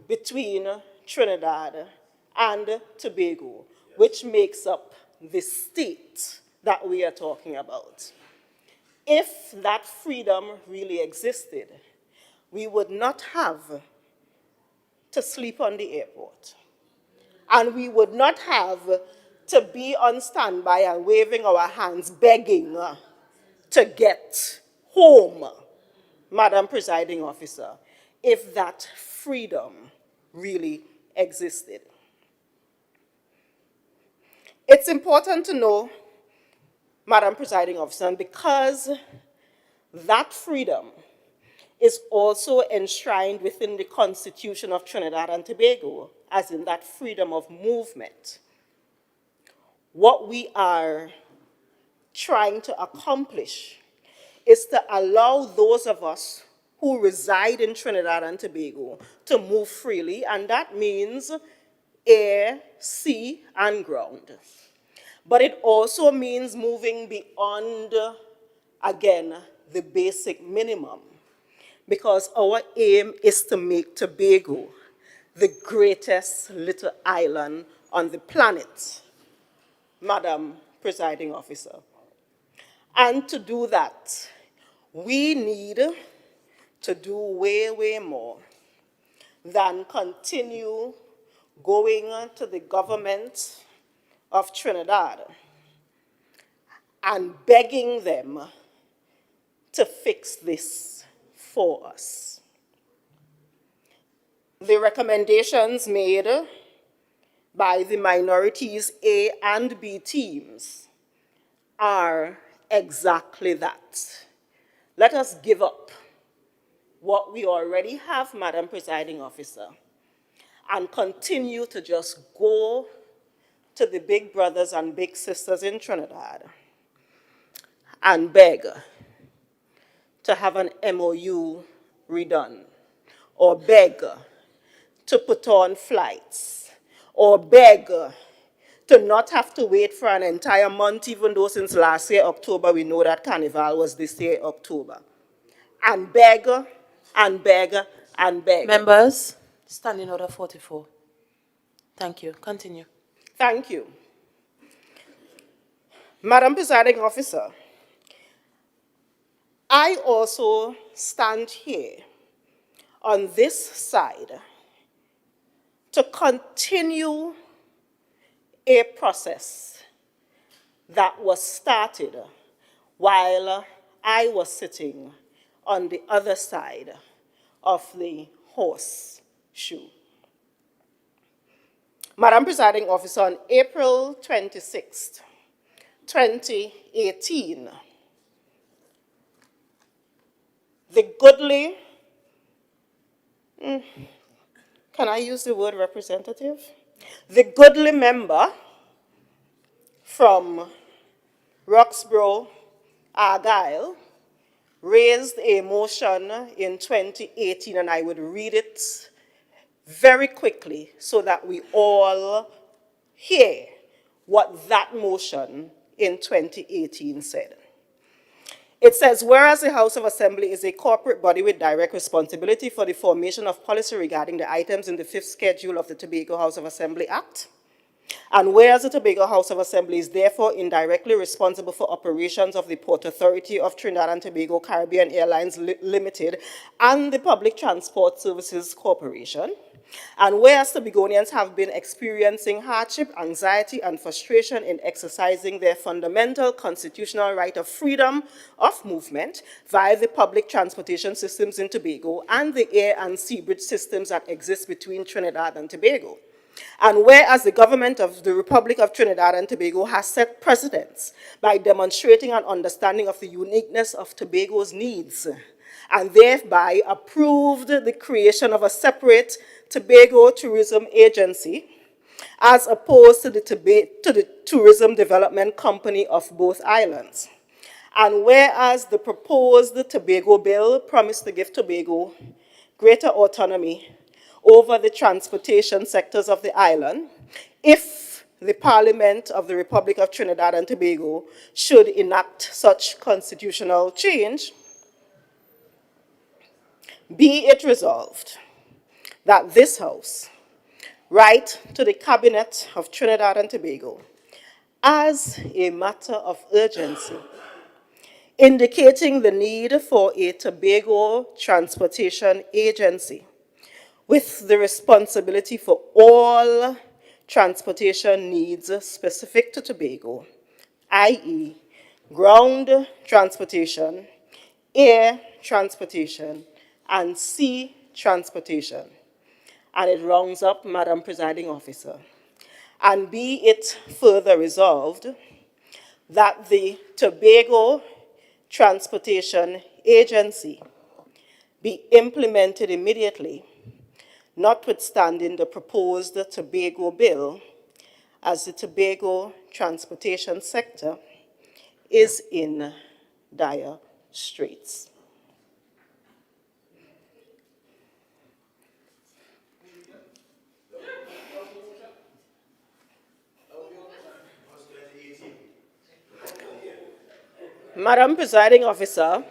between Trinidad and Tobago, which makes up the state that we are talking about. If that freedom really existed, we would not have to sleep on the airport. And we would not have to be on standby and waving our hands, begging to get home, Madam Presiding Officer, if that freedom really existed. It's important to know, Madam Presiding Officer, and because that freedom is also enshrined within the Constitution of Trinidad and Tobago, as in that freedom of movement. What we are trying to accomplish is to allow those of us who reside in Trinidad and Tobago to move freely, and that means air, sea, and ground. But it also means moving beyond, again, the basic minimum, because our aim is to make Tobago the greatest little island on the planet, Madam Presiding Officer. And to do that, we need to do way more than continue going to the government of Trinidad and begging them to fix this for us. The recommendations made by the minorities A and B teams are exactly that. Let us give up what we already have, Madam Presiding Officer, and continue to just go to the big brothers and big sisters in Trinidad and beg to have an MOU redone, or beg to put on flights, or beg to not have to wait for an entire month, even though since last year, October, we know that Carnival was this year, October. And beg, and beg, and beg. Members, standing order 44. Thank you. Continue. Thank you. Madam Presiding Officer, I also stand here on this side to continue a process that was started while I was sitting on the other side of the horseshoe. Madam Presiding Officer, on April 26th, 2018, the goodly, can I use the word representative? The goodly member from Roxborough, Argyle, raised a motion in 2018, and I would read it very quickly so that we all hear what that motion in 2018 said. It says, whereas the House of Assembly is a corporate body with direct responsibility for the formation of policy regarding the items in the 5th schedule of the Tobago House of Assembly Act, and whereas the Tobago House of Assembly is therefore indirectly responsible for operations of the Port Authority of Trinidad and Tobago Caribbean Airlines Limited and the Public Transport Services Corporation, and whereas Tobagonians have been experiencing hardship, anxiety, and frustration in exercising their fundamental constitutional right of freedom of movement via the public transportation systems in Tobago and the air and sea bridge systems that exist between Trinidad and Tobago. And whereas the government of the Republic of Trinidad and Tobago has set precedents by demonstrating an understanding of the uniqueness of Tobago's needs, and thereby approved the creation of a separate Tobago Tourism Agency, as opposed to the Tourism Development Company of both islands. And whereas the proposed Tobago bill promised to give Tobago greater autonomy over the transportation sectors of the island, if the Parliament of the Republic of Trinidad and Tobago should enact such constitutional change, be it resolved that this House write to the Cabinet of Trinidad and Tobago as a matter of urgency, indicating the need for a Tobago Transportation Agency with the responsibility for all transportation needs specific to Tobago, i.e., ground transportation, air transportation, and sea transportation. And it rounds up, Madam Presiding Officer. And be it further resolved that the Tobago Transportation Agency be implemented immediately, notwithstanding the proposed Tobago bill, as the Tobago transportation sector is in dire straits. Madam Presiding Officer,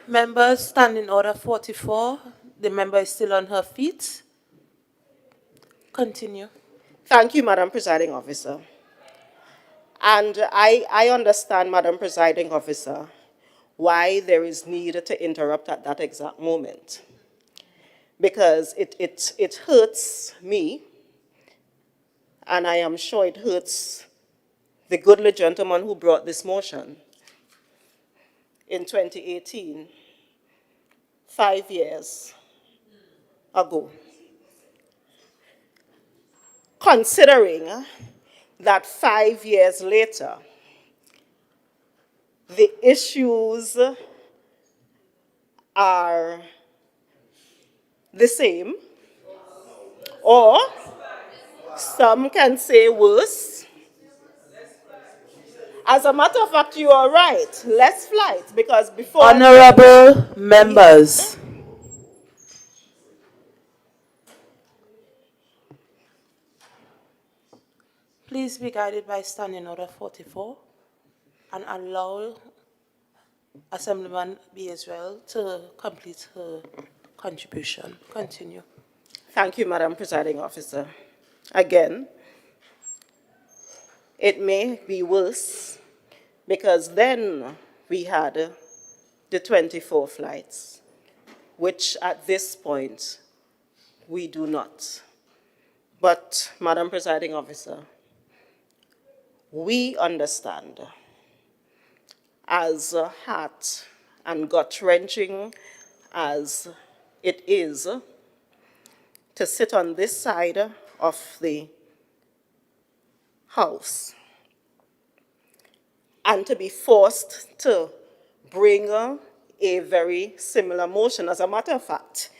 Members, standing order 44. The member is still on her feet. Continue. Thank you, Madam Presiding Officer. And I understand, Madam Presiding Officer, why there is need to interrupt at that exact moment. Because it hurts me, and I am sure it hurts the goodly gentleman who brought this motion in 2018, 5 years ago. Considering that 5 years later, the issues are the same, or some can say worse. As a matter of fact, you are right, less flights, because before... Honorable members. Please be guided by Standing Order 44 and allow Assemblyman B. Israel to complete her contribution. Continue. Thank you, Madam Presiding Officer. Again, it may be worse because then we had the 24 flights, which at this point we do not. But, Madam Presiding Officer, we understand, as heart and gut-wrenching as it is, to sit on this side of the House and to be forced to bring a very similar motion. As a matter of fact,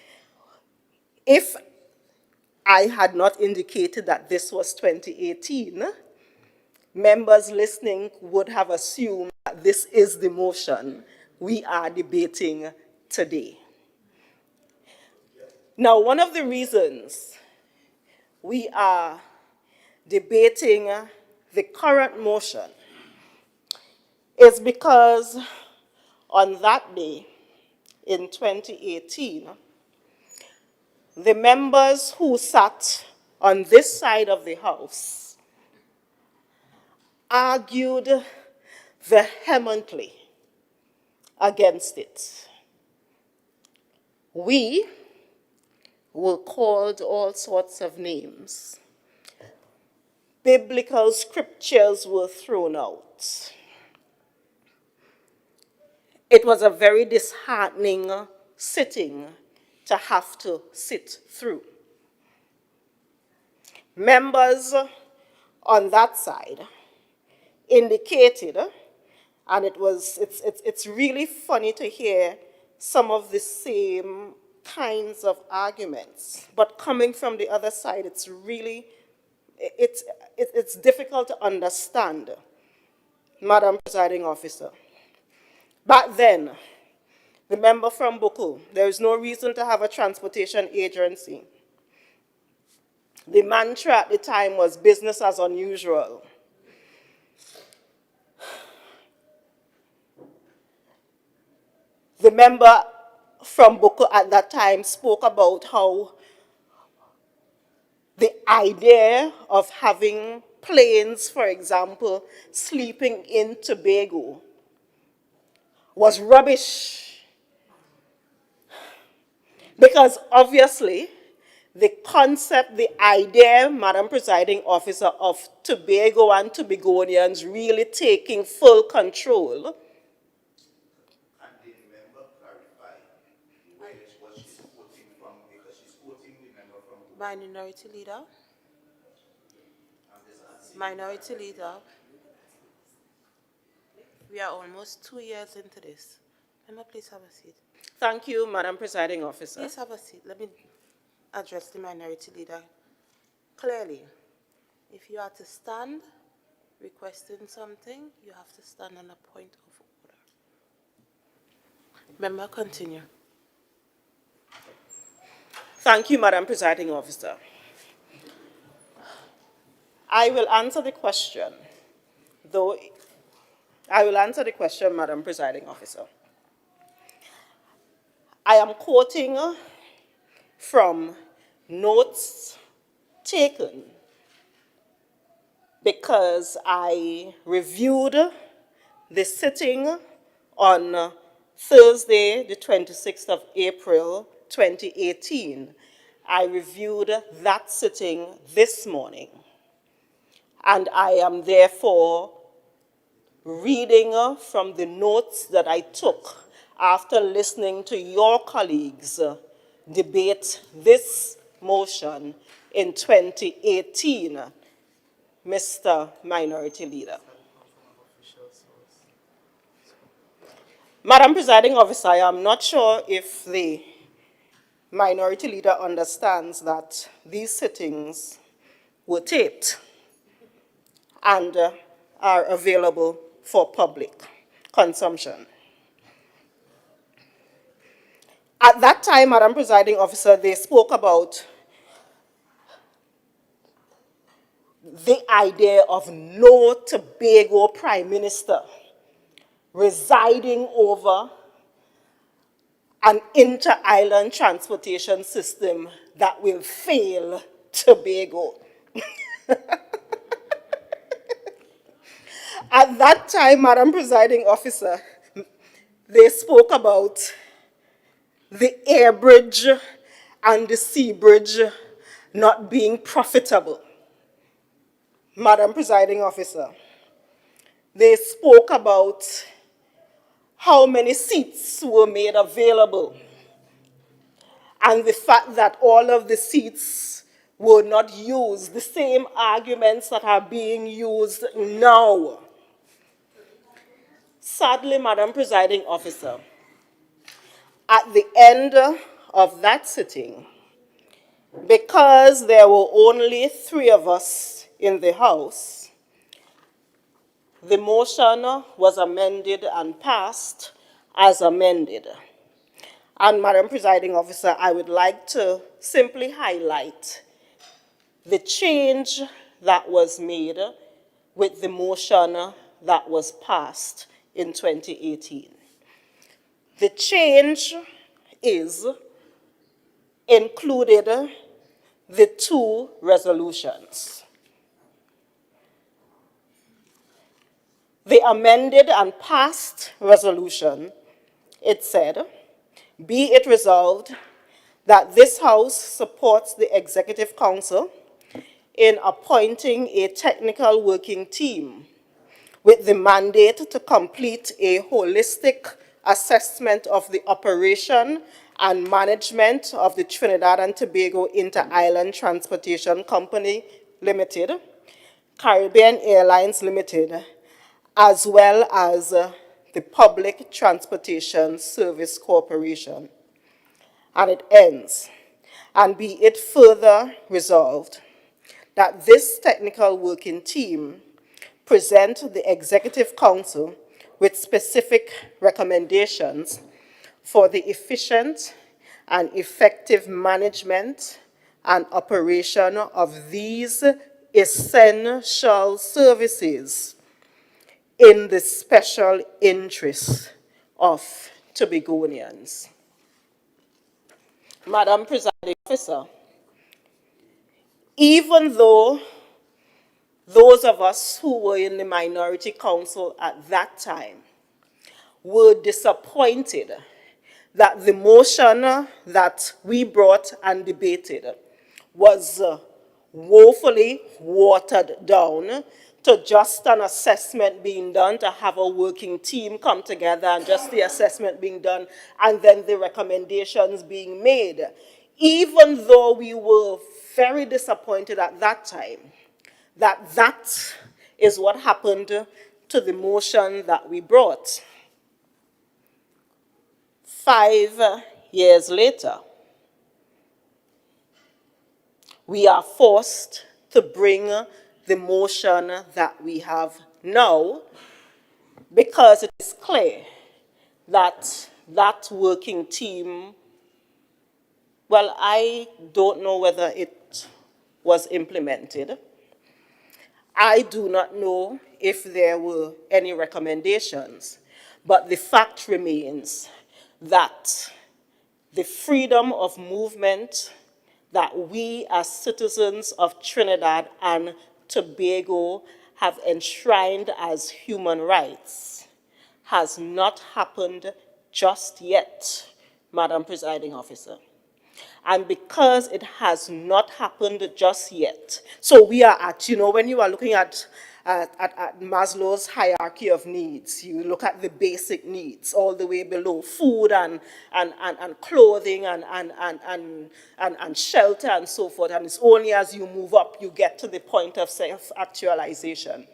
if I had not indicated that this was 2018, members listening would have assumed that this is the motion we are debating today. Now, one of the reasons we are debating the current motion is because on that day in 2018, the members who sat on this side of the House argued vehemently against it. We were called all sorts of names. Biblical scriptures were thrown out. It was a very disheartening sitting to to have to sit through. Members on that side indicated, and it's really funny to hear some of the same kinds of arguments, but coming from the other side, it's really, it's difficult to understand, Madam Presiding Officer. Back then, the member from Buku, there is no reason to have a transportation agency. The mantra at the time was business as unusual. The member from Buku at that time spoke about how the idea of having planes, for example, sleeping in Tobago was rubbish. Because obviously, the concept, the idea, Madam Presiding Officer, of Tobago and Tobagonians really taking full control. And the member clarify where what she's quoting from, because she's quoting the member from Minority Leader. Minority Leader. We are almost 2 years into this. Member, please have a seat. Thank you, Madam Presiding Officer. Please have a seat. Let me address the Minority Leader clearly. If you are to stand requesting something, you have to stand on a point of order. Member, continue. Thank you, Madam Presiding Officer. I will answer the question, though I will answer the question, Madam Presiding Officer. I am quoting from notes taken because I reviewed the sitting on Thursday, the 26th of April, 2018. I reviewed that sitting this morning, and I am therefore reading from the notes that I took after listening to your colleagues debate this motion in 2018, Mr. Minority Leader. Madam Presiding Officer, I am not sure if the Minority Leader understands that these sittings were taped and are available for public consumption. At that time, Madam Presiding Officer, they spoke about the idea of no Tobago Prime Minister residing over an inter-island transportation system that will fail Tobago. At that time, Madam Presiding Officer, they spoke about the air bridge and the sea bridge not being profitable. Madam Presiding Officer, they spoke about how many seats were made available and the fact that all of the seats were not used, the same arguments that are being used now. Sadly, Madam Presiding Officer, at the end of that sitting, because there were only 3 of us in the House, the motion was amended and passed as amended. And Madam Presiding Officer, I would like to simply highlight the change that was made with the motion that was passed in 2018. The change is included the 2 resolutions. The amended and passed resolution, it said, be it resolved that this House supports the Executive Council in appointing a technical working team with the mandate to complete a holistic assessment of the operation and management of the Trinidad and Tobago Inter-Island Transportation Company Limited, Caribbean Airlines Limited, as well as the Public Transportation Service Corporation. And it ends, and be it further resolved that this technical working team present the Executive Council with specific recommendations for the efficient and effective management and operation of these essential services in the special interest of Tobagonians. Madam Presiding Officer, even though those of us who were in the Minority Council at that time were disappointed that the motion that we brought and debated was woefully watered down to just an assessment being done, to have a working team come together and just the assessment being done and then the recommendations being made. Even though we were very disappointed at that time that that is what happened to the motion that we brought. 5 years later, we are forced to bring the motion that we have now because it is clear that that working team, well, I don't know whether it was implemented. I do not know if there were any recommendations, but the fact remains that the freedom of movement that we as citizens of Trinidad and Tobago have enshrined as human rights has not happened just yet, Madam Presiding Officer. And because it has not happened just yet, so we are at, when you are looking at Maslow's hierarchy of needs, you look at the basic needs all the way below, food and clothing and shelter and so forth, and it's only as you move up you get to the point of self-actualization.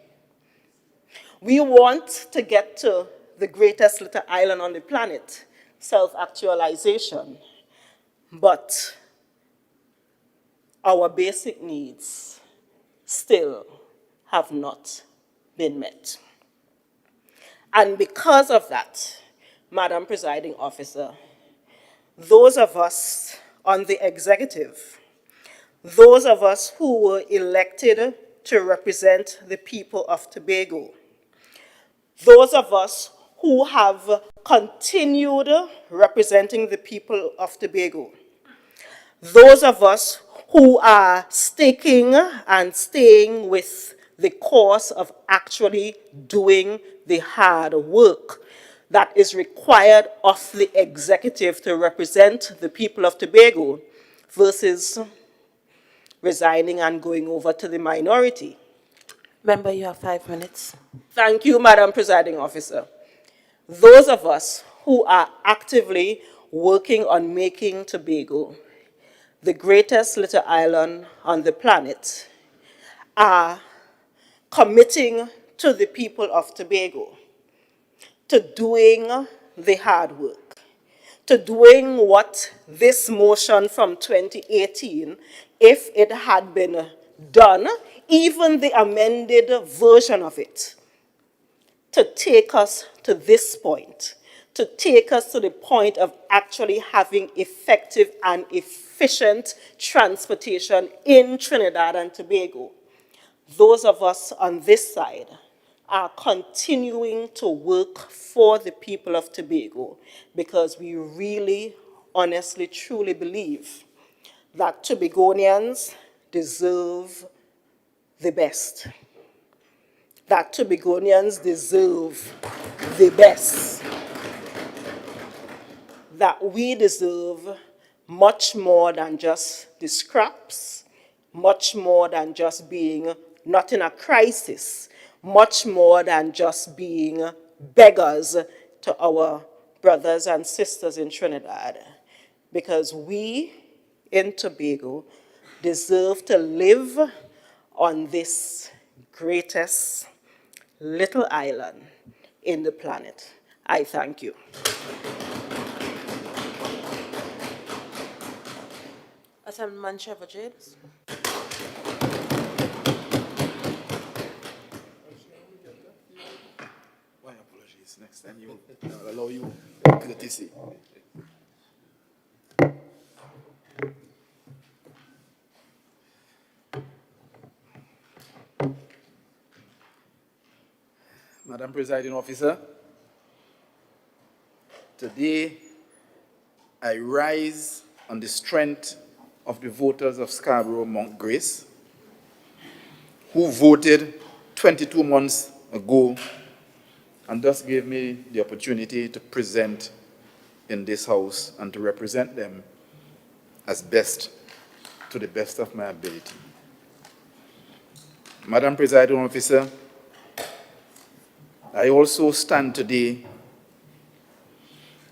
We want to get to the greatest little island on the planet, self-actualization. But our basic needs still have not been met. And because of that, Madam Presiding Officer, those of us on the executive, those of us who were elected to represent the people of Tobago, those of us who have continued representing the people of Tobago, those of us who are sticking and staying with the course of actually doing the hard work that is required of the executive to represent the people of Tobago versus resigning and going over to the minority. Member, you have 5 minutes. Thank you, Madam Presiding Officer. Those of us who are actively working on making Tobago the greatest little island on the planet are committing to the people of Tobago, to doing the hard work, to doing what this motion from 2018, if it had been done, even the amended version of it, to take us to this point, to take us to the point of actually having effective and efficient transportation in Trinidad and Tobago. Those of us on this side are continuing to work for the people of Tobago because we really, honestly, truly believe that Tobagonians deserve the best. That Tobagonians deserve the best. That we deserve much more than just the scraps, much more than just being not in a crisis, much more than just being beggars to our brothers and sisters in Trinidad. because we in Tobago deserve to live on this greatest little island in the planet. I thank you. Assemblyman Trevor James. My apologies. Next time I'll allow you courtesy. Madam Presiding Officer, today I rise on the strength of the voters of Scarborough Mount Grace who voted 22 months ago and thus gave me the opportunity to present in this House and to represent them as best, to the best of my ability. Madam Presiding Officer, I also stand today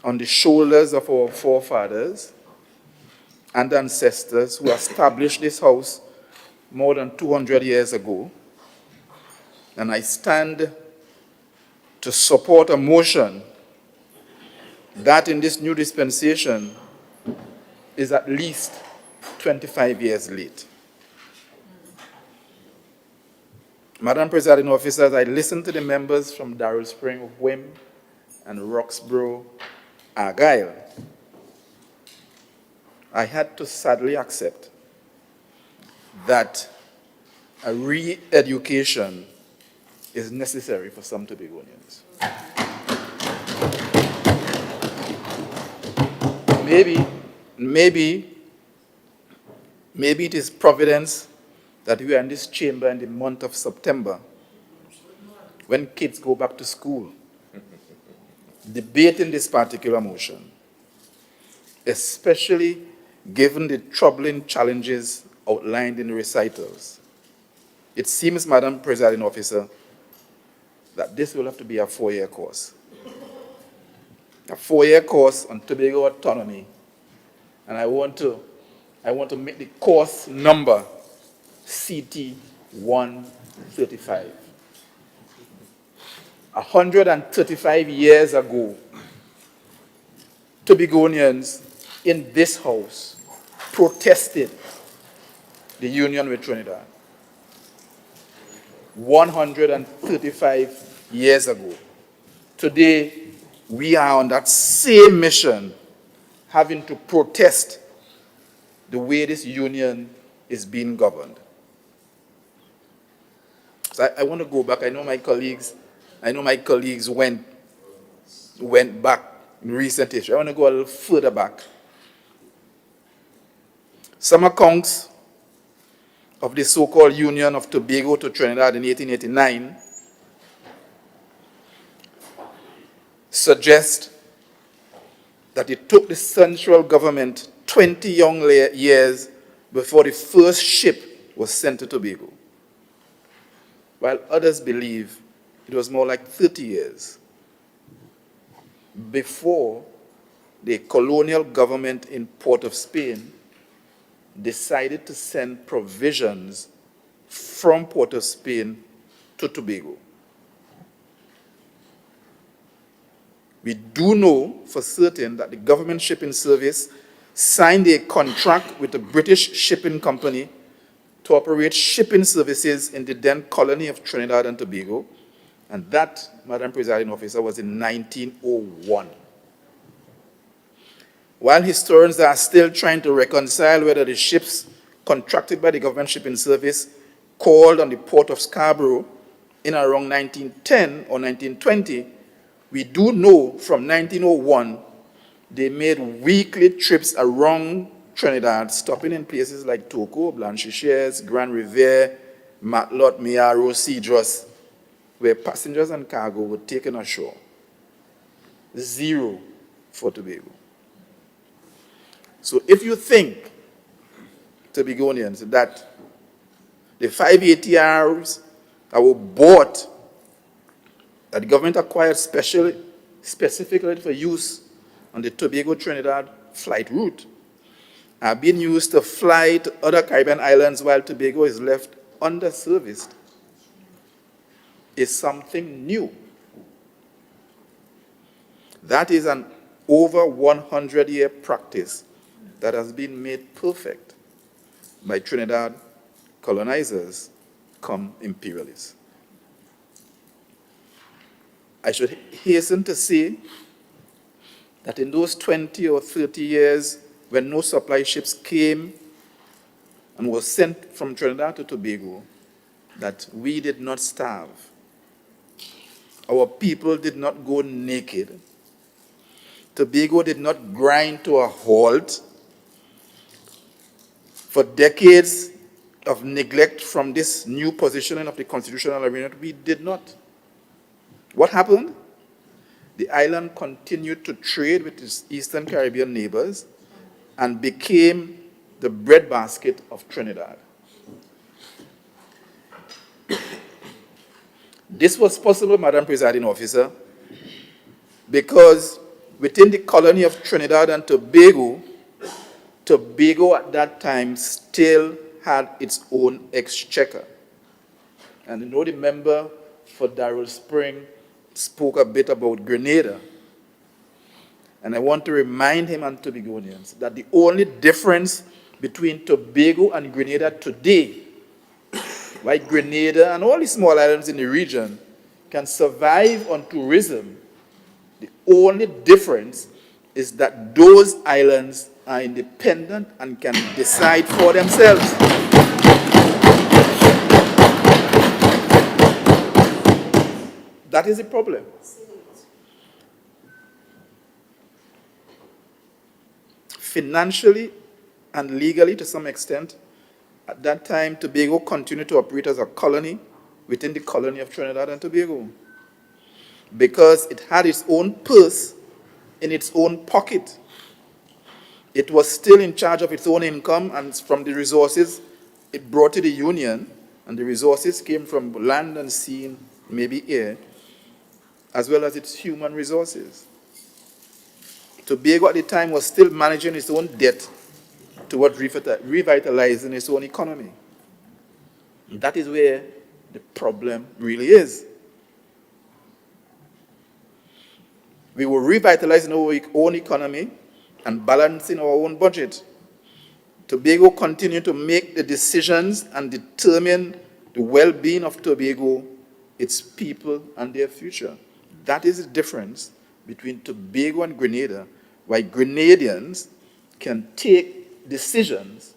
on the shoulders of our forefathers and ancestors who established this House more than 200 years ago, and I stand to support a motion that in this new dispensation is at least 25 years late. Madam Presiding Officer, as I listened to the members from Darrell Spring, Wim, and Roxborough, Argyle, I had to sadly accept that a re-education is necessary for some Tobagonians. Maybe it is providence that we are in this chamber in the month of September, when kids go back to school, debating this particular motion, especially given the troubling challenges outlined in the recitals. It seems, Madam Presiding Officer, that this will have to be a 4-year course. A 4-year course on Tobago autonomy. And I want to make the course number CT 135. 135 years ago, Tobagonians in this House protested the union with Trinidad. 135 years ago. Today, we are on that same mission, having to protest the way this union is being governed. So I want to go back. I know my colleagues went back in recent history. I want to go a little further back. Some accounts of the so-called Union of Tobago to Trinidad in 1889 suggest that it took the central government 20 years before the first ship was sent to Tobago, while others believe it was more like 30 years before the colonial government in Port of Spain decided to send provisions from Port of Spain to Tobago. We do know for certain that the government shipping service signed a contract with the British Shipping Company to operate shipping services in the then colony of Trinidad and Tobago, and that, Madam Presiding Officer, was in 1901. While historians are still trying to reconcile whether the ships contracted by the government shipping service called on the port of Scarborough in around 1910 or 1920, we do know from 1901 they made weekly trips around Trinidad, stopping in places like Toco, Blanchisseuse, Grand Riviere, Matlot, Miaro, Cedros, where passengers and cargo were taken ashore. 0 for Tobago. So if you think, Tobagonians, that the 5 ATRs that were bought, that the government acquired specifically for use on the Tobago Trinidad flight route are being used to fly to other Caribbean islands while Tobago is left underserviced is something new. That is an over 100-year practice that has been made perfect by Trinidad colonizers come imperialists. I should hasten to say that in those 20 or 30 years when no supply ships came and were sent from Trinidad to Tobago, that we did not starve. Our people did not go naked. Tobago did not grind to a halt. For decades of neglect from this new positioning of the constitutional arrangement, we did not. What happened? The island continued to trade with its Eastern Caribbean neighbors and became the breadbasket of Trinidad. This was possible, Madam Presiding Officer, because within the colony of Trinidad and Tobago, Tobago at that time still had its own exchequer. And you know the member for Darrell Spring spoke a bit about Grenada. And I want to remind him and Tobagonians that the only difference between Tobago and Grenada today, why Grenada and all the small islands in the region can survive on tourism, the only difference is that those islands are independent and can decide for themselves. That is the problem. Financially and legally, to some extent, at that time, Tobago continued to operate as a colony within the colony of Trinidad and Tobago because it had its own purse in its own pocket. It was still in charge of its own income, and from the resources it brought to the Union, and the resources came from land and sea, maybe air, as well as its human resources. Tobago at the time was still managing its own debt towards revitalizing its own economy. And that is where the problem really is. We were revitalizing our own economy and balancing our own budget. Tobago continued to make the decisions and determine the well-being of Tobago, its people, and their future. That is the difference between Tobago and Grenada, why Grenadians can take decisions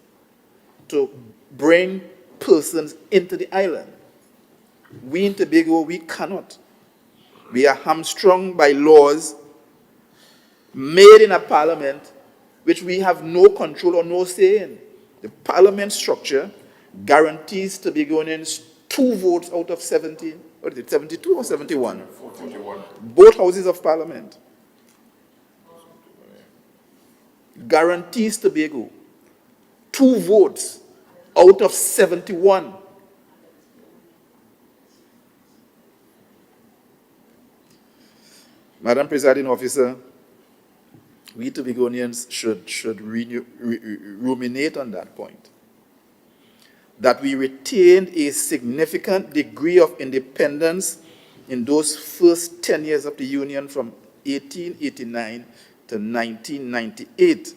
to bring persons into the island. We in Tobago, we cannot. We are hamstrung by laws made in a parliament which we have no control or no say in. The parliament structure guarantees Tobagonians 2 votes out of 70, what is it, 72 or 71? 41. Both houses of parliament. Guarantees Tobago 2 votes out of 71. Madam Presiding Officer, we Tobagonians should ruminate on that point. That we retained a significant degree of independence in those first 10 years of the Union from 1889 to 1998.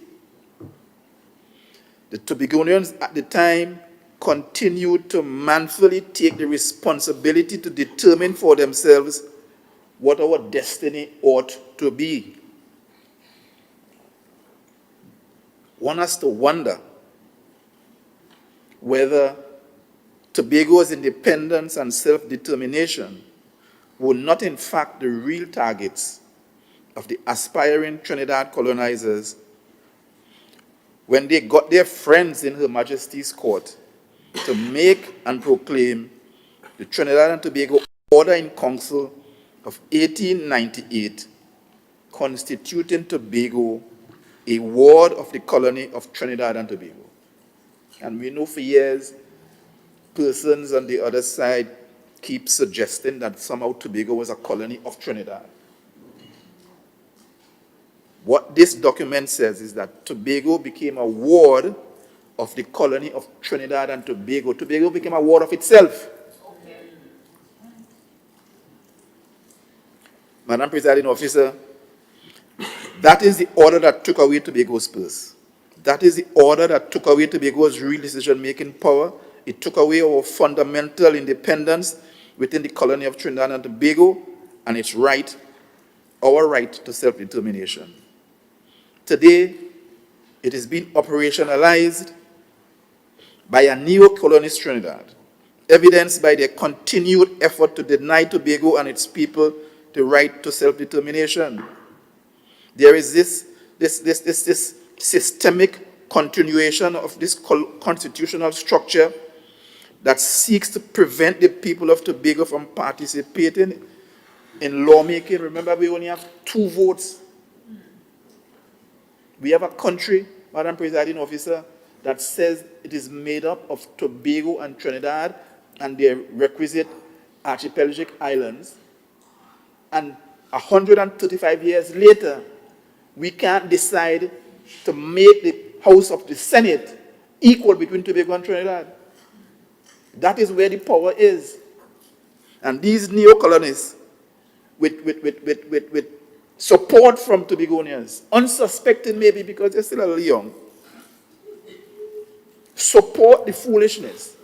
The Tobagonians at the time continued to manfully take the responsibility to determine for themselves what our destiny ought to be. One has to wonder whether Tobago's independence and self-determination were not in fact the real targets of the aspiring Trinidad colonizers when they got their friends in Her Majesty's court to make and proclaim the Trinidad and Tobago Order in Council of 1898, constituting Tobago a ward of the colony of Trinidad and Tobago. And we know for years, persons on the other side keep suggesting that somehow Tobago was a colony of Trinidad. What this document says is that Tobago became a ward of the colony of Trinidad and Tobago. Tobago became a ward of itself. Madam Presiding Officer, that is the order that took away Tobago's purse. That is the order that took away Tobago's real decision-making power. It took away our fundamental independence within the colony of Trinidad and Tobago and its right, our right to self-determination. Today, it is being operationalized by a neo-colonist Trinidad, evidenced by their continued effort to deny Tobago and its people the right to self-determination. There is this systemic continuation of this constitutional structure that seeks to prevent the people of Tobago from participating in lawmaking. Remember, we only have 2 votes. We have a country, Madam Presiding Officer, that says it is made up of Tobago and Trinidad and their requisite archipelagic islands. And 135 years later, we can't decide to make the House of the Senate equal between Tobago and Trinidad. That is where the power is. And these neo-colonists, with support from Tobagonians, unsuspecting maybe because they're still a little young, support the foolishness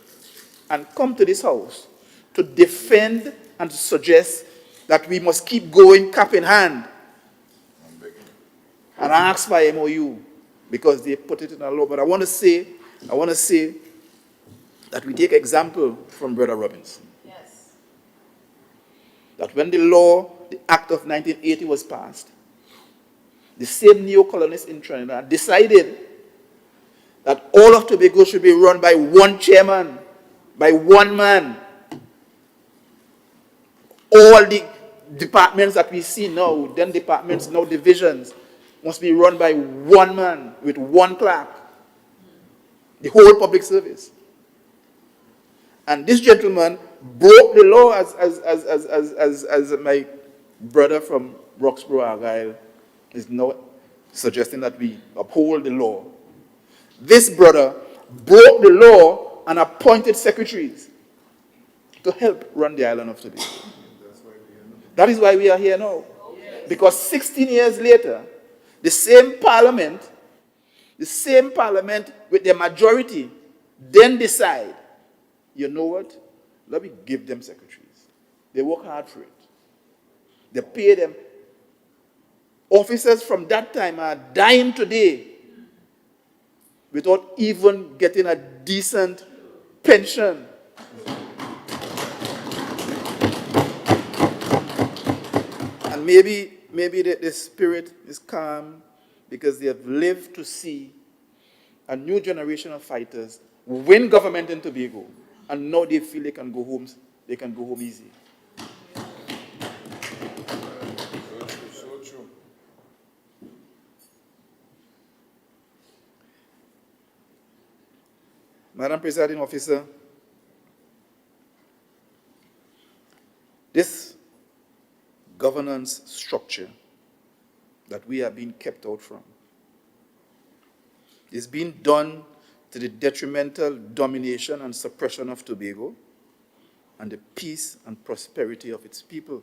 and come to this house to defend and to suggest that we must keep going cap in hand and ask for MOU because they put it in a law. But I want to say that we take example from Brother Robinson. Yes. That when the law, the Act of 1980 was passed, the same neo-colonists in Trinidad decided that all of Tobago should be run by one chairman, by one man. All the departments that we see now, then departments, now divisions, must be run by one man with one clerk. The whole public service. And this gentleman broke the law as my brother from Roxborough, Argyle, is now suggesting that we uphold the law. This brother broke the law and appointed secretaries to help run the island of Tobago. That is why we are here now. Because 16 years later, the same parliament with their majority then decide, you know what, let me give them secretaries. They work hard for it. They pay them. Officers from that time are dying today without even getting a decent pension. And maybe the spirit is calm because they have lived to see a new generation of fighters win government in Tobago, and now they feel they can go home easy. So true. Madam Presiding Officer, this governance structure that we are being kept out from is being done to the detrimental domination and suppression of Tobago and the peace and prosperity of its people.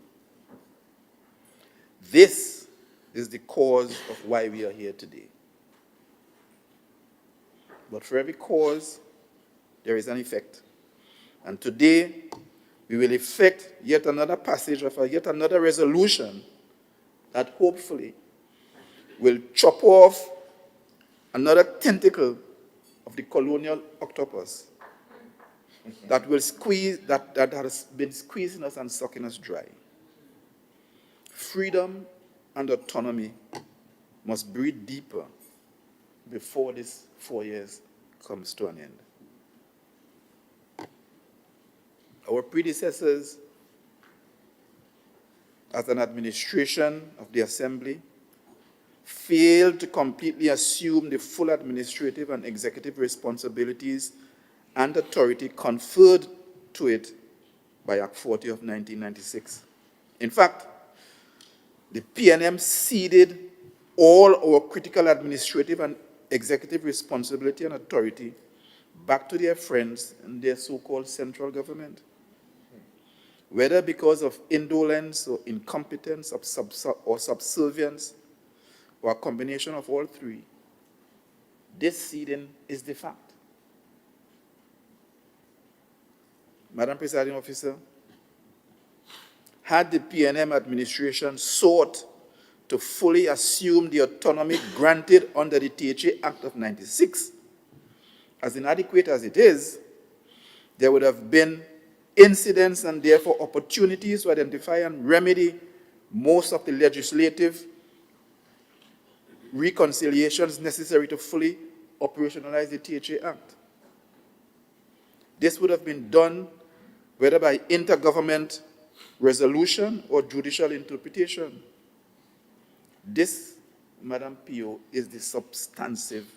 This is the cause of why we are here today. But for every cause, there is an effect. And today, we will effect yet another passage of yet another resolution that hopefully will chop off another tentacle of the colonial octopus that will squeeze, that has been squeezing us and sucking us dry. Freedom and autonomy must breathe deeper before this 4 years comes to an end. Our predecessors, as an administration of the Assembly, failed to completely assume the full administrative and executive responsibilities and authority conferred to it by Act 40 of 1996. In fact, the PNM ceded all our critical administrative and executive responsibility and authority back to their friends in their so-called central government. Whether because of indolence or incompetence or subservience, or a combination of all three, this ceding is the fact. Madam Presiding Officer, had the PNM administration sought to fully assume the autonomy granted under the THA Act of '96, as inadequate as it is, there would have been incidents and therefore opportunities to identify and remedy most of the legislative reconciliations necessary to fully operationalize the THA Act. This would have been done whether by intergovernment resolution or judicial interpretation. This, Madam PO, is the substantive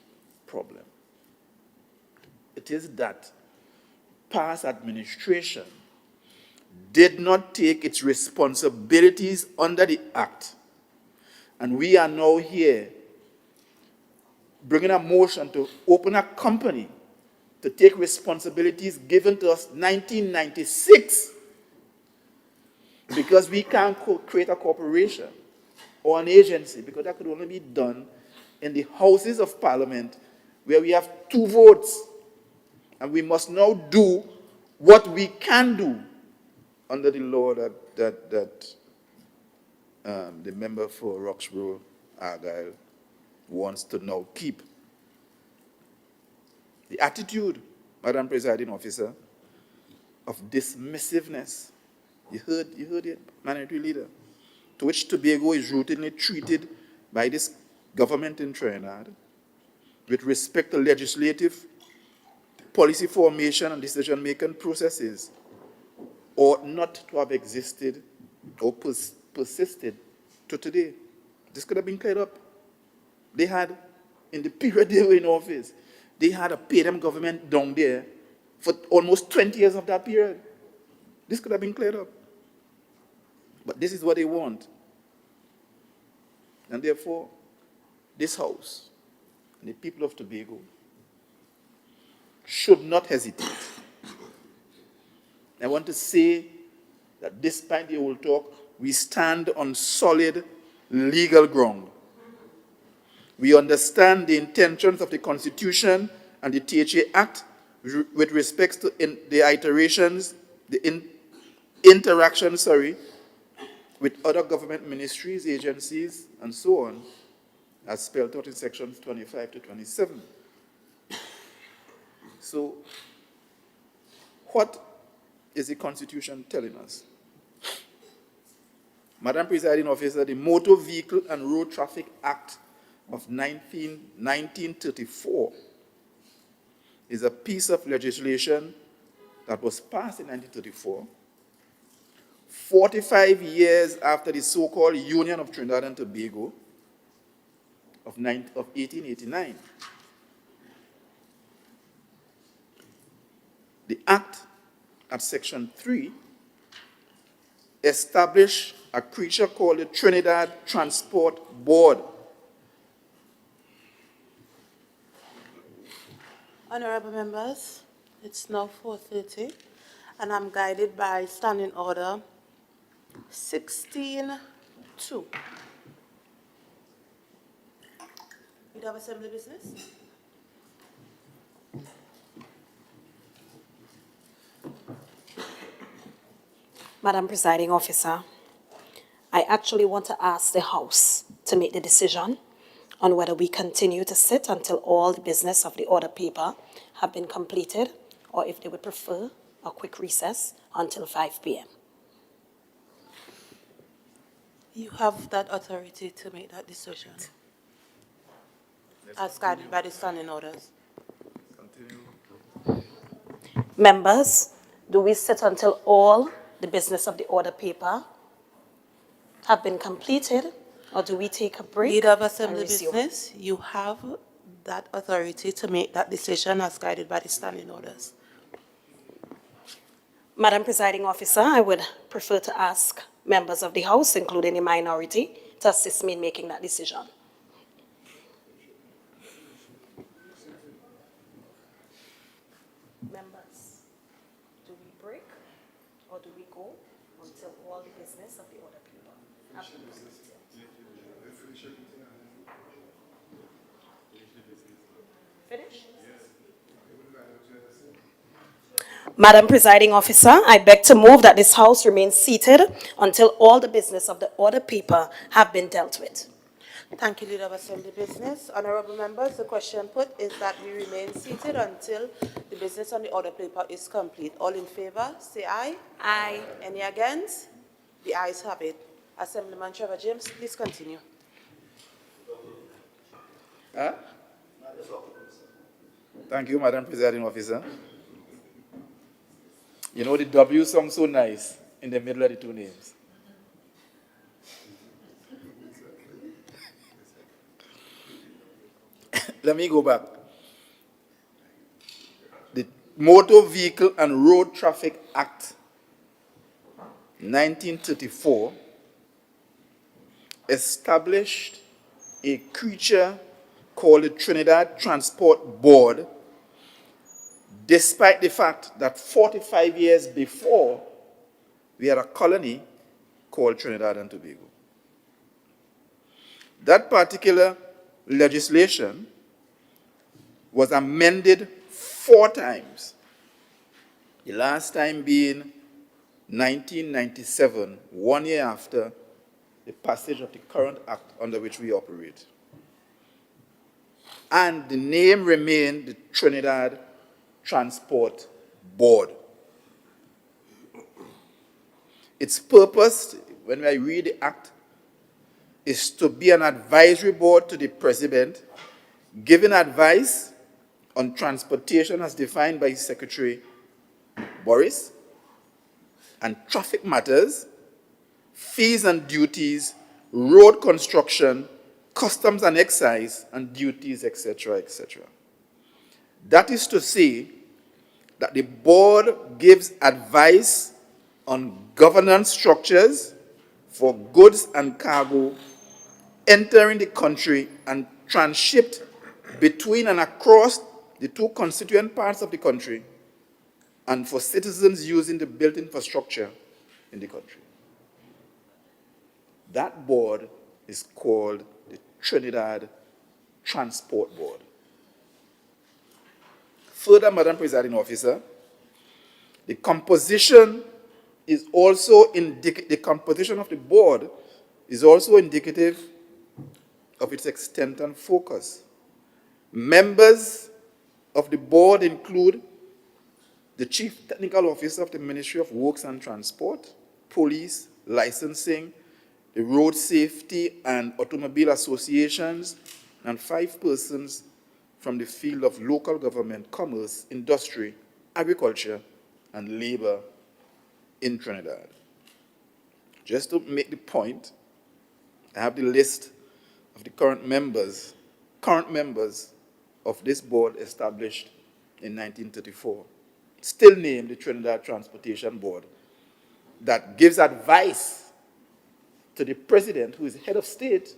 problem. It is that past administration did not take its responsibilities under the Act, and we are now here bringing a motion to open a company to take responsibilities given to us 1996, because we can't create a corporation or an agency, because that could only be done in the Houses of Parliament where we have 2 votes. And we must now do what we can do under the law that the member for Roxborough Argyle wants to now keep. The attitude, Madam Presiding Officer, of dismissiveness, you heard it, Minority Leader, to which Tobago is routinely treated by this government in Trinidad with respect to legislative, policy formation and decision-making processes, ought not to have existed or persisted to today. This could have been cleared up. They had, in the period they were in office, they had a PNM government down there for almost 20 years of that period. This could have been cleared up. But this is what they want. And therefore, this House and the people of Tobago should not hesitate. I want to say that despite the old talk, we stand on solid legal ground. We understand the intentions of the Constitution and the THA Act with respect to the iterations, interactions, with other government ministries, agencies, and so on, as spelled out in sections 25 to 27. So, what is the Constitution telling us? Madam Presiding Officer, the Motor Vehicle and Road Traffic Act of 1934 is a piece of legislation that was passed in 1934, 45 years after the so-called Union of Trinidad and Tobago of 1889. The Act, at Section 3, established a creature called the Trinidad Transport Board. Honorable members, it's now 4:30, and I'm guided by Standing Order 16-2. We have assembly business? Madam Presiding Officer, I actually want to ask the House to make the decision on whether we continue to sit until all the business of the order paper have been completed, or if they would prefer a quick recess until 5 p.m. You have that authority to make that decision, as guided by the Standing Orders. Members, do we sit until all the business of the order paper have been completed, or do we take a break? Leader of and Assembly resume? Business, you have that authority to make that decision as guided by the Standing Orders. Madam Presiding Officer, I would prefer to ask members of the House, including the minority, to assist me in making that decision. do we go until all the business of the order people have been completed? Finish? Madam Presiding Officer, I beg to move that this House remain seated until all the business of the order paper have been dealt with. Thank you, Leader of Assembly Business. Honorable members, the question put is that we remain seated until the business on the order paper is complete. All in favor, say aye. Aye. Any against? The ayes have it. Assemblyman Trevor James, please continue. Thank you, Madam Presiding Officer. You know, the W sounds so nice in the middle of the two names. Let me go back. The Motor Vehicle and Road Traffic Act 1934 established a creature called the Trinidad Transport Board, despite the fact that 45 years before, we had a colony called Trinidad and Tobago. That particular legislation was amended 4 times, the last time being 1997, 1 year after the passage of the current act under which we operate. And the name remained the Trinidad Transport Board. Its purpose, when I read the act, is to be an advisory board to the President, giving advice on transportation as defined by Secretary Boris, and traffic matters, fees and duties, road construction, customs and excise, and duties, etc., etc. That is to say that the board gives advice on governance structures for goods and cargo entering the country and transshipped between and across the 2 constituent parts of the country, and for citizens using the built infrastructure in the country. That board is called the Trinidad Transport Board. Further, Madam Presiding Officer, the composition is also the composition of the board is also indicative of its extent and focus. Members of the board include the Chief Technical Officer of the Ministry of Works and Transport, Police, Licensing, the Road Safety and Automobile Associations, and 5 persons from the field of local government, commerce, industry, agriculture, and labor in Trinidad. Just to make the point, I have the list of the current members of this board established in 1934, still named the Trinidad Transportation Board, that gives advice to the President, who is head of state,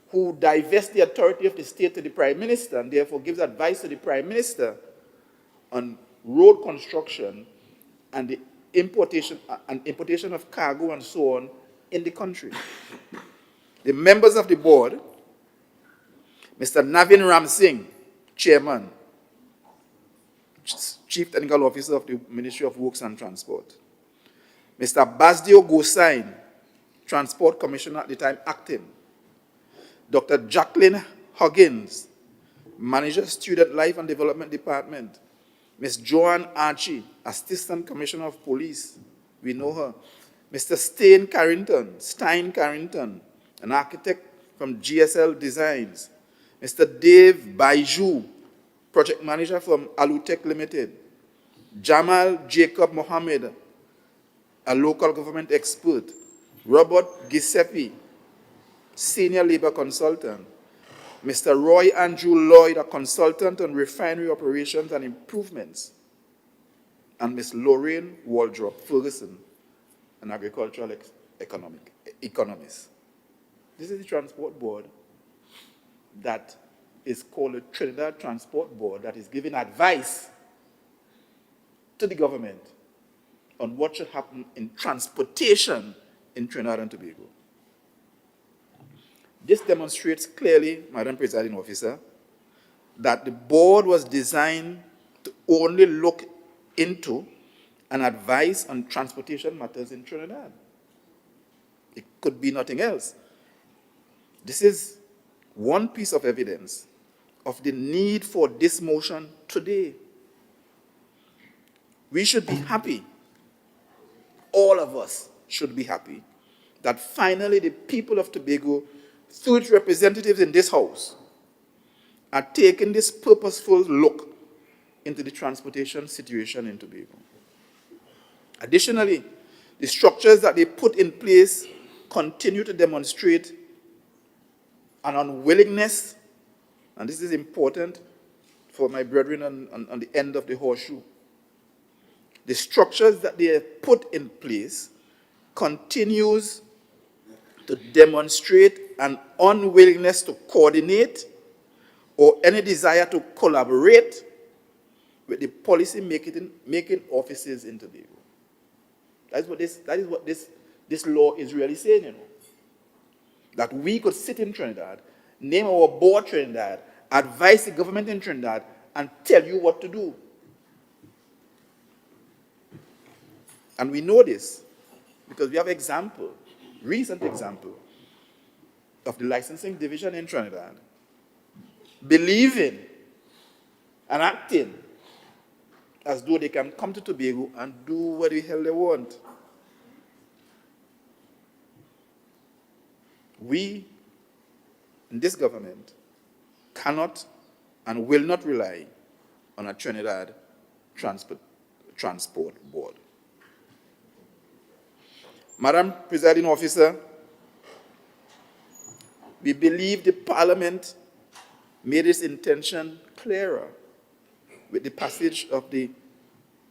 who divests the authority of the state to the Prime Minister, and therefore gives advice to the Prime Minister on road construction and the importation of cargo and so on in the country. The members of the board: Mr. Navin Ram Singh, Chairman, Chief Technical Officer of the Ministry of Works and Transport; Mr. Basdio Gosain, Transport Commissioner at the time, acting; Dr. Jacqueline Huggins, Manager, Student Life and Development Department; Ms. Joanne Archie, Assistant Commissioner of Police, we know her; Mr. Stein Carrington, an architect from GSL Designs; Mr. Dave Baiju, Project Manager from Alutech Limited; Jamal Jacob Mohammed, a local government expert; Robert Giuseppe, Senior Labor Consultant; Mr. Roy Andrew Lloyd, a consultant on refinery operations and improvements; and Ms. Lorraine Waldrop Ferguson, an agricultural economist. This is the transport board that is called the Trinidad Transport Board, that is giving advice to the government on what should happen in transportation in Trinidad and Tobago. This demonstrates clearly, Madam Presiding Officer, that the board was designed to only look into and advise on transportation matters in Trinidad. It could be nothing else. This is one piece of evidence of the need for this motion today. We should be happy, all of us should be happy, that finally the people of Tobago, through its representatives in this House, are taking this purposeful look into the transportation situation in Tobago. Additionally, the structures that they put in place continue to demonstrate an unwillingness, and this is important for my brethren on the end of the horseshoe. The structures that they have put in place continues to demonstrate an unwillingness to coordinate or any desire to collaborate with the policy making offices in Tobago. That is what this law is really saying, you know. That we could sit in Trinidad, name our board Trinidad, advise the government in Trinidad, and tell you what to do. And we know this because we have example, recent example, of the licensing division in Trinidad believing and acting as though they can come to Tobago and do what the hell they want. We, in this government, cannot and will not rely on a Trinidad transport board. Madam Presiding Officer, we believe the Parliament made its intention clearer with the passage of the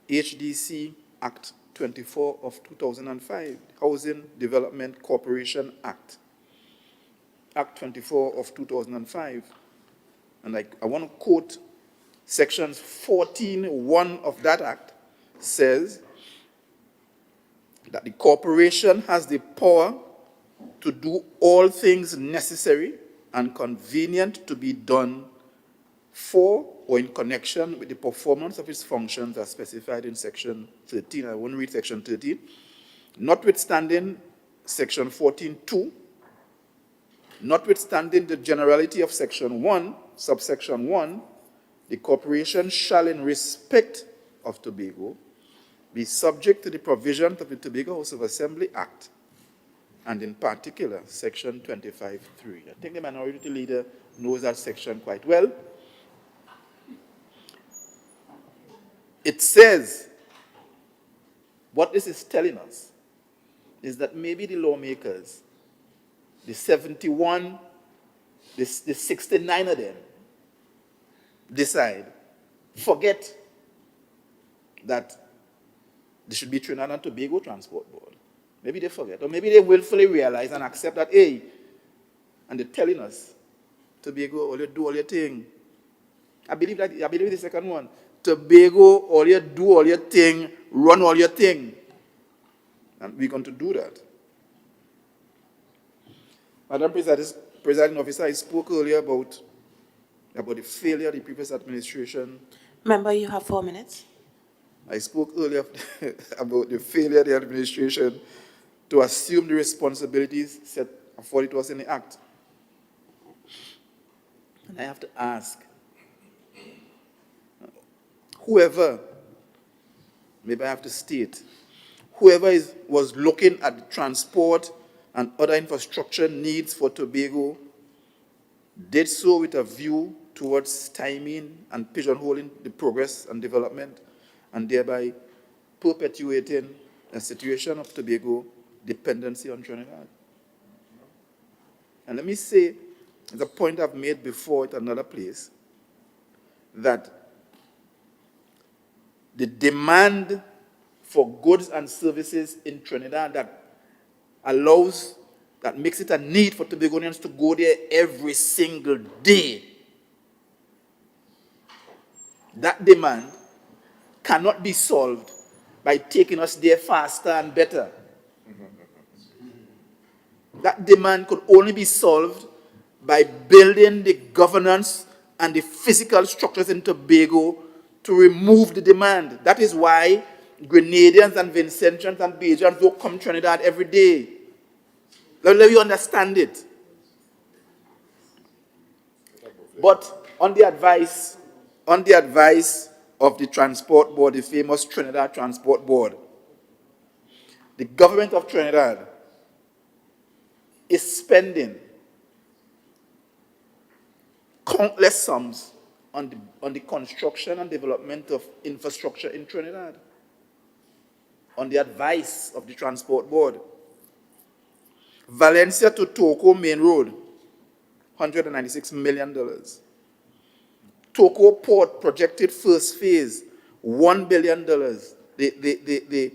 HDC Act 24 of 2005, Housing Development Corporation Act, Act 24 of 2005. And I want to quote sections 14(1) of that act says that the corporation has the power to do all things necessary and convenient to be done for or in connection with the performance of its functions as specified in section 13. I won't read section 13. Notwithstanding section 14(2), notwithstanding the generality of section 1, subsection 1, the corporation shall in respect of Tobago be subject to the provisions of the Tobago House of Assembly Act, and in particular, section 25(3). I think the minority leader knows that section quite well. It says, what this is telling us is that maybe the lawmakers, the 71, the 69 of them, decide, forget that there should be Trinidad and Tobago Transport Board. Maybe they forget, or maybe they willfully realize and accept that, hey, and they're telling us, Tobago, all you do all your thing. I believe the second one. Tobago, all you do all your thing, run all your thing. And we're going to do that. Madam Presiding Officer, I spoke earlier about the failure of the previous administration. Member, you have 4 minutes. I spoke earlier about the failure of the administration to assume the responsibilities set for it was in the Act. And I have to ask, whoever, maybe I have to state, whoever was looking at the transport and other infrastructure needs for Tobago did so with a view towards stymieing and pigeonholing the progress and development, and thereby perpetuating a situation of Tobago dependency on Trinidad. And let me say, the point I've made before at another place, that the demand for goods and services in Trinidad that makes it a need for Tobagonians to go there every single day, that demand cannot be solved by by taking us there faster and better. That demand could only be solved by building the governance and the physical structures in Tobago to remove the demand. That is why Grenadians and Vincentians and Bajans don't come to Trinidad every day. Let you understand it. But on the advice of the Transport Board, the famous Trinidad Transport Board, the government of Trinidad is spending countless sums on the construction and development of infrastructure in Trinidad, on the advice of the Transport Board. Valencia to Toco Main Road, $196 million. Toco Port projected first phase, $1 billion. The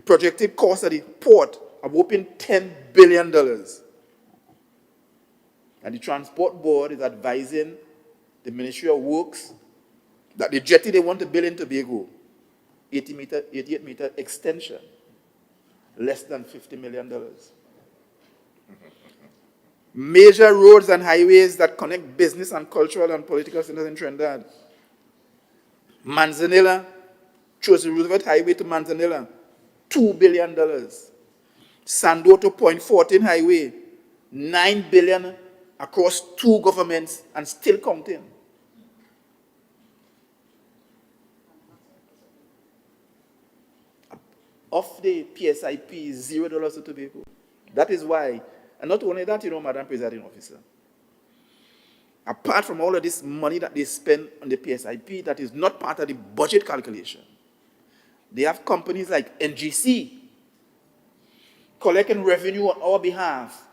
projected cost of the port are whopping $10 billion. And the Transport Board is advising the Ministry of Works that the jetty they want to build in Tobago, 88-meter extension, less than $50 million. Major roads and highways that connect business and cultural and political centers in Trinidad. Manzanilla, Chosen Roosevelt Highway to Manzanilla, $2 billion. Sando to Point 14 Highway, $9 billion across 2 governments and still counting. Of the PSIP, $0 to Tobago. That is why, and not only that, Madam Presiding Officer, apart from all of this money that they spend on the PSIP that is not part of the budget calculation, they have companies like NGC collecting revenue on our behalf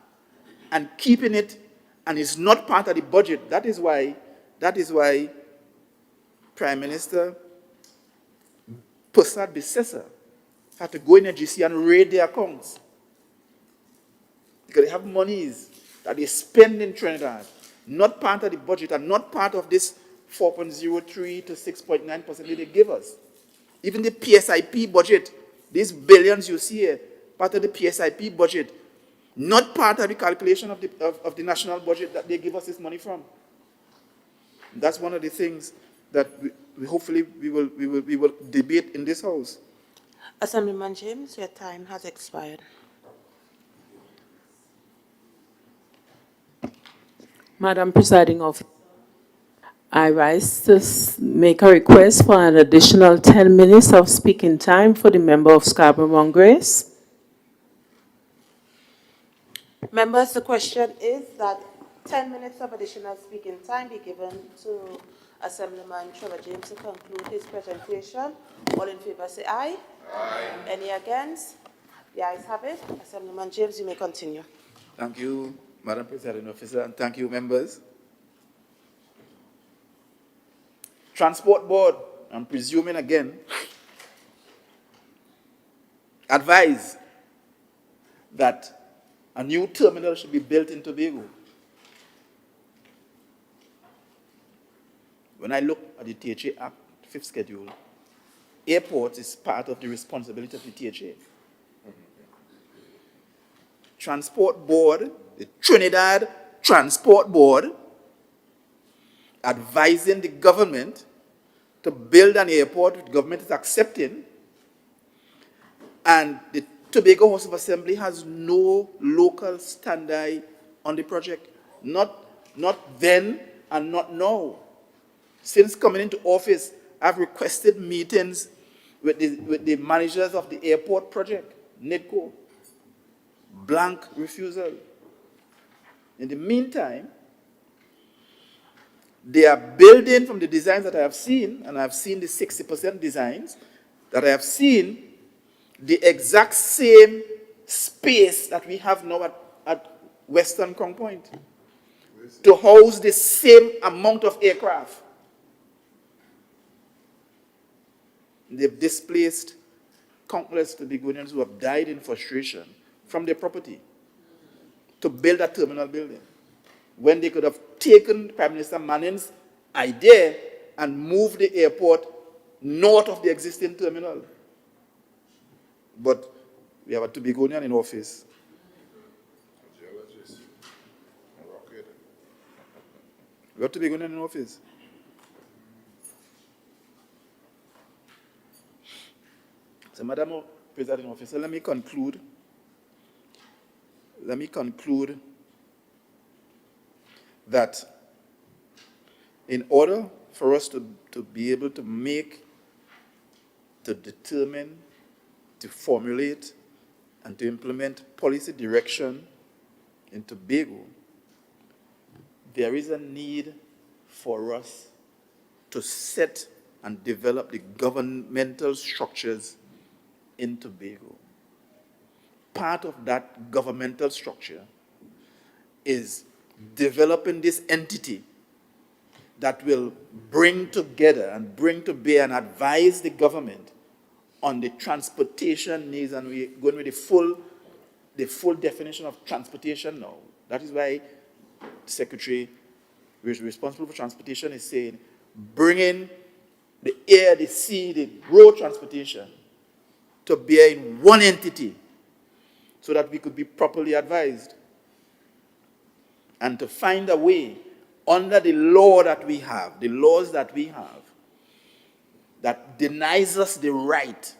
and keeping it, and it's not part of the budget. That is why Prime Minister Prasad Bisesa had to go in NGC and raid their accounts. Because they have monies that they spend in Trinidad, not part of the budget and not part of this 4.03 to 6.9% that they give us. Even the PSIP budget, these billions you see here, part of the PSIP budget, not part of the calculation of the national budget that they give us this money from. That's one of the things that we hopefully we will debate in this House. Assemblyman James, your time has expired. Madam Presiding Officer, I rise to make a request for an additional 10 minutes of speaking time for the member of Scarborough-Mount Grace. Members, the question is that 10 minutes of additional speaking time be given to Assemblyman Trevor James to conclude his presentation. All in favor say aye. Aye. Any against? The ayes have it. Assemblyman James, you may continue. Thank you, Madam Presiding Officer, and thank you, members. Transport Board, I'm presuming again, advise that a new terminal should be built in Tobago. When I look at the THA Act, 5th schedule, airports is part of the responsibility of the THA. Transport Board, the Trinidad Transport Board, advising the government to build an airport which the government is accepting, and the Tobago House of Assembly has no local stand-by on the project. Not then and not now. Since coming into office, I've requested meetings with the managers of the airport project, NIDCO. Blank refusal. In the meantime, they are building from the designs that I have seen, and I've seen the 60% designs, that I have seen the exact same space that we have now at Western Crown Point to house the same amount of aircraft. They've displaced countless Tobagonians who have died in frustration from their property to build a terminal building, when they could have taken Prime Minister Manning's idea and moved the airport north of the existing terminal. but we have a Tobagonian in office. We have Tobagonian in office. So, Madam Presiding Officer, let me conclude. Let me conclude that in order for us to be able to make, to determine, to formulate, and to implement policy direction in Tobago, there is a need for us to set and develop the governmental structures in Tobago. Part of that governmental structure is developing this entity that will bring together and bring to bear and advise the government on the transportation needs, and we're going with the full definition of transportation now. That is why the Secretary who is responsible for transportation is saying, bringing the air, the sea, the road transportation to bear in one entity so that we could be properly advised and to find a way under the law that we have, the laws that we have, that denies us the right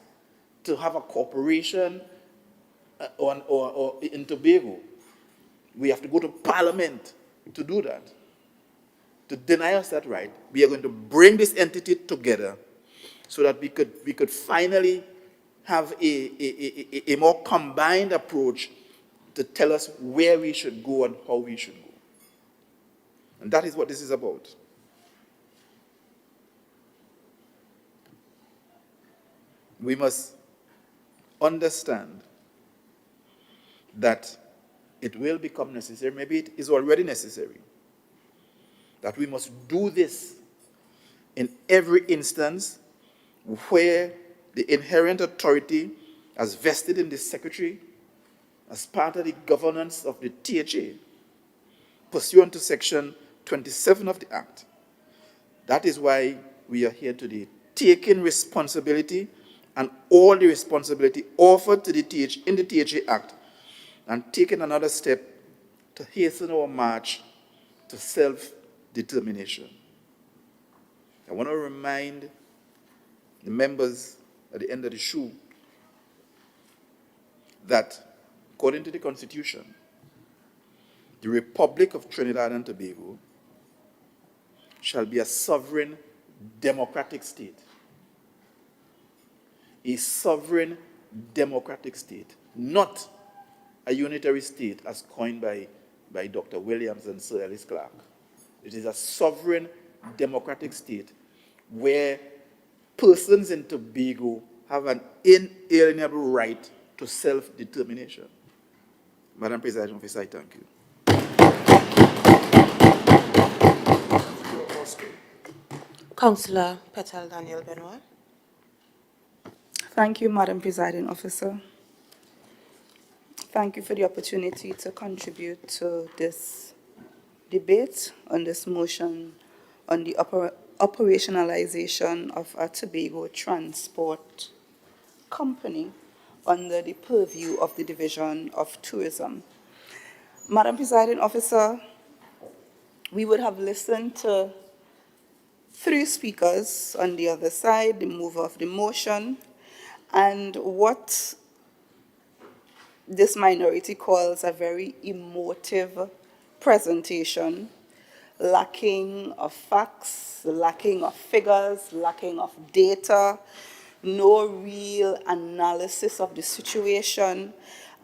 to have a corporation or in Tobago. We have to go to Parliament to do that. To deny us that right, we are going to bring this entity together so that we could finally have a more combined approach to tell us where we should go and how we should go. And that is what this is about. We must understand that it will become necessary, maybe it is already necessary, that we must do this in every instance where the inherent authority as vested in the Secretary as part of the governance of the THA, pursuant to Section 27 of the Act. That is why we are here today, taking responsibility and all the responsibility offered to the in the THA Act, and taking another step to hasten our march to self-determination. I want to remind the members at the end of the shoe that, according to the Constitution, the Republic of Trinidad and Tobago shall be a sovereign democratic state. A sovereign democratic state, not a unitary state as coined by Dr. Williams and Sir Ellis Clark. It is a sovereign democratic state where persons in Tobago have an inalienable right to self-determination. Madam Presiding Officer, I thank you. Councillor Petal Daniel Benoit. Thank you, Madam Presiding Officer. Thank you for the opportunity to contribute to this debate on this motion on the operationalization of a Tobago transport company under the purview of the Division of Tourism. Madam Presiding Officer, we would have listened to 3 speakers on the other side, the mover of the motion, and what this minority calls a very emotive presentation, lacking of facts, lacking of figures, lacking of data, no real analysis of the situation,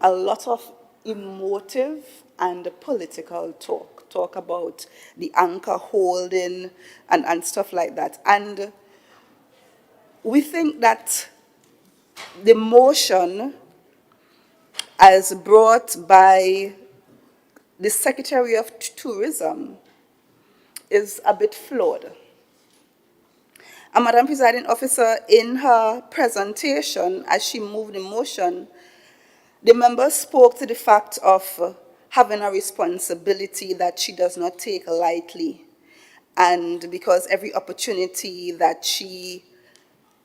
a lot of emotive and political talk about the anchor holding and stuff like that. And we think that the motion as brought by the Secretary of Tourism is a bit flawed. And Madam Presiding Officer, in her presentation, as she moved the motion, the member spoke to the fact of having a responsibility that she does not take lightly. And because every opportunity that she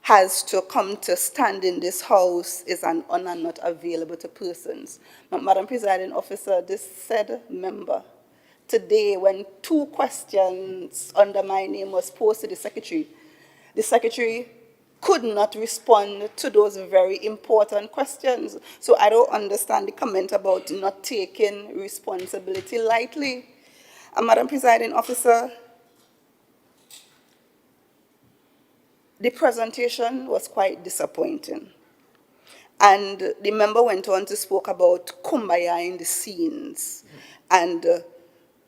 has to come to stand in this house is an honor not available to persons. Madam Presiding Officer, this said member, today when 2 questions under my name was posed to the Secretary could not respond to those very important questions. So I don't understand the comment about not taking responsibility lightly. And Madam Presiding Officer, the presentation was quite disappointing. And the member went on to speak about kumbaya in the scenes and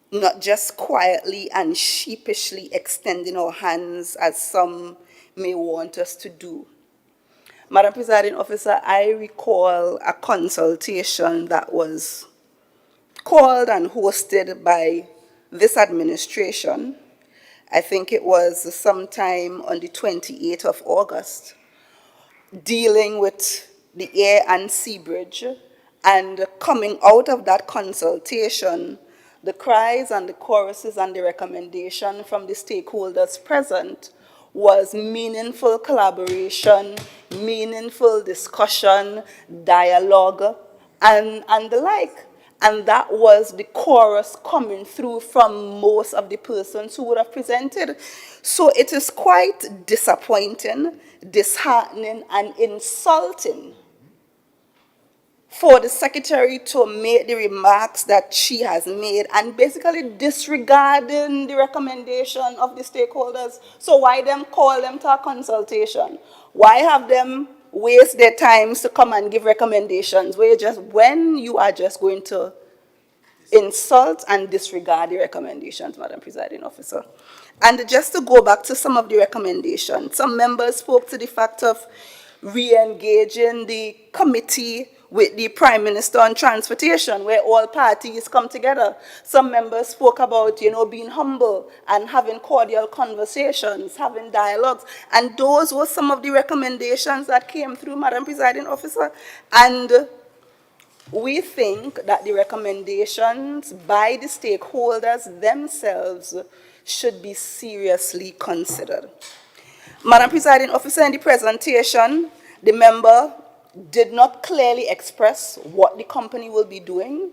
not just quietly and sheepishly extending our hands as some may want us to do. Madam Presiding Officer, I recall a consultation that was called and hosted by this administration. I think it was sometime on the 28th of August, dealing with the Air and Sea Bridge, and coming out of that consultation, the cries and the choruses and the recommendation from the stakeholders present was meaningful collaboration, meaningful discussion, dialogue, and the like. And that was the chorus coming through from most of the persons who would have presented. So it is quite disappointing, disheartening, and insulting for the Secretary to make the remarks that she has made and basically disregarding the recommendation of the stakeholders. So why them call them to a consultation? Why have them waste their times to come and give recommendations when you are just going to insult and disregard the recommendations, Madam Presiding Officer? And just to go back to some of the recommendations, some members spoke to the fact of re-engaging the committee with the Prime Minister on transportation, where all parties come together. Some members spoke about, being humble and having cordial conversations, having dialogues. And those were some of the recommendations that came through, Madam Presiding Officer. And we think that the recommendations by the stakeholders themselves should be seriously considered. Madam Presiding Officer, in the presentation, the member did not clearly express what the company will be doing.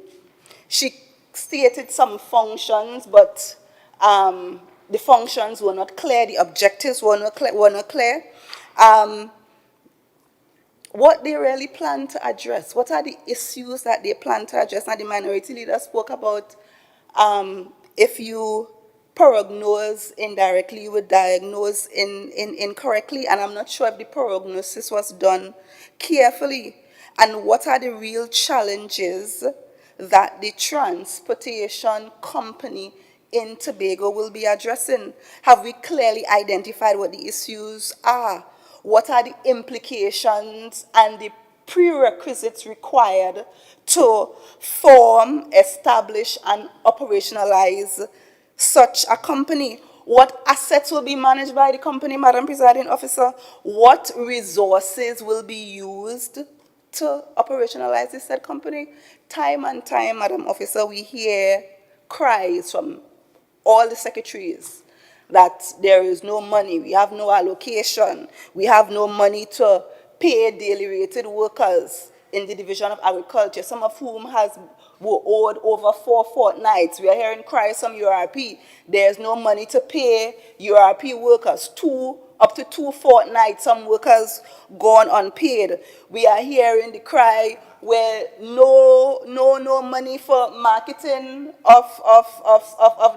She stated some functions, but the functions were not clear, the objectives were not clear. What they really plan to address, what are the issues that they plan to address? And the minority leader spoke about if you prognose indirectly, you would diagnose incorrectly, and I'm not sure if the prognosis was done carefully. And what are the real challenges that the transportation company in Tobago will be addressing? Have we clearly identified what the issues are? What are the implications and the prerequisites required to form, establish, and operationalize such a company? What assets will be managed by the company, Madam Presiding Officer? What resources will be used to operationalize this said company? Time and time, Madam Officer, we hear cries from all the secretaries that there is no money, we have no allocation, we have no money to pay daily rated workers in the Division of Agriculture, some of whom were owed over 4 fortnights. We are hearing cries from URP. There's no money to pay URP workers, up to 2 fortnights, some workers gone unpaid. We are hearing the cry where no money for marketing of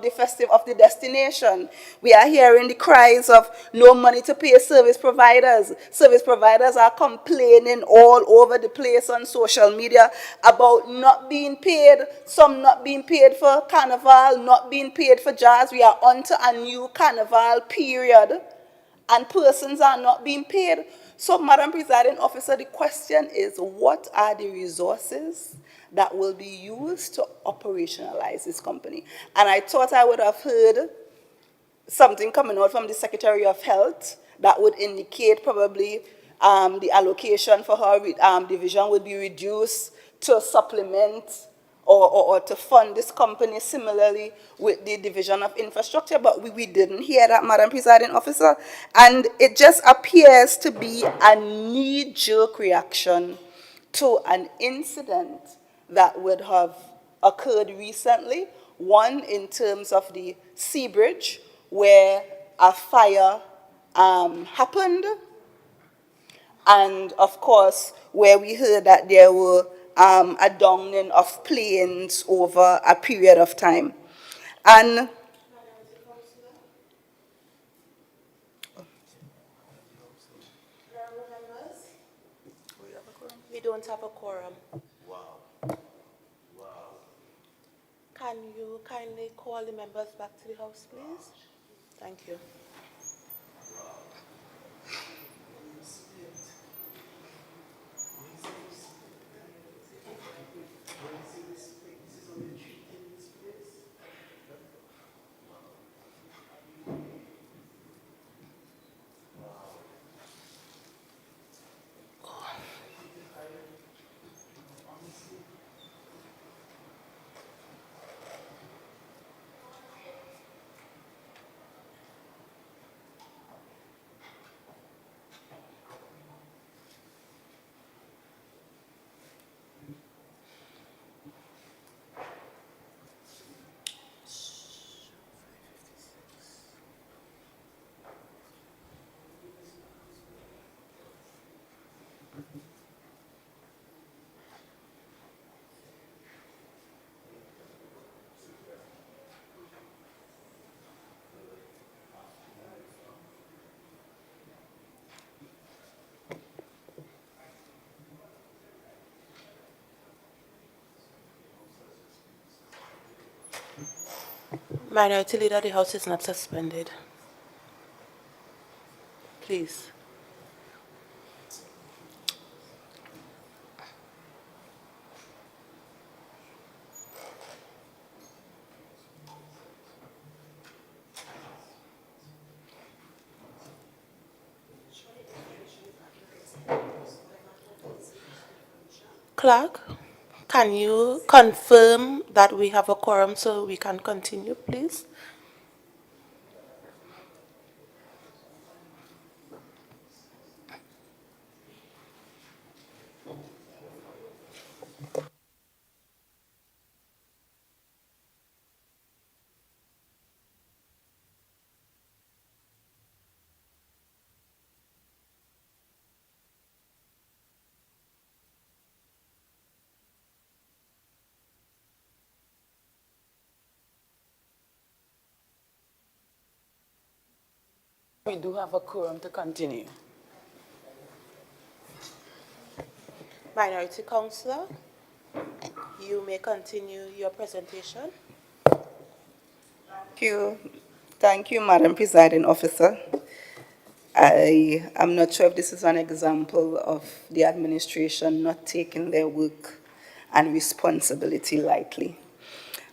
the destination. We are hearing the cries of no money to pay service providers. Service providers are complaining all over the place on social media about not being paid, some not being paid for Carnival, not being paid for jazz. We are onto a new Carnival period, and persons are not being paid. So, Madam Presiding Officer, the question is, what are the resources that will be used to operationalize this company? And I thought I would have heard something coming out from the Secretary of Health that would indicate probably the allocation for her division would be reduced to supplement or to fund this company similarly with the Division of Infrastructure, but we didn't hear that, Madam Presiding Officer. And it just appears to be a knee-jerk reaction to an incident that would have occurred recently, one in terms of the Sea Bridge, where a fire happened, and of course, where we heard that there were a downing of planes over a period of time. And We don't have a quorum. Can you kindly call the members back to the House, please? Thank you. Minority Leader, the House is not suspended. Please. Clerk, can you confirm that we have a quorum so we can continue, please? We do have a quorum to continue. Minority Councillor, you may continue your presentation. Thank you, Madam Presiding Officer. I am not sure if this is an example of the administration not taking their work and responsibility lightly,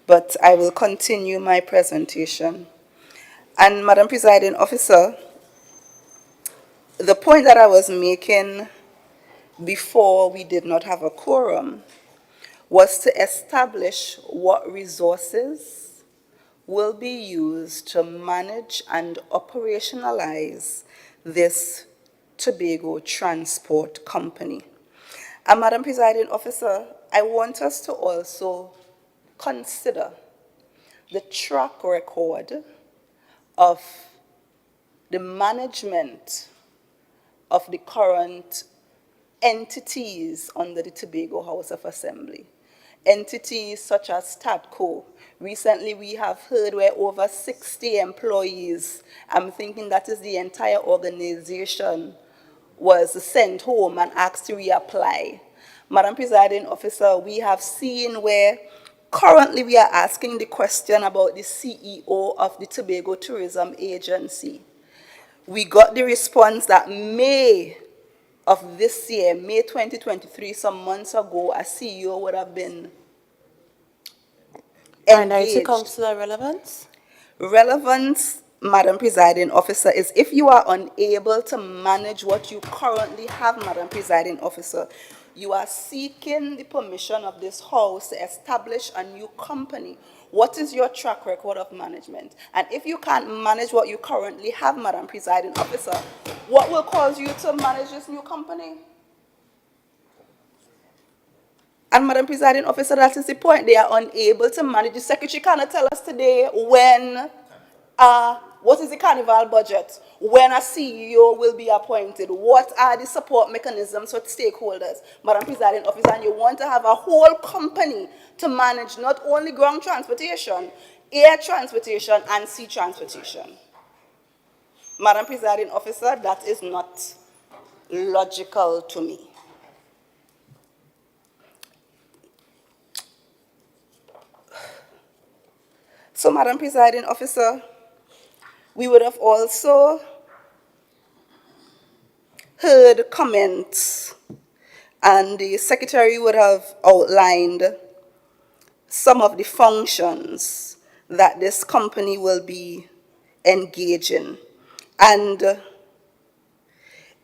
but I will continue my presentation. And Madam Presiding Officer, the point that I was making before we did not have a quorum was to establish what resources will be used to manage and operationalize this Tobago Transport Company. And Madam Presiding Officer, I want us to also consider the track record of the management of the current entities under the Tobago House of Assembly. Entities such as TADCO. Recently we have heard where over 60 employees, I'm thinking that is the entire organization, was sent home and asked to reapply. Madam Presiding Officer, we have seen where currently we are asking the question about the CEO of the Tobago Tourism Agency. We got the response that May of this year, May 2023, some months ago, a CEO would have been Minority engaged. Councillor, relevance? Relevance, Madam Presiding Officer, is if you are unable to manage what you currently have, Madam Presiding Officer, You are seeking the permission of this House to establish a new company. What is your track record of management? And if you can't manage what you currently have, Madam Presiding Officer, what will cause you to manage this new company? And Madam Presiding Officer, that is the point. They are unable to manage. The Secretary cannot tell us today when, what is the carnival budget, when a CEO will be appointed, what are the support mechanisms for stakeholders. Madam Presiding Officer, and you want to have a whole company to manage not only ground transportation, air transportation, and sea transportation. Madam Presiding Officer, that is not logical to me. So, Madam Presiding Officer, we would have also heard comments, and the Secretary would have outlined some of the functions that this company will be engaging. And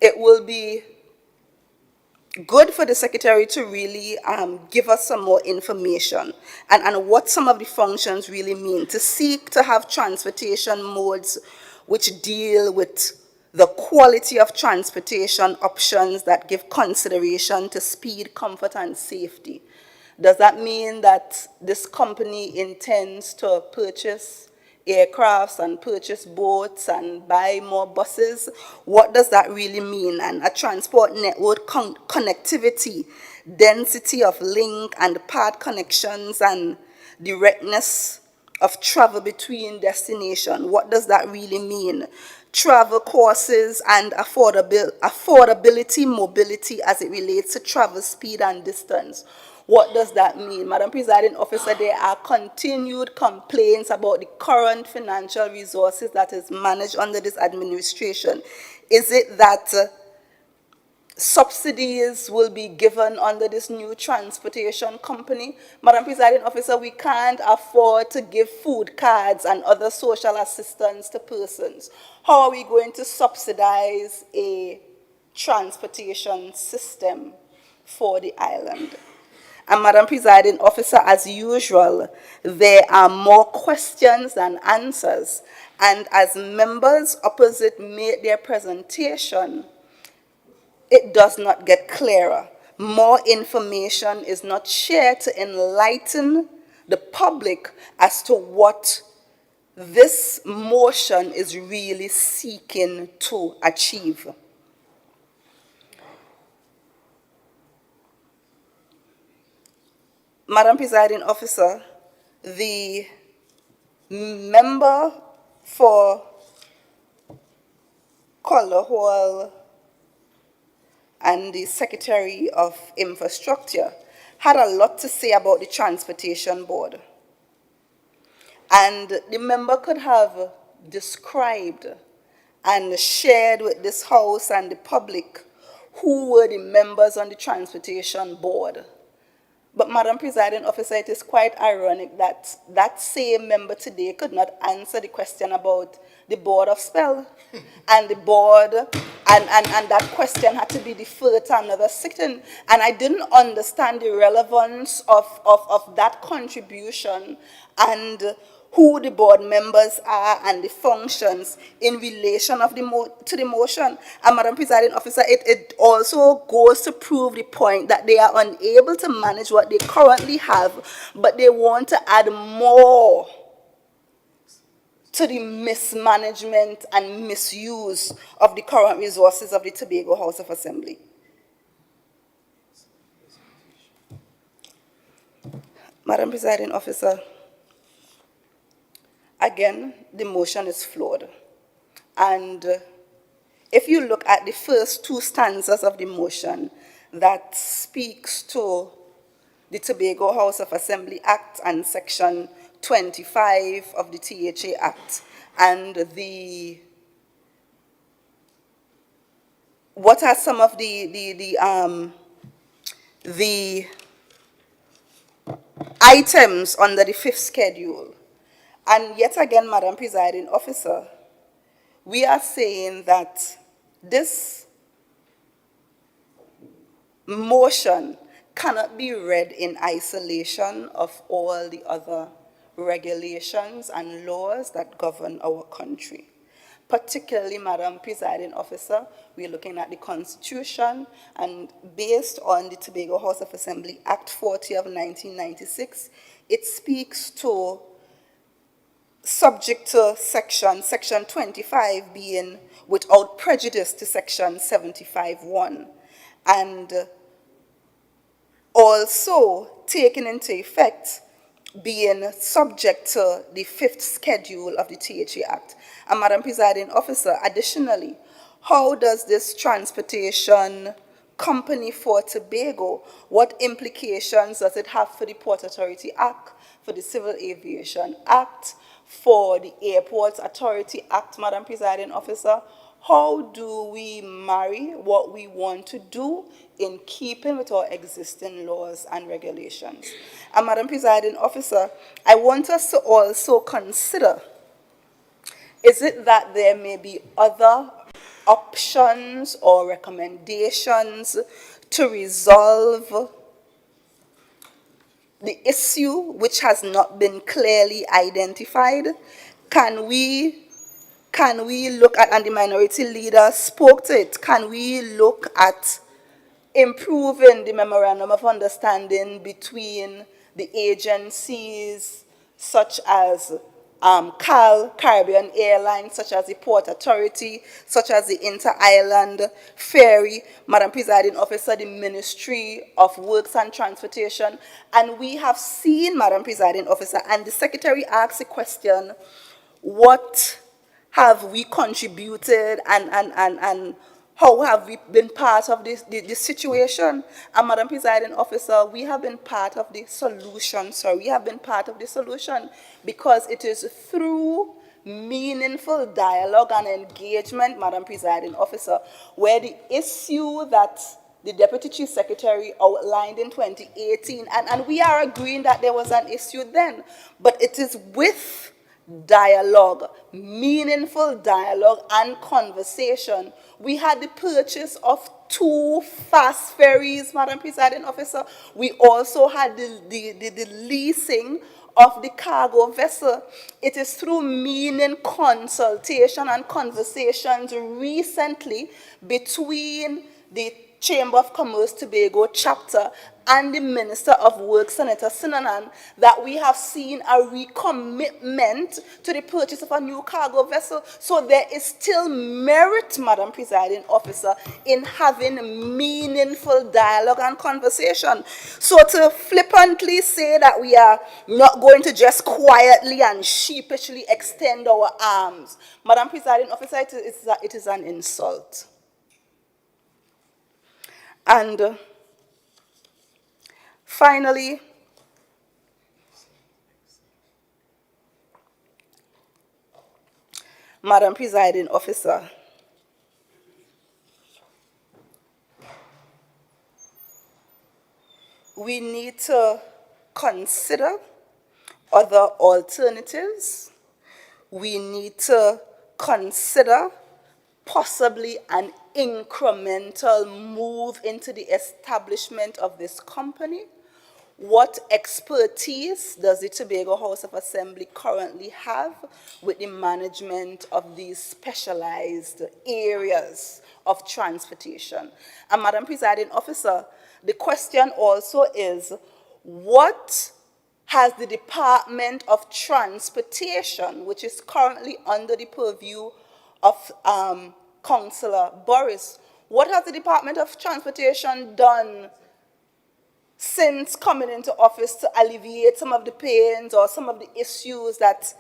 it will be good for the Secretary to really give us some more information and what some of the functions really mean, to seek to have transportation modes which deal with the quality of transportation options that give consideration to speed, comfort, and safety. Does that mean that this company intends to purchase aircrafts and purchase boats and buy more buses? What does that really mean? And a transport network connectivity, density of link and path connections and directness of travel between destinations. What does that really mean? Travel courses and affordability, mobility as it relates to travel speed and distance. What does that mean? Madam Presiding Officer, there are continued complaints about the current financial resources that is managed under this administration. Is it that subsidies will be given under this new transportation company? Madam Presiding Officer, we can't afford to give food cards and other social assistance to persons. How are we going to subsidize a transportation system for the island? And Madam Presiding Officer, as usual, there are more questions than answers. And as members opposite made their presentation, it does not get clearer. More information is not shared to enlighten the public as to what this motion is really seeking to achieve. Madam Presiding Officer, the member for Collar Hall and the Secretary of Infrastructure had a lot to say about the Transportation Board. And the member could have described and shared with this House and the public who were the members on the Transportation Board. But Madam Presiding Officer, it is quite ironic that that same member today could not answer the question about the Board of Spell and the board, and that question had to be deferred to another sitting. And I didn't understand the relevance of that contribution and who the board members are and the functions in relation of to the motion. And Madam Presiding Officer, it also goes to prove the point that they are unable to manage what they currently have, but they want to add more to the mismanagement and misuse of the current resources of the Tobago House of Assembly. Madam Presiding Officer, again, the motion is flawed. And if you look at the first two stanzas of the motion that speaks to the Tobago House of Assembly Act and Section 25 of the THA Act, and what are some of the items under the fifth schedule? And yet again, Madam Presiding Officer, we are saying that this motion cannot be read in isolation of all the other regulations and laws that govern our country. Particularly, Madam Presiding Officer, we're looking at the Constitution, and based on the Tobago House of Assembly Act 40 of 1996, it speaks to, subject to section 25 being without prejudice to section 75(1), and also taken into effect being subject to the 5th schedule of the THA Act. And Madam Presiding Officer, additionally, how does this transportation company for Tobago, what implications does it have for the Port Authority Act, for the Civil Aviation Act, for the Airports Authority Act, Madam Presiding Officer? How do we marry what we want to do in keeping with our existing laws and regulations? And Madam Presiding Officer, I want us to also consider, is it that there may be other options or recommendations to resolve the issue which has not been clearly identified? Can we look at, and the minority leader spoke to it, can we look at improving the memorandum of understanding between the agencies such as Caribbean Airlines, such as the Port Authority, such as the Inter-Island Ferry, Madam Presiding Officer, the Ministry of Works and Transportation? And we have seen, Madam Presiding Officer, and the Secretary asked a question, what have we contributed and how have we been part of this situation? And Madam Presiding Officer, we have been part of the solution, sir. We have been part of the solution because it is through meaningful dialogue and engagement, Madam Presiding Officer, where the issue that the Deputy Chief Secretary outlined in 2018, and we are agreeing that there was an issue then, but it is with dialogue, meaningful dialogue and conversation. We had the purchase of 2 fast ferries, Madam Presiding Officer. We also had the leasing of the cargo vessel. It is through meaning consultation and conversations recently between the Chamber of Commerce Tobago chapter and the Minister of Works, Senator Sinanan, that we have seen a recommitment to the purchase of a new cargo vessel. So there is still merit, Madam Presiding Officer, in having meaningful dialogue and conversation. So to flippantly say that we are not going to just quietly and sheepishly extend our arms, Madam Presiding Officer, it is an insult. And finally, Madam Presiding Officer, we need to consider other alternatives. We need to consider possibly an incremental move into the establishment of this company. What expertise does the Tobago House of Assembly currently have with the management of these specialized areas of transportation? And Madam Presiding Officer, the question also is, what has the Department of Transportation, which is currently under the purview of Councillor Boris, what has the Department of Transportation done since coming into office to alleviate some of the pains or some of the issues that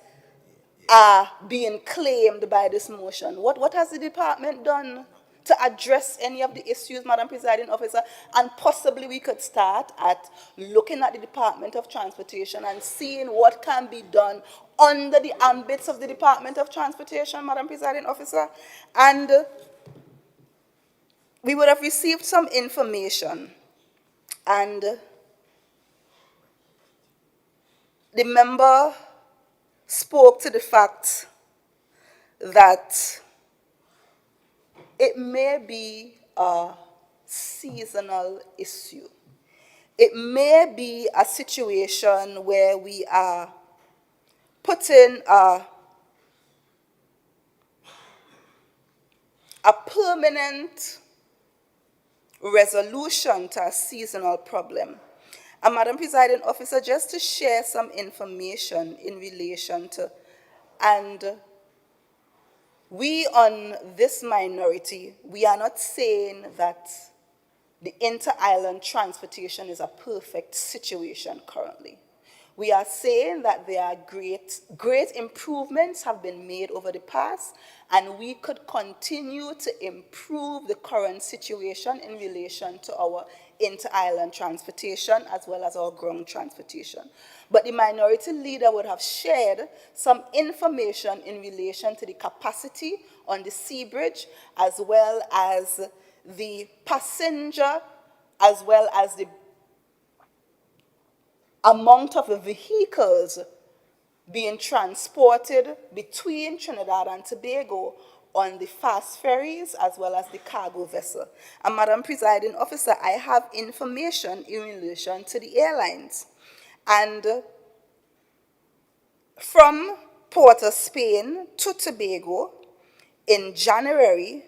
are being claimed by this motion? What has the department done to address any of the issues, Madam Presiding Officer? And possibly we could start at looking at the Department of Transportation and seeing what can be done under the ambits of the Department of Transportation, Madam Presiding Officer. And we would have received some information, and the member spoke to the fact that it may be a seasonal issue. It may be a situation where we are putting a permanent resolution to a seasonal problem. And Madam Presiding Officer, just to share some information in relation to, and we on this minority, we are not saying that the inter-island transportation is a perfect situation currently. We are saying that there are great improvements have been made over the past, and we could continue to improve the current situation in relation to our inter-island transportation as well as our ground transportation. But the minority leader would have shared some information in relation to the capacity on the sea bridge as well as the passenger as well as the amount of the vehicles being transported between Trinidad and Tobago on the fast ferries as well as the cargo vessel. And Madam Presiding Officer, I have information in relation to the airlines. And from Port of Spain to Tobago in January,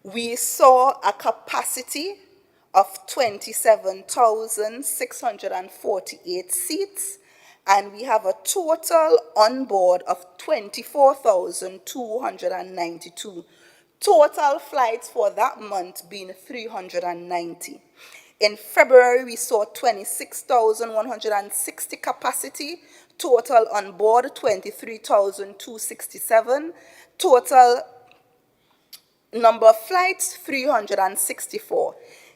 we saw a capacity of 27,648 seats, and we have a total on board of 24,292. Total flights for that month being 390. In February, we saw 26,160 capacity, total on board 23,267, total number of flights 364.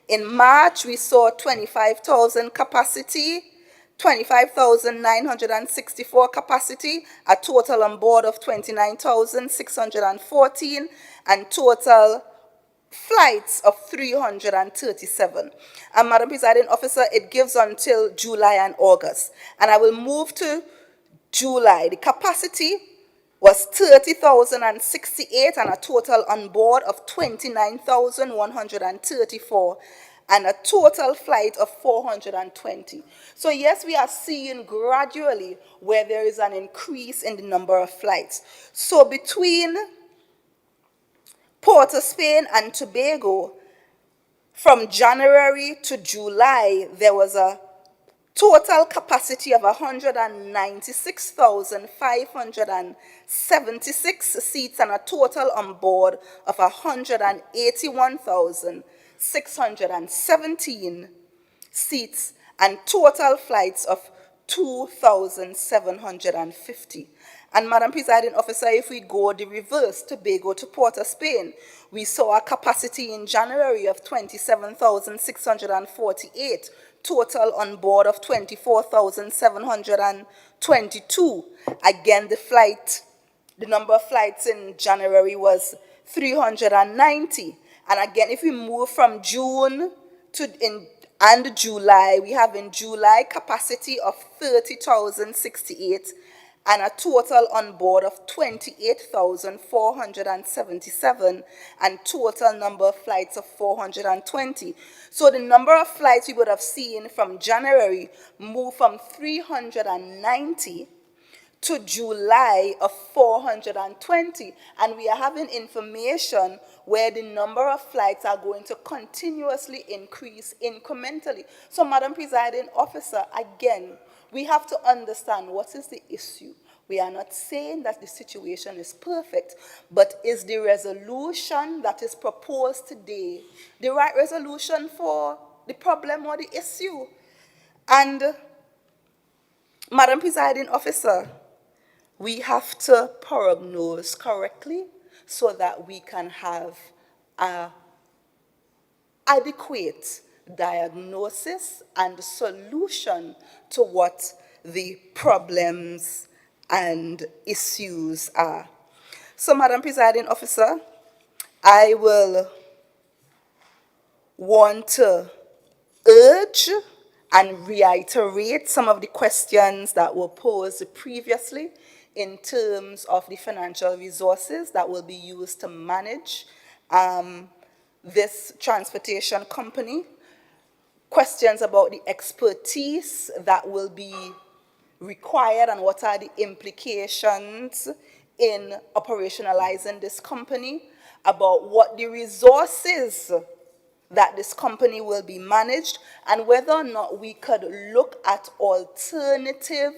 In March, we saw 25,000 capacity, 25,964 capacity, a total on board of 29,614, and total flights of 337. And Madam Presiding Officer, it gives until July and August. And I will move to July. The capacity was 30,068 and a total on board of 29,134 and a total flight of 420. So yes, we are seeing gradually where there is an increase in the number of flights. So between Port of Spain and Tobago, from January to July, there was a total capacity of 196,576 seats and a total on board of 181,617 seats and total flights of 2,750. And Madam Presiding Officer, if we go the reverse, Tobago to Port of Spain, we saw a capacity in January of 27,648, total on board of 24,722. Again, the number of flights in January was 390. And again, if we move from June to July, we have in July capacity of 30,068 and a total on board of 28,477 and total number of flights of 420. So the number of flights we would have seen from January moved from 390 to July of 420, and we are having information where the number of flights are going to continuously increase incrementally. So, Madam Presiding Officer, again, we have to understand what is the issue. We are not saying that the situation is perfect, but is the resolution that is proposed today the right resolution for the problem or the issue? And, Madam Presiding Officer, we have to prognose correctly so that we can have an adequate diagnosis and solution to what the problems and issues are. So, Madam Presiding Officer, I will want to urge and reiterate some of the questions that were posed previously in terms of the financial resources that will be used to manage this transportation company, questions about the expertise that will be required and what are the implications in operationalizing this company, about what the resources that this company will be managed, and whether or not we could look at alternative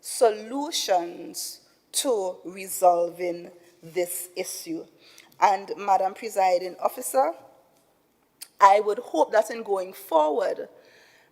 solutions to resolving this issue. And Madam Presiding Officer, I would hope that in going forward,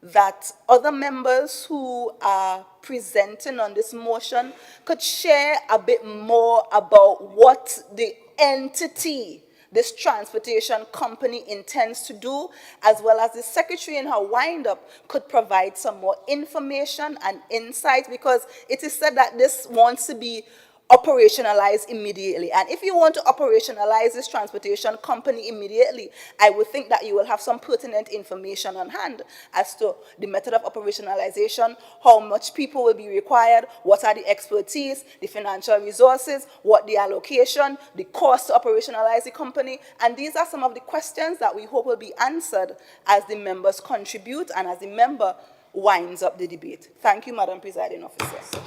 that other members who are presenting on this motion could share a bit more about what the entity, this transportation company, intends to do, as well as the secretary in her wind-up could provide some more information and insight, because it is said that this wants to be operationalize immediately. And if you want to operationalize this transportation company immediately, I would think that you will have some pertinent information on hand as to the method of operationalization, how much people will be required, what are the expertise, the financial resources, what the allocation, the cost to operationalize the company. And these are some of the questions that we hope will be answered as the members contribute and as the member winds up the debate. Thank you, Madam Presiding Officer.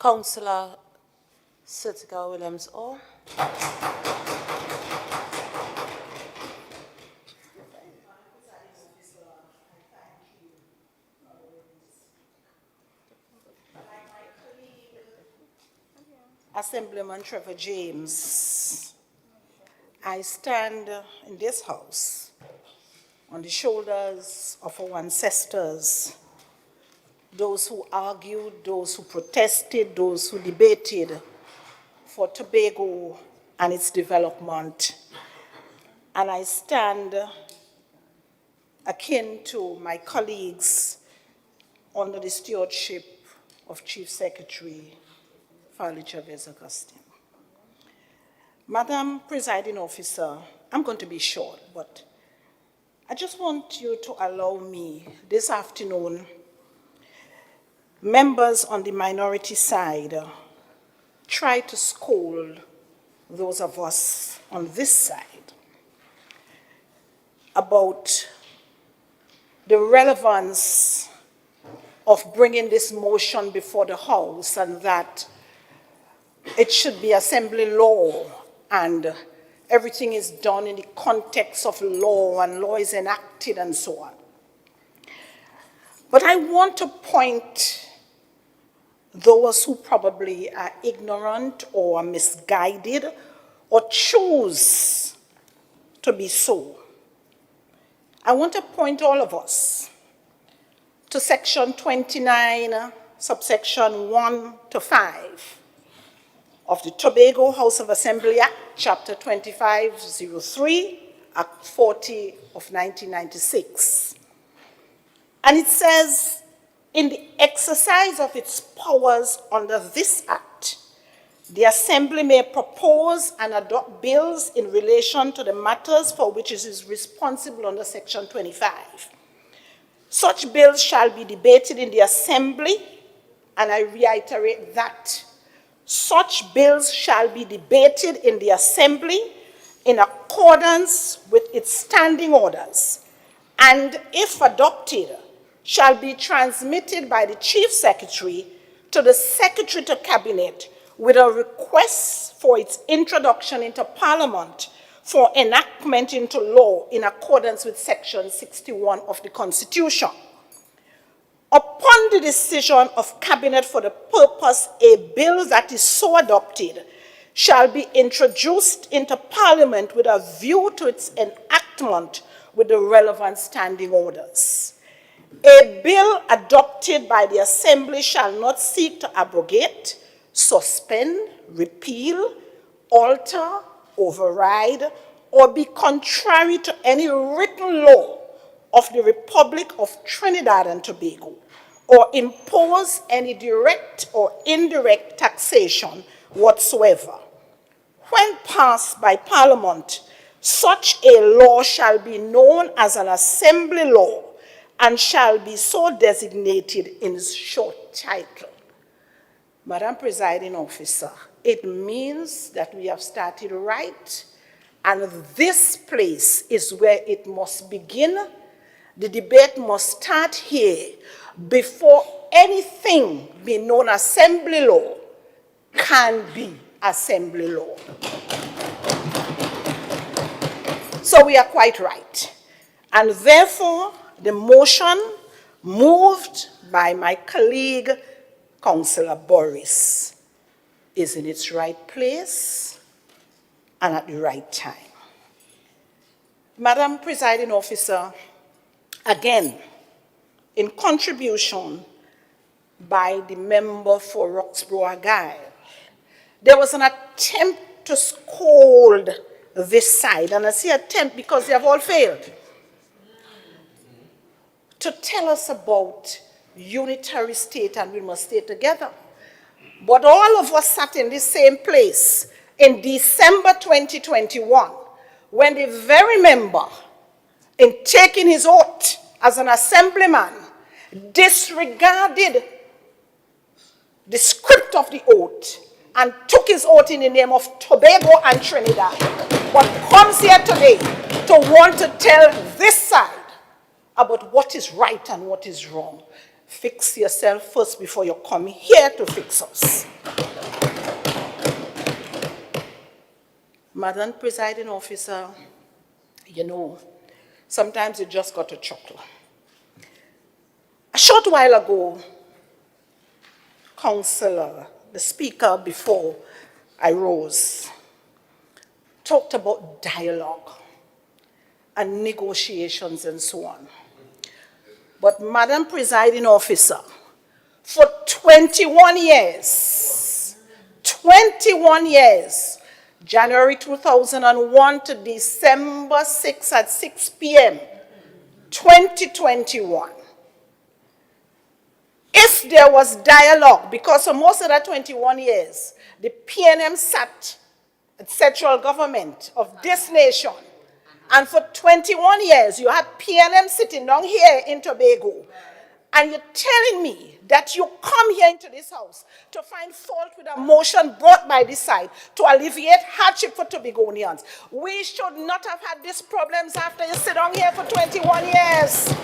Councillor Sittika Williams-O. Assemblyman Trevor James, I stand in this house on the shoulders of our ancestors, those who argued, those who protested, those who debated for Tobago and its development. And I stand akin to my colleagues under the stewardship of Chief Secretary Farley Chavez Augustine. Madam Presiding Officer, I'm going to be short, but I just want you to allow me this afternoon, members on the minority side try to scold those of us on this side about the relevance of bringing this motion before the House, and that it should be assembly law and everything is done in the context of law and law is enacted and so on. But I want to point those who probably are ignorant or misguided or choose to be so. I want to point all of us to section 29, subsection 1 to 5 of the Tobago House of Assembly Act, Chapter 2503, Act 40 of 1996. And it says, in the exercise of its powers under this Act, the Assembly may propose and adopt bills in relation to the matters for which it is responsible under Section 25. Such bills shall be debated in the Assembly, and I reiterate that. Such bills shall be debated in the Assembly in accordance with its standing orders, and if adopted, shall be transmitted by the Chief Secretary to the Secretary to Cabinet with a request for its introduction into Parliament for enactment into law in accordance with Section 61 of the Constitution. Upon the decision of Cabinet for the purpose, a bill that is so adopted shall be introduced into Parliament with a view to its enactment with the relevant standing orders. A bill adopted by the Assembly shall not seek to abrogate, suspend, repeal, alter, override, or be contrary to any written law of the Republic of Trinidad and Tobago, or impose any direct or indirect taxation whatsoever. When passed by Parliament, such a law shall be known as an Assembly law and shall be so designated in its short title. Madam Presiding Officer, it means that we have started right, and this place is where it must begin. The debate must start here before anything being known as assembly law can be assembly law. So we are quite right. And therefore, the motion moved by my colleague, Councillor Boris, is in its right place and at the right time. Madam Presiding Officer, again, in contribution by the member for Roxborough Argyle, there was an attempt to scold this side, and I say attempt because they have all failed, to tell us about unitary state and we must stay together. But all of us sat in the same place in December 2021, when the very member, in taking his oath as an assemblyman, disregarded the script of the oath and took his oath in the name of Tobago and Trinidad, but comes here today to want to tell this side about what is right and what is wrong. Fix yourself first before you come here to fix us. Madam Presiding Officer, you know, sometimes you just got to chuckle. A short while ago, Councillor, the speaker before I rose, talked about dialogue and negotiations and so on. But Madam Presiding Officer, for 21 years, January 2001 to December 6 at 6 p.m., 2021, if there was dialogue, because for most of that 21 years, the PNM sat at central government of this nation, and for 21 years, you had PNM sitting down here in Tobago, and you're telling me that you come here into this house to find fault with a motion brought by this side to alleviate hardship for Tobagonians. We should not have had these problems after you sit down here for 21 years.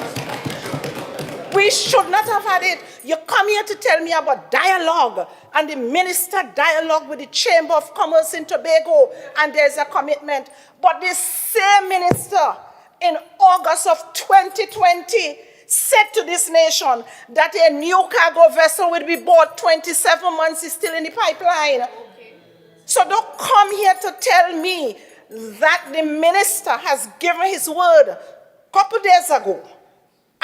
We should not have had it. You come here to tell me about dialogue, and the minister dialogue with the Chamber of Commerce in Tobago, and there's a commitment. But this same minister in August of 2020 said to this nation that a new cargo vessel will be bought 27 months, is still in the pipeline. Okay. So don't come here to tell me that the minister has given his word a couple days ago,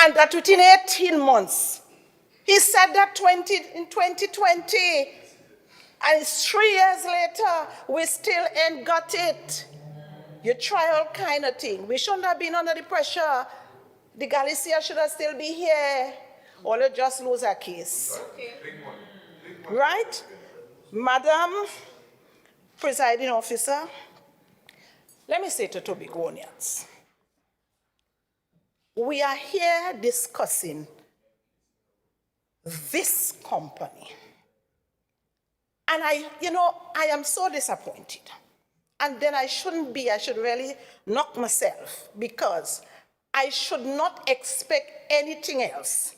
and that within 18 months, he said that in 2020, and it's 3 years later, we still ain't got it. You try all kind of thing. We shouldn't have been under the pressure. The Galicia should have still be here, or you just lose our case. Okay. Right? Madam Presiding Officer, let me say to Tobagonians, we are here discussing this company. And I am so disappointed. And then I shouldn't be, I should really knock myself, because I should not expect anything else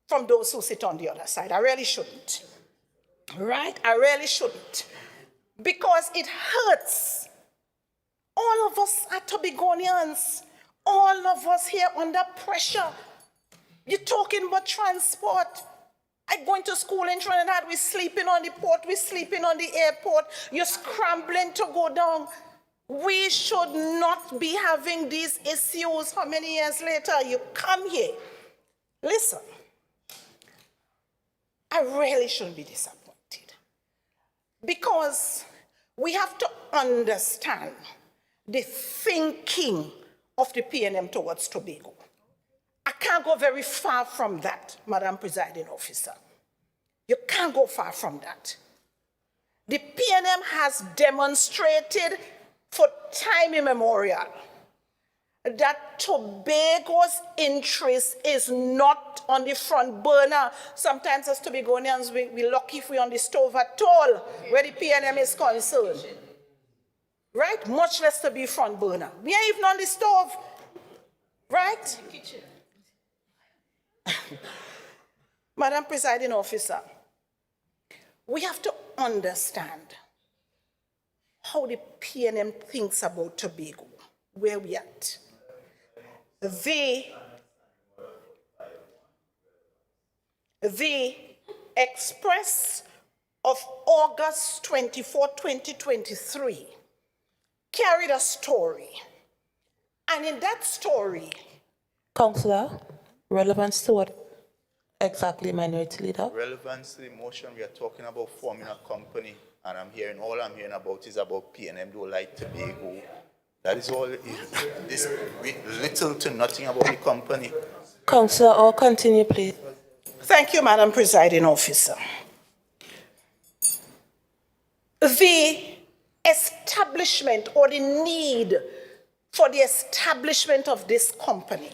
from those who sit on the other side. I really shouldn't. Right? I really shouldn't. Because it hurts. All of us are Tobagonians. All of us here under pressure. You're talking about transport. I'm going to school in Trinidad. We're sleeping on the port. We're sleeping on the airport. You're scrambling to go down. We should not be having these issues. How many years later you come here? Listen, I really shouldn't be disappointed, because we have to understand the thinking of the PNM towards Tobago. I can't go very far from that, Madam Presiding Officer. You can't go far from that. The PNM has demonstrated for time immemorial that Tobago's interest is not on the front burner. Sometimes as Tobagonians, we're lucky if we're on the stove at all, where the PNM is concerned. Right? Much less to be front burner. We ain't even on the stove. Right? Madam Presiding Officer, we have to understand how the PNM thinks about Tobago, where we at. The Express of August 24, 2023 carried a story. And in that story, Councillor, relevance to what exactly, Minority Leader? Relevance to the motion, we are talking about forming a company, and all I'm hearing about is about PNM do like Tobago. That is all it is. This little to nothing about the company. Councillor, or continue, please. thank you, Madam Presiding Officer. The establishment or the need for the establishment of this company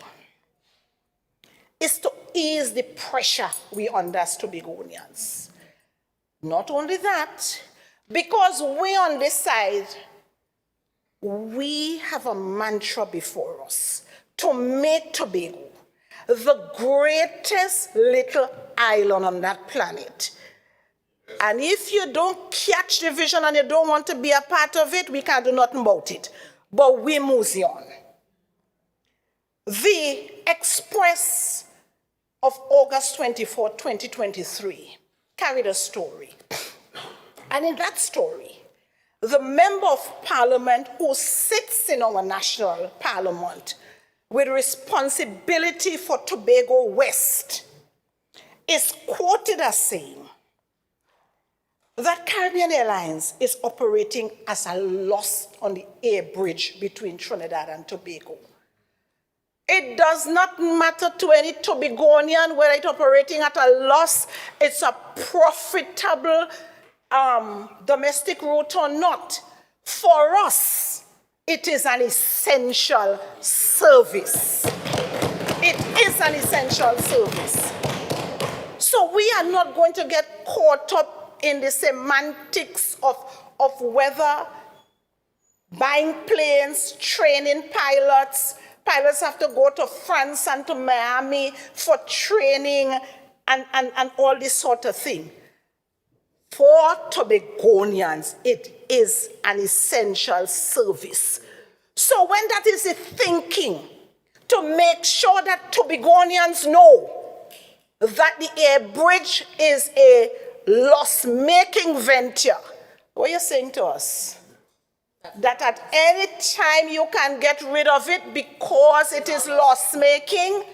is to ease the pressure we under as Tobagonians. Not only that, because we on this side, we have a mantra before us to make Tobago the greatest little island on that planet. And if you don't catch the vision and you don't want to be a part of it, we can't do nothing about it. But we move on. The Express of August 24, 2023 carried a story. And in that story, the Member of Parliament who sits in our national parliament with responsibility for Tobago West is quoted as saying that Caribbean Airlines is operating as a loss on the air bridge between Trinidad and Tobago. It does not matter to any Tobagonian whether it's operating at a loss, it's a profitable domestic route or not. For us, it is an essential service. It is an essential service. So we are not going to get caught up in the semantics of whether buying planes, training pilots have to go to France and to Miami for training and all this sort of thing. For Tobagonians, it is an essential service. So when that is the thinking, to make sure that Tobagonians know that the air bridge is a loss-making venture, what are you saying to us? That at any time you can get rid of it because it is loss-making?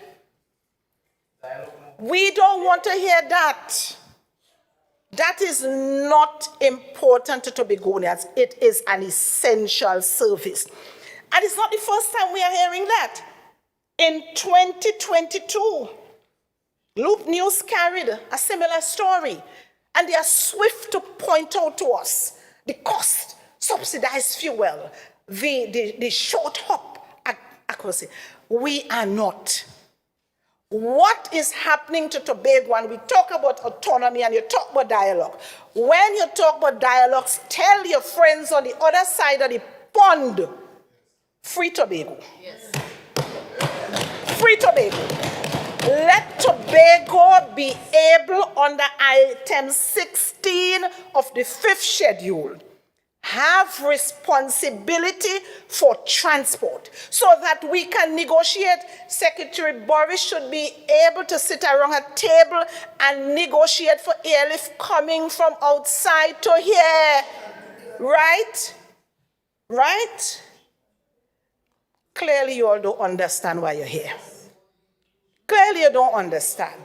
We don't want to hear that. That is not important to Tobagonians. It is an essential service. And it's not the first time we are hearing that. In 2022, Loop News carried a similar story, and they are swift to point out to us the cost, subsidized fuel, the short hop accuracy. We are not. What is happening to Tobago, and we talk about autonomy and you talk about dialogue. When you talk about dialogues, tell your friends on the other side of the pond, free Tobago. Yes. Free Tobago. Let Tobago be able, under item 16 of the 5th schedule, have responsibility for transport so that we can negotiate. Secretary Boris should be able to sit around a table and negotiate for airlift coming from outside to here. Right? Right? Clearly you all don't understand why you're here. Clearly you don't understand.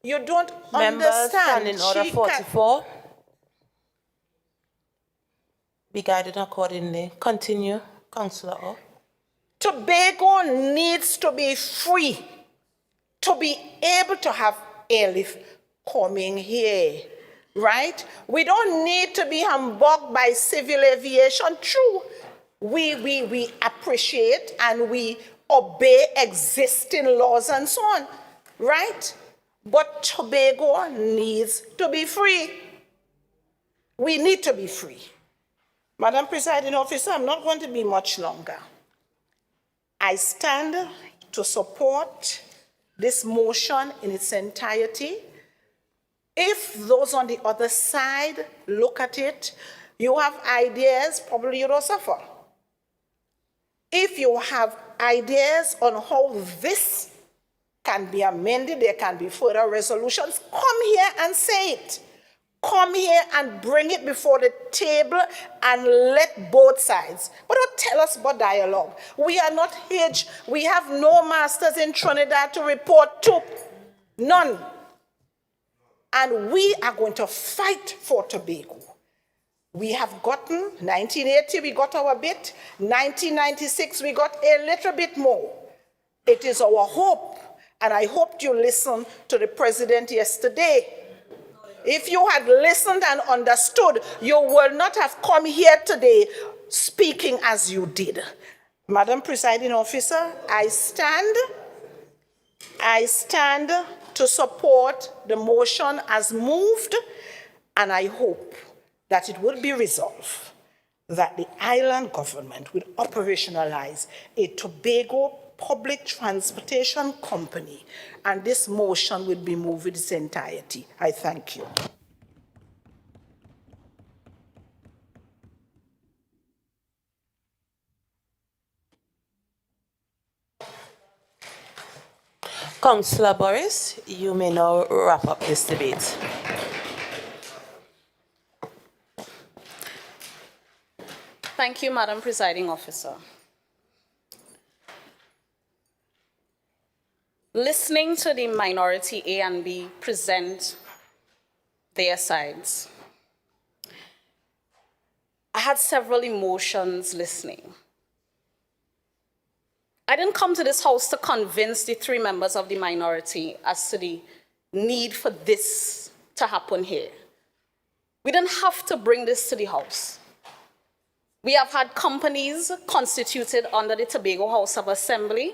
You don't understand. Members, in order 44. Be guided accordingly. Continue, Councillor O. Tobago needs to be free to be able to have airlift coming here, right? We don't need to be humbugged by civil aviation. True, we appreciate and we obey existing laws and so on, right? But Tobago needs to be free. We need to be free. Madam Presiding Officer, I'm not going to be much longer. I stand to support this motion in its entirety. If those on the other side look at it, you have ideas, probably you don't suffer. If you have ideas on how this can be amended, there can be further resolutions, come here and say it. Come here and bring it before the table and let both sides. But don't tell us about dialogue. We are not here. We have no masters in Trinidad to report to. None. And we are going to fight for Tobago. We have gotten, 1980 we got our bit, 1996 we got a little bit more. It is our hope, and I hoped you listened to the president yesterday. If you had listened and understood, you will not have come here today speaking as you did. Madam Presiding Officer, I stand to support the motion as moved, and I hope that it will be resolved that the island government will operationalize a Tobago public transportation company, and this motion will be moved in its entirety. I thank you. Councillor Boris, you may now wrap up this debate. Thank you, Madam Presiding Officer. Listening to the minority A and B present their sides, I had several emotions listening. I didn't come to this house to convince the three members of the minority as to the need for this to happen here. We didn't have to bring this to the house. We have had companies constituted under the Tobago House of Assembly,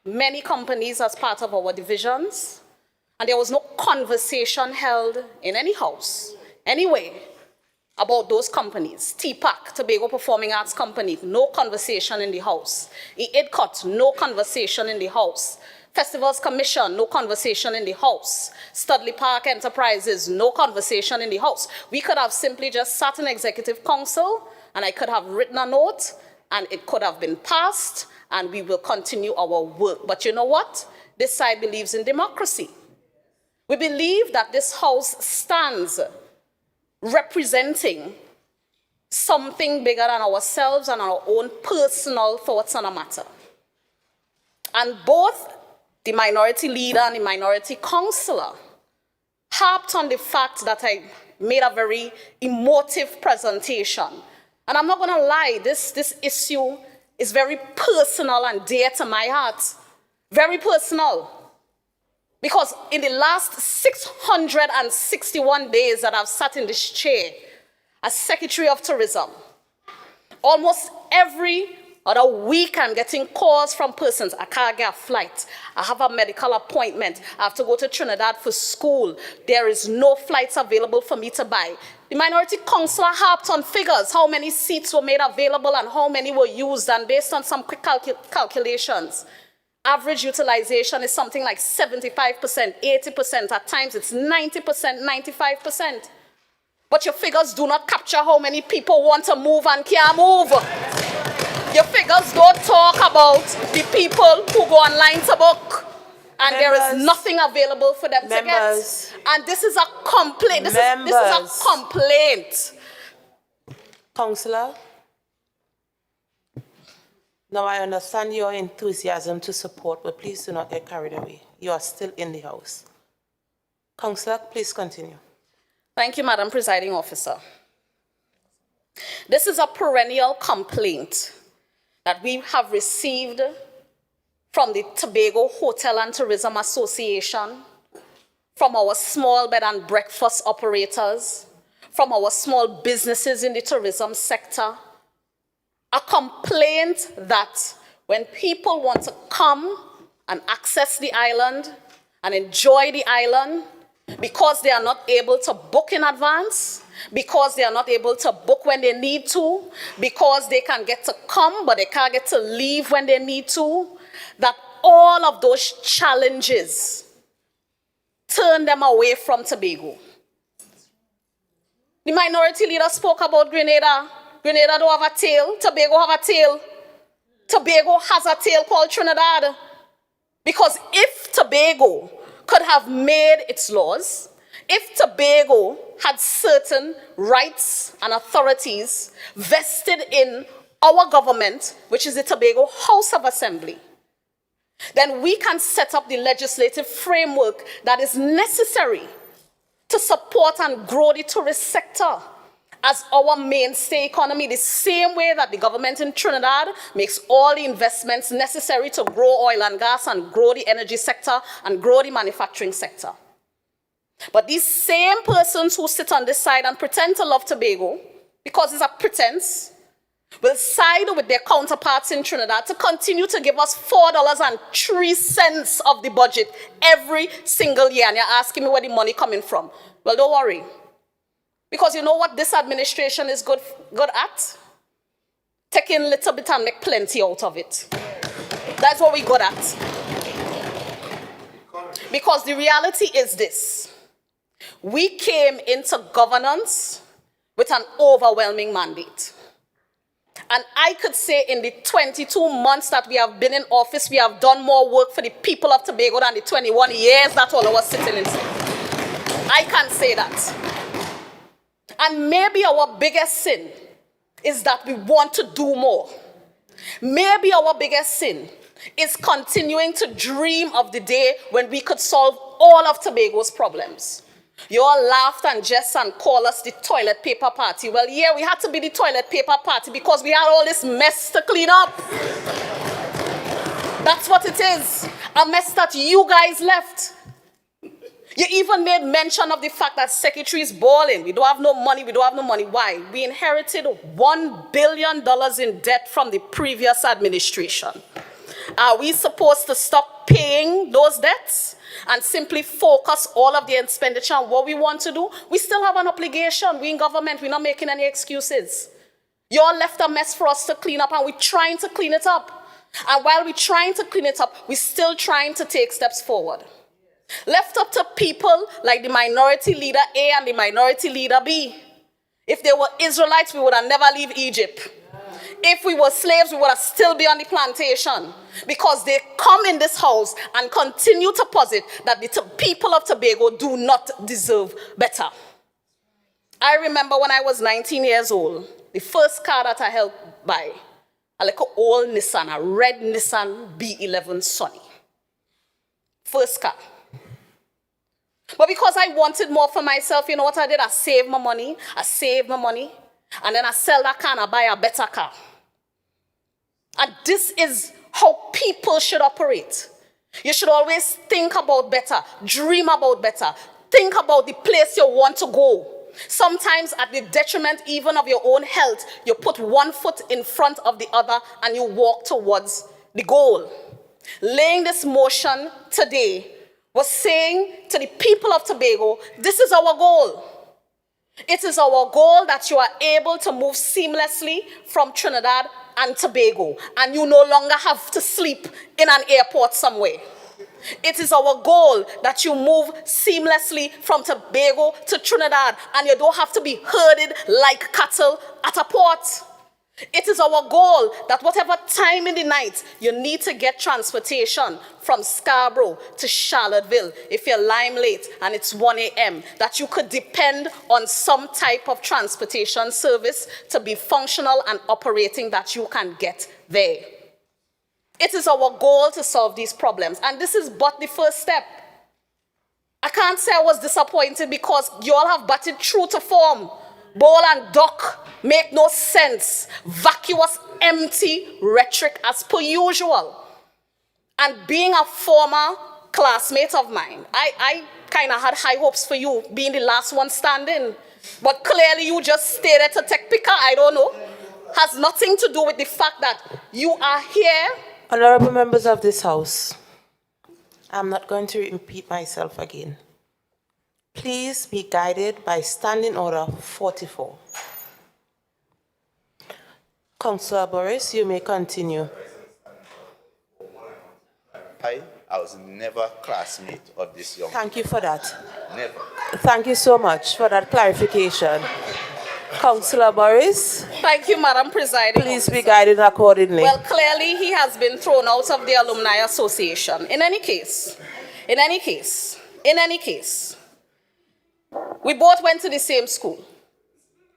many companies as part of our divisions, and there was no conversation held in any house, anyway, about those companies. TPAC, Tobago Performing Arts Company, no conversation in the house. IDCOT, no conversation in the house. Festivals Commission, no conversation in the house. Studley Park Enterprises, no conversation in the house. We could have simply just sat in Executive Council, and I could have written a note, and it could have been passed, and we will continue our work. But you know what? This side believes in democracy. We believe that this house stands representing something bigger than ourselves and our own personal thoughts on a matter. And both the minority leader and the minority councillor harped on the fact that I made a very emotive presentation. And I'm not going to lie, this issue is very personal and dear to my heart. Very personal. Because in the last 661 days that I've sat in this chair as Secretary of Tourism, almost every other week I'm getting calls from persons. I can't get a flight. I have a medical appointment. I have to go to Trinidad for school. There is no flights available for me to buy. The minority councillor harped on figures, how many seats were made available and how many were used, and based on some quick calculations, average utilization is something like 75%, 80%, at times it's 90%, 95%. But your figures do not capture how many people want to move and can't move. Your figures don't talk about the people who go online to book, and there is nothing available for them to get. And this is a complaint. This is a complaint. Councillor, now I understand your enthusiasm to support, but please do not get carried away. You are still in the house. Councillor, please continue. Thank you, Madam Presiding Officer. This is a perennial complaint that we have received from the Tobago Hotel and Tourism Association, from our small bed and breakfast operators, from our small businesses in the tourism sector. A complaint that when people want to come and access the island and enjoy the island because they are not able to book in advance, because they are not able to book when they need to, because they can get to come but they can't get to leave when they need to, that all of those challenges turn them away from Tobago. The minority leader spoke about Grenada. Grenada don't have a tail. Tobago have a tail. Tobago has a tail called Trinidad. Because if Tobago could have made its laws, if Tobago had certain rights and authorities vested in our government, which is the Tobago House of Assembly, then we can set up the legislative framework that is necessary to support and grow the tourist sector as our mainstay economy, the same way that the government in Trinidad makes all the investments necessary to grow oil and gas and grow the energy sector and grow the manufacturing sector. But these same persons who sit on this side and pretend to love Tobago, because it's a pretense, will side with their counterparts in Trinidad to continue to give us $4.03 of the budget every single year. And you're asking me where the money coming from. Well, don't worry. Because you know what this administration is good at? Taking a little bit and make plenty out of it. That's what we're good at. Because the reality is this. We came into governance with an overwhelming mandate. And I could say in the 22 months that we have been in office, we have done more work for the people of Tobago than the 21 years that all of us sitting in. I can say that. And maybe our biggest sin is that we want to do more. Maybe our biggest sin is continuing to dream of the day when we could solve all of Tobago's problems. You all laughed and jest and called us the toilet paper party. Well, yeah, we had to be the toilet paper party because we had all this mess to clean up. That's what it is. A mess that you guys left. You even made mention of the fact that secretary is balling. We don't have no money, we don't have no money. Why? We inherited $1 billion in debt from the previous administration. Are we supposed to stop paying those debts and simply focus all of the expenditure on what we want to do? We still have an obligation. We in government, we're not making any excuses. You all left a mess for us to clean up and we're trying to clean it up. And while we're trying to clean it up, we're still trying to take steps forward. Left up to people like the minority leader A and the minority leader B. If they were Israelites, we would have never leave Egypt. If we were slaves, we would have still be on the plantation. Because they come in this house and continue to posit that the people of Tobago do not deserve better. I remember when I was 19 years old, the first car that I helped buy, a little old Nissan, a red Nissan B11 Sunny. First car. But because I wanted more for myself, you know what I did? I saved my money, and then I sell that car and I buy a better car. And this is how people should operate. You should always think about better, dream about better, think about the place you want to go. Sometimes at the detriment even of your own health, you put one foot in front of the other and you walk towards the goal. Laying this motion today was saying to the people of Tobago, this is our goal. It is our goal that you are able to move seamlessly from Trinidad and Tobago, and you no longer have to sleep in an airport somewhere. It is our goal that you move seamlessly from Tobago to Trinidad, and you don't have to be herded like cattle at a port. It is our goal that whatever time in the night you need to get transportation from Scarborough to Charlottesville, if you're lying late and it's 1 a.m., that you could depend on some type of transportation service to be functional and operating, that you can get there. It is our goal to solve these problems, and this is but the first step. I can't say I was disappointed because you all have batted true to form. Ball and duck make no sense. Vacuous, empty rhetoric as per usual. And being a former classmate of mine, I kind of had high hopes for you being the last one standing. But clearly you just stayed there to take picker, I don't know. Has nothing to do with the fact that you are here. Honorable members of this House, I'm not going to repeat myself again. Please be guided by Standing Order 44. Councillor Boris, you may continue. I was never classmate of this young man. Thank you for that. Never. Thank you so much for that clarification. Councillor Boris, Thank you, Madam Presiding please Officer. be guided accordingly. Well, clearly he has been thrown out of the Alumni Association. In any case, we both went to the same school.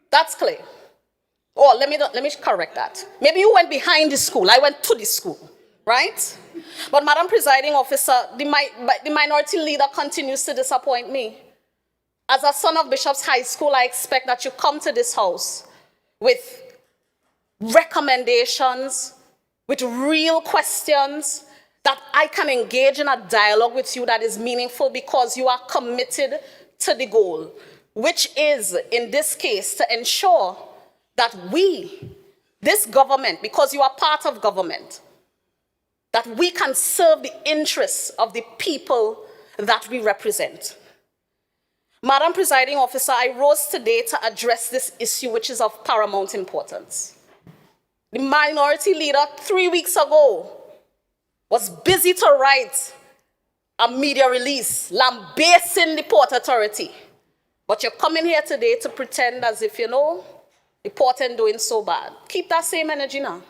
That's clear. Oh, let me correct that. Maybe you went behind the school. I went to the school, right? But Madam Presiding Officer, the minority leader continues to disappoint me. As a son of Bishop's High School, I expect that you come to this house with recommendations, with real questions, that I can engage in a dialogue with you that is meaningful because you are committed to the goal, which is, in this case, to ensure that we, this government, because you are part of government, that we can serve the interests of the people that we represent. Madam Presiding Officer, I rose today to address this issue, which is of paramount importance. The minority leader 3 weeks ago was busy to write a media release lambasting the Port Authority. But you're coming here today to pretend as if, the Port ain't doing so bad. Keep that same energy now.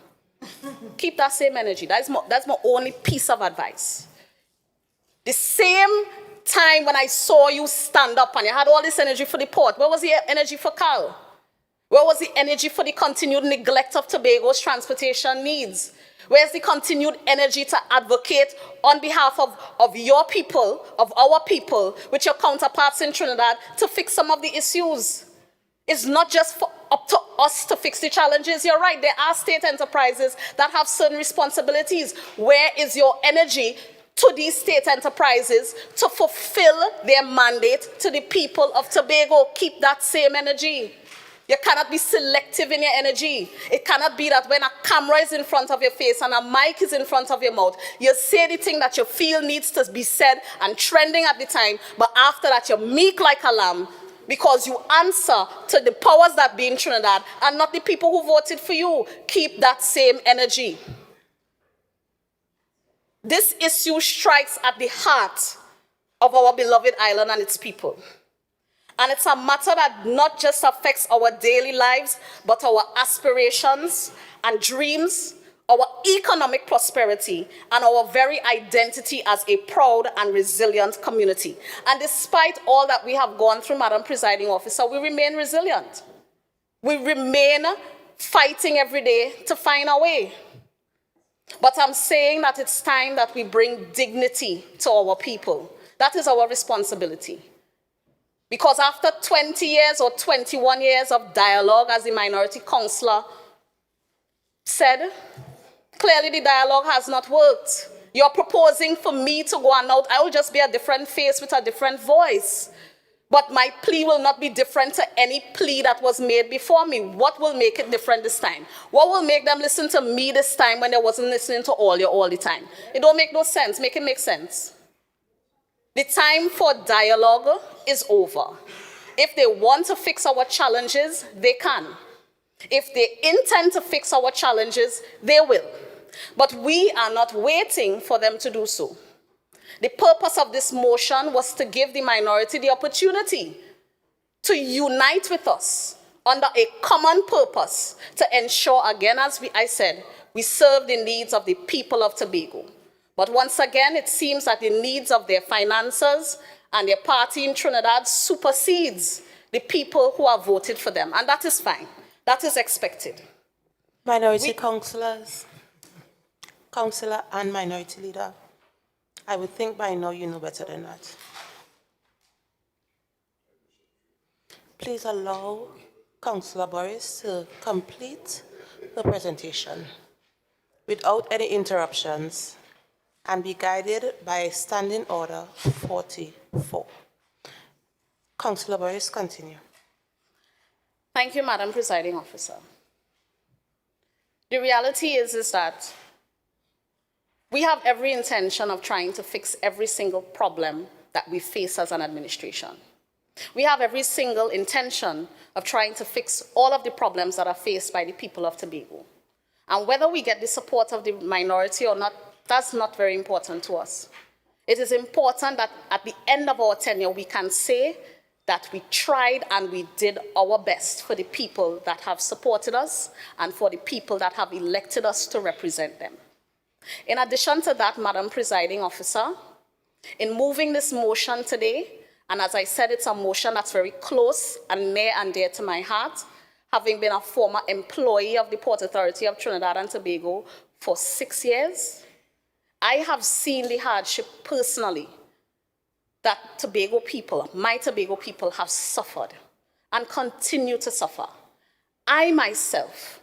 Keep that same energy. That's my only piece of advice. The same time when I saw you stand up and you had all this energy for the Port, where was the energy for Cal? Where was the energy for the continued neglect of Tobago's transportation needs? Where's the continued energy to advocate on behalf of your people, of our people, with your counterparts in Trinidad, to fix some of the issues? It's not just up to us to fix the challenges. You're right, there are state enterprises that have certain responsibilities. Where is your energy to these state enterprises to fulfill their mandate to the people of Tobago? Keep that same energy. You cannot be selective in your energy. It cannot be that when a camera is in front of your face and a mic is in front of your mouth, you say the thing that you feel needs to be said and trending at the time, but after that you're meek like a lamb because you answer to the powers that be in Trinidad and not the people who voted for you. Keep that same energy. This issue strikes at the heart of our beloved island and its people. And it's a matter that not just affects our daily lives, but our aspirations and dreams, our economic prosperity, and our very identity as a proud and resilient community. And despite all that we have gone through, Madam Presiding Officer, we remain resilient. We remain fighting every day to find our way. But I'm saying that it's time that we bring dignity to our people. That is our responsibility. Because after 20 years or 21 years of dialogue, as the minority councillor said, clearly the dialogue has not worked. You're proposing for me to go on out. I will just be a different face with a different voice. But my plea will not be different to any plea that was made before me. What will make it different this time? What will make them listen to me this time when they wasn't listening to all the time? It don't make no sense. Make it make sense. The time for dialogue is over. If they want to fix our challenges, they can. If they intend to fix our challenges, they will. But we are not waiting for them to do so. The purpose of this motion was to give the minority the opportunity to unite with us under a common purpose to ensure, again, as I said, we serve the needs of the people of Tobago. But once again, it seems that the needs of their finances and their party in Trinidad supersedes the people who have voted for them. And that is fine. That is expected. Minority councillors, councillor and minority leader, I would think by now you know better than that. Please allow Councillor Boris to complete the presentation without any interruptions and be guided by Standing Order 44. Councillor Boris, continue. Thank you, Madam Presiding Officer. The reality is that We have every intention of trying to fix every single problem that we face as an administration. We have every single intention of trying to fix all of the problems that are faced by the people of Tobago. And whether we get the support of the minority or not, that's not very important to us. It is important that at the end of our tenure, we can say that we tried and we did our best for the people that have supported us and for the people that have elected us to represent them. In addition to that, Madam Presiding Officer, in moving this motion today, and as I said, it's a motion that's very close and near and dear to my heart, having been a former employee of the Port Authority of Trinidad and Tobago for 6 years, I have seen the hardship personally that Tobago people, my Tobago people, have suffered and continue to suffer. I myself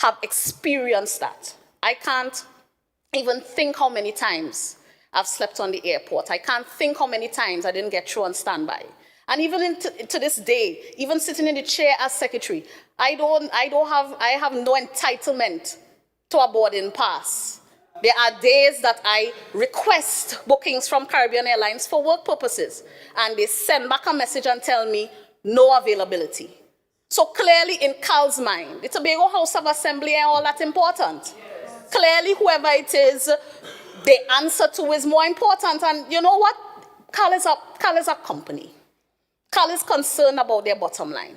have experienced that. I can't even think how many times I've slept on the airport. I can't think how many times I didn't get through on standby. And even to this day, even sitting in the chair as secretary, I have no entitlement to a boarding pass. There are days that I request bookings from Caribbean Airlines for work purposes, and they send back a message and tell me no availability. So clearly in Carl's mind, the Tobago House of Assembly and all that important. Yes. Clearly whoever it is, the answer to is more important. And you know what? Carl is a company. Carl is concerned about their bottom line.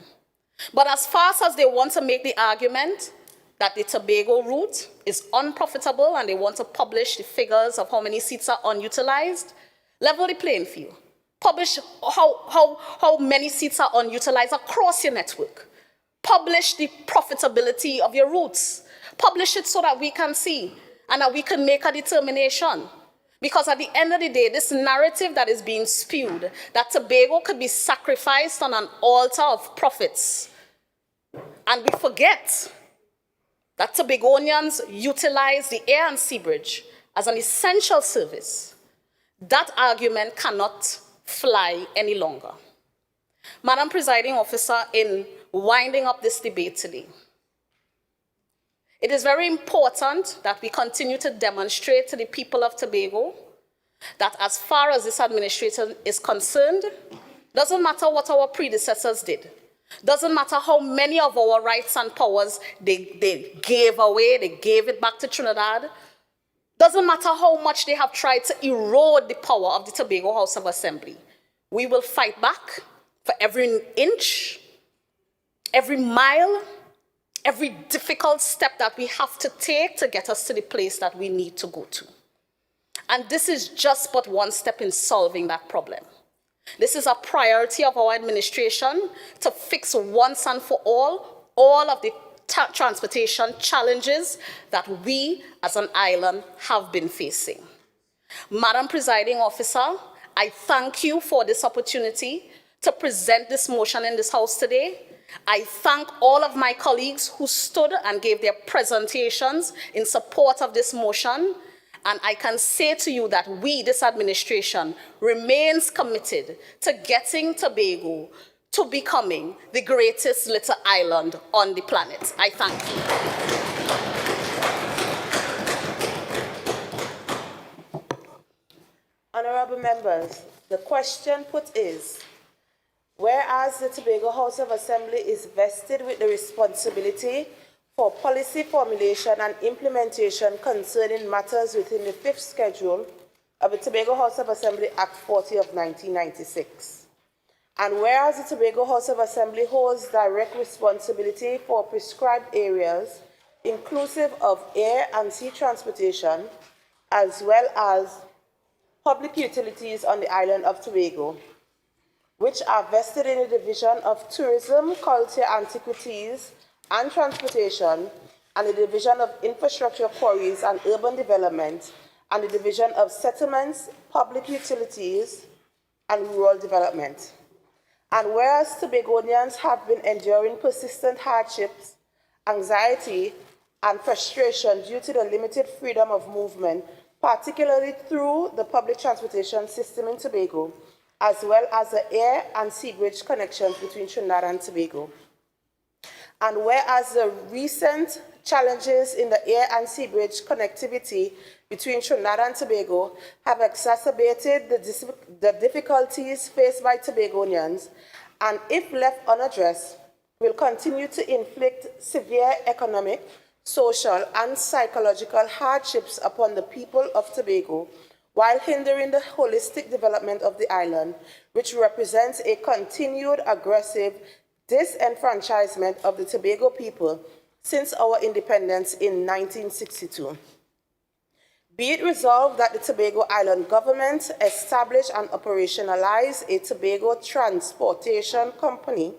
But as fast as they want to make the argument that the Tobago route is unprofitable and they want to publish the figures of how many seats are unutilized, level the playing field. Publish how many seats are unutilized across your network. Publish the profitability of your routes. Publish it so that we can see and that we can make a determination. Because at the end of the day, this narrative that is being spewed, that Tobago could be sacrificed on an altar of profits. And we forget that Tobagonians utilize the air and sea bridge as an essential service. That argument cannot fly any longer. Madam Presiding Officer, in winding up this debate today, it is very important that we continue to demonstrate to the people of Tobago that as far as this administration is concerned, doesn't matter what our predecessors did, doesn't matter how many of our rights and powers they gave away, they gave it back to Trinidad, doesn't matter how much they have tried to erode the power of the Tobago House of Assembly. We will fight back for every inch, every mile, every difficult step that we have to take to get us to the place that we need to go to. And this is just but one step in solving that problem. This is a priority of our administration to fix once and for all of the transportation challenges that we as an island have been facing. Madam Presiding Officer, I thank you for this opportunity to present this motion in this House today. I thank all of my colleagues who stood and gave their presentations in support of this motion. And I can say to you that we, this administration, remains committed to getting Tobago to becoming the greatest little island on the planet. I thank you. Honorable members, the question put is, whereas the Tobago House of Assembly is vested with the responsibility for policy formulation and implementation concerning matters within the 5th schedule of the Tobago House of Assembly Act 40 of 1996. And whereas the Tobago House of Assembly holds direct responsibility for prescribed areas, inclusive of air and sea transportation, as well as public utilities on the island of Tobago, which are vested in the Division of Tourism, Culture, Antiquities, and Transportation, and the Division of Infrastructure, Quarries, and Urban Development, and the Division of Settlements, Public Utilities, and Rural Development. And whereas Tobagonians have been enduring persistent hardships, anxiety, and frustration due to the limited freedom of movement, particularly through the public transportation system in Tobago, as well as the air and sea bridge connections between Trinidad and Tobago. And whereas the recent challenges in the air and sea bridge connectivity between Trinidad and Tobago have exacerbated the difficulties faced by Tobagonians, and if left unaddressed, will continue to inflict severe economic, social, and psychological hardships upon the people of Tobago, while hindering the holistic development of the island, which represents a continued aggressive disenfranchisement of the Tobago people since our independence in 1962. Be it resolved that the Tobago Island government establish and operationalize a Tobago transportation company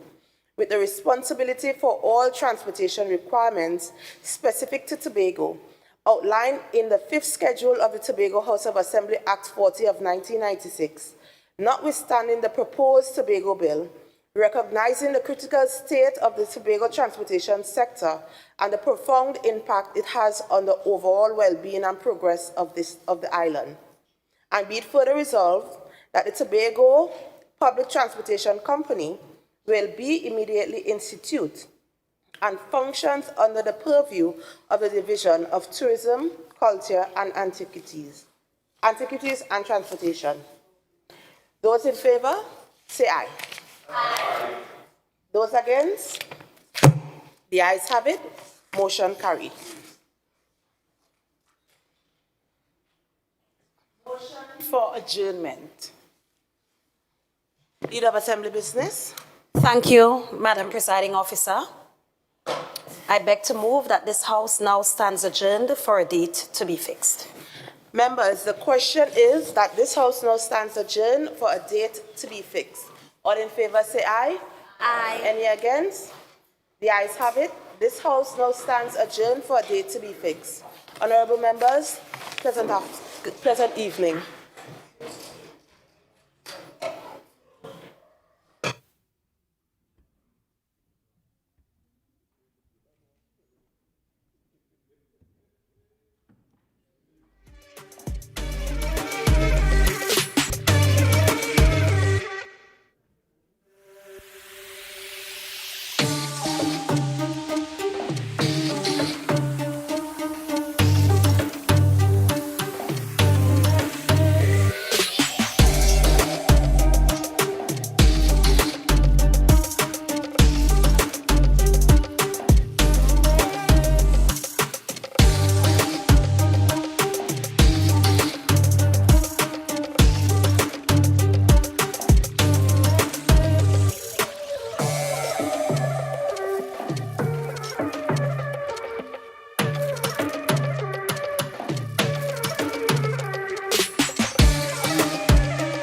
with the responsibility for all transportation requirements specific to Tobago, outlined in the 5th schedule of the Tobago House of Assembly Act 40 of 1996, notwithstanding the proposed Tobago bill, recognizing the critical state of the Tobago transportation sector and the profound impact it has on the overall well-being and progress of the island. And be it further resolved that the Tobago Public Transportation Company will be immediately instituted and functions under the purview of the Division of Tourism, Culture, and Antiquities and Transportation. Those in favor, say aye. Aye. Those against? The ayes have it. Motion carried. Motion for adjournment. Leader of Assembly Business. Thank you, Madam Presiding Officer. I beg to move that this House now stands adjourned for a date to be fixed. Members, the question is that this House now stands adjourned for a date to be fixed. All in favor say aye. Aye. Any against? The ayes have it. This House now stands adjourned for a date to be fixed. Honorable members, pleasant evening.